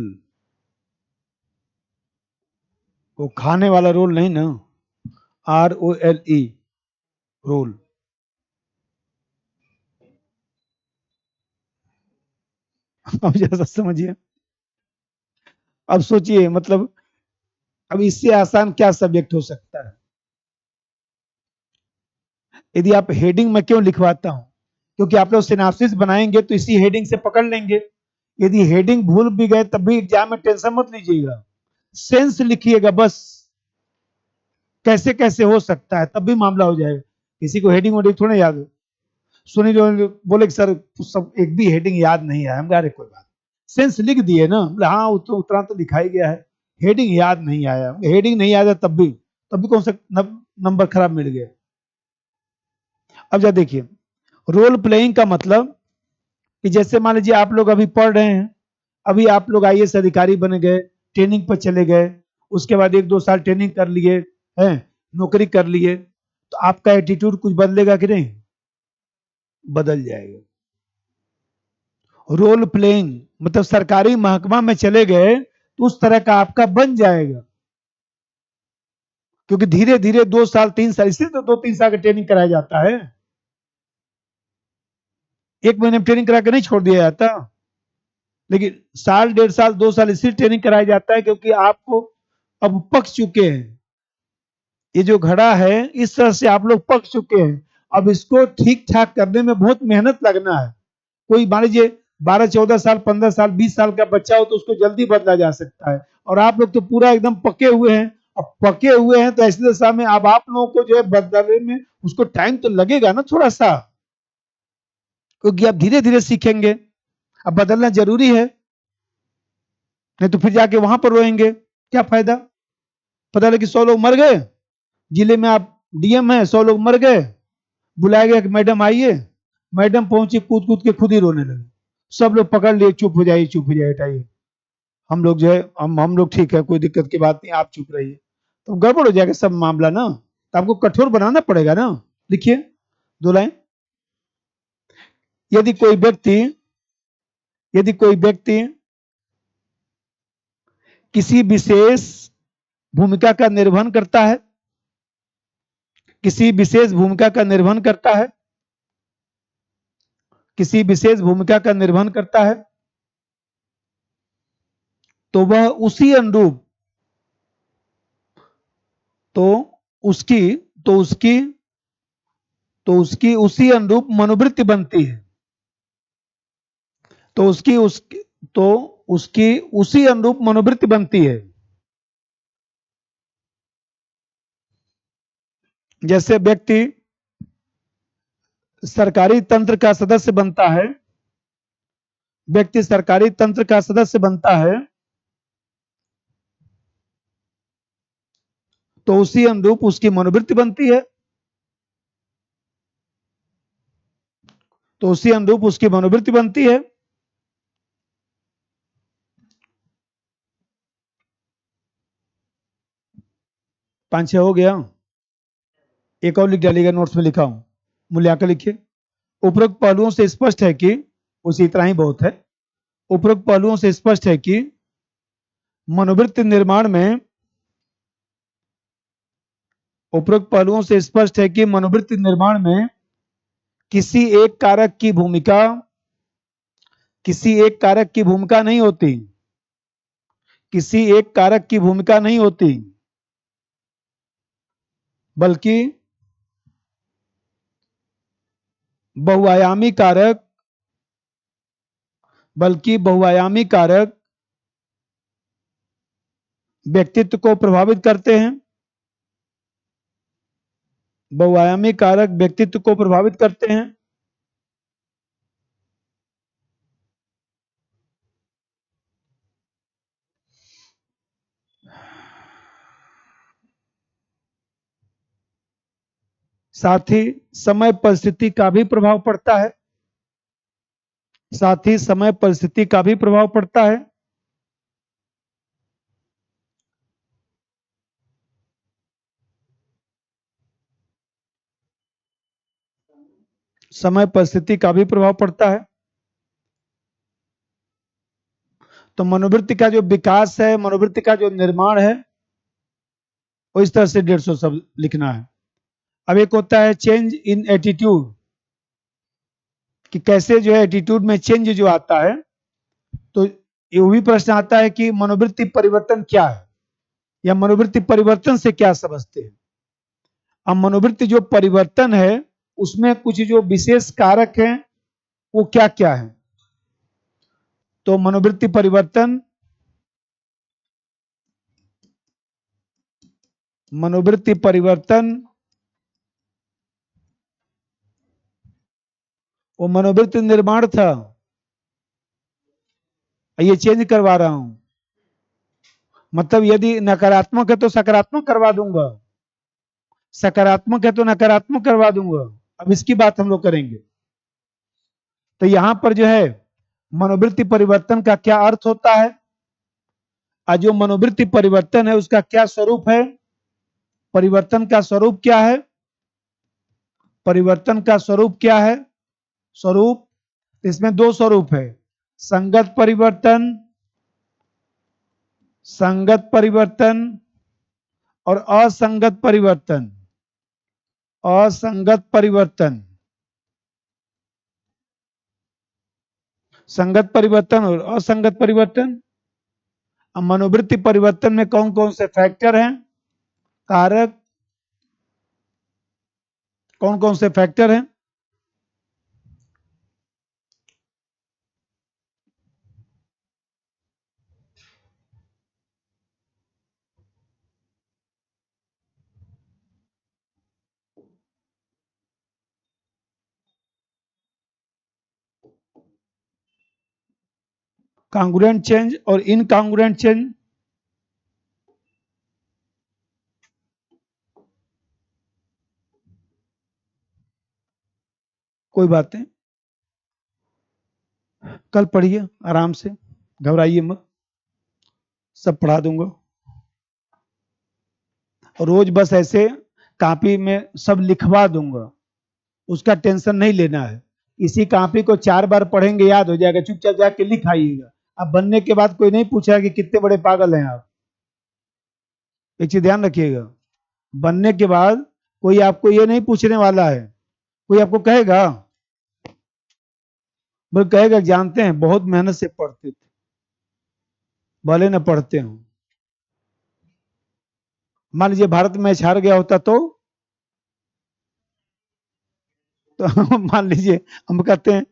वो खाने वाला रोल नहीं ना, ROLE, रोल। अब जैसा समझिए, अब सोचिए मतलब अब इससे आसान क्या सब्जेक्ट हो सकता है। यदि आप हेडिंग में क्यों लिखवाता हूं, क्योंकि आप लोग सिनाप्सिस बनाएंगे तो इसी हेडिंग से पकड़ लेंगे। यदि हेडिंग भूल भी गए तब भी एग्जाम में टेंशन मत लीजिएगा, सेंस लिखिएगा बस, कैसे कैसे हो सकता है, तब भी मामला हो जाएगा। किसी को हेडिंग वेडिंग थोड़ा याद है। सुनी जो बोले कि सर सब एक भी हेडिंग याद नहीं है, हम कह रहे कोई बात, सेंस लिख दिए ना, बोले हाँ उतना तो लिखा ही गया है, हेडिंग याद नहीं आया, हेडिंग नहीं आया तब भी कौन सा नंबर खराब मिल गया। अब जा देखिए, रोल प्लेइंग का मतलब कि जैसे मान लीजिए आप लोग अभी पढ़ रहे हैं, अभी आप लोग IAS अधिकारी बन गए, ट्रेनिंग पर चले गए, उसके बाद 1-2 साल ट्रेनिंग कर लिए हैं, नौकरी कर लिए, तो आपका एटीट्यूड कुछ बदलेगा कि नहीं? बदल जाएगा। रोल प्लेइंग मतलब सरकारी महकमा में चले गए तो उस तरह का आपका बन जाएगा, क्योंकि धीरे धीरे 2 साल 3 साल, इसलिए तो 2-3 साल का ट्रेनिंग कराया जाता है, 1 महीने में ट्रेनिंग करा के नहीं छोड़ दिया जाता। लेकिन साल 1.5 साल 2 साल इसलिए ट्रेनिंग कराया जाता है क्योंकि आपको अब पक चुके हैं, ये जो घड़ा है इस तरह से आप लोग पक चुके हैं, अब इसको ठीक ठाक करने में बहुत मेहनत लगना है। कोई मान लीजिए 12-14 साल 15 साल 20 साल का बच्चा हो तो उसको जल्दी बदला जा सकता है, और आप लोग तो पूरा एकदम पके हुए हैं, अब पके हुए हैं तो ऐसी दशा में अब आप लोगों को जो है बदलने में उसको टाइम तो लगेगा ना थोड़ा सा, क्योंकि आप धीरे धीरे सीखेंगे। अब बदलना जरूरी है, नहीं तो फिर जाके वहां पर रोएंगे, क्या फायदा। पता लगे कि 100 लोग मर गए, जिले में आप डीएम है, 100 लोग मर गए, बुलाया गया कि मैडम आइए, मैडम पहुंची, कूद कूद के खुद ही रोने लगे, सब लोग पकड़ लिए, चुप हो जाइए, चुप हो जाइए, हटाइए, हम लोग जो है हम लोग ठीक है, कोई दिक्कत की बात नहीं, आप चुप रहिए। तो गड़बड़ हो जाएगा सब मामला ना, तो आपको कठोर बनाना पड़ेगा ना। लिखिए 2 लाइन। यदि कोई व्यक्ति यदि कोई व्यक्ति किसी विशेष भूमिका का निर्वहन करता है, किसी विशेष भूमिका का निर्वहन करता है, किसी विशेष भूमिका का निर्वहन करता है, तो वह उसी अनुरूप तो उसकी तो उसकी तो उसकी उसी अनुरूप मनोवृत्ति बनती है, तो उसकी उसी अनुरूप मनोवृत्ति बनती है। जैसे व्यक्ति सरकारी तंत्र का सदस्य बनता है, व्यक्ति सरकारी तंत्र का सदस्य बनता है, तो उसी अनुरूप उसकी मनोवृत्ति बनती है, तो उसी अनुरूप उसकी मनोवृत्ति बनती है। पांच छह हो गया, एक और लिख डालिएगा, नोट्स में लिखा हूं, मूल्यांकन लिखिए। उपरोक्त पहलुओं से स्पष्ट है कि, उसी इतना ही बहुत है। उपरोक्त पहलुओं से स्पष्ट है कि मनोवृत्ति निर्माण में उपरोक्त पहलुओं से स्पष्ट है कि मनोवृत्ति निर्माण में किसी एक कारक की भूमिका किसी एक कारक की भूमिका नहीं होती, किसी एक कारक की भूमिका नहीं होती, बल्कि बहुआयामी कारक व्यक्तित्व को प्रभावित करते हैं, बहुआयामी कारक व्यक्तित्व को प्रभावित करते हैं। साथ ही समय परिस्थिति का भी प्रभाव पड़ता है, साथ ही समय परिस्थिति का भी प्रभाव पड़ता है। समय परिस्थिति का भी प्रभाव पड़ता है। तो मनोवृत्ति का जो विकास है, मनोवृत्ति का जो निर्माण है, वो इस तरह से 150 शब्द लिखना है। अब एक होता है चेंज इन एटीट्यूड, कि कैसे जो है एटीट्यूड में चेंज जो आता है, तो ये भी प्रश्न आता है कि मनोवृत्ति परिवर्तन क्या है, या मनोवृत्ति परिवर्तन से क्या समझते हैं। अब मनोवृत्ति जो परिवर्तन है, उसमें कुछ जो विशेष कारक हैं, वो क्या क्या है। तो मनोवृत्ति परिवर्तन मनोवृत्ति परिवर्तन वो मनोवृत्ति निर्माण था, ये चेंज करवा रहा हूं, मतलब यदि नकारात्मक है तो सकारात्मक करवा दूंगा, सकारात्मक है तो नकारात्मक करवा दूंगा। अब इसकी बात हम लोग करेंगे। तो यहां पर जो है मनोवृत्ति परिवर्तन का क्या अर्थ होता है, और जो मनोवृत्ति परिवर्तन है उसका क्या स्वरूप है, परिवर्तन का स्वरूप क्या है, परिवर्तन का स्वरूप क्या है। स्वरूप, इसमें 2 स्वरूप है, संगत परिवर्तन, संगत परिवर्तन और असंगत परिवर्तन, असंगत परिवर्तन, संगत परिवर्तन और असंगत परिवर्तन। अब मनोवृत्ति परिवर्तन में कौन कौन से फैक्टर हैं, कारक, कौन कौन से फैक्टर हैं। कांग्रुएंट चेंज और इनकांग्रुएंट चेंज। कोई बात नहीं, कल पढ़िए आराम से, घबराइए मत, सब पढ़ा दूंगा। रोज बस ऐसे कॉपी में सब लिखवा दूंगा, उसका टेंशन नहीं लेना है। इसी कॉपी को 4 बार पढ़ेंगे, याद हो जाएगा, चुपचाप जाके लिख आइएगा। अब बनने के बाद कोई नहीं पूछा कि कितने बड़े पागल हैं आप, एक चीज ध्यान रखिएगा। बनने के बाद कोई आपको ये नहीं पूछने वाला है, कोई आपको कहेगा, बोल कहेगा जानते हैं बहुत मेहनत से पढ़ते थे, भले न पढ़ते हो। मान लीजिए भारत मैच हार गया होता तो मान लीजिए हम कहते हैं,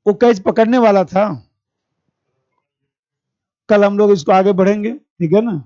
वो कैच पकड़ने वाला था। कल हम लोग इसको आगे बढ़ेंगे, ठीक है ना।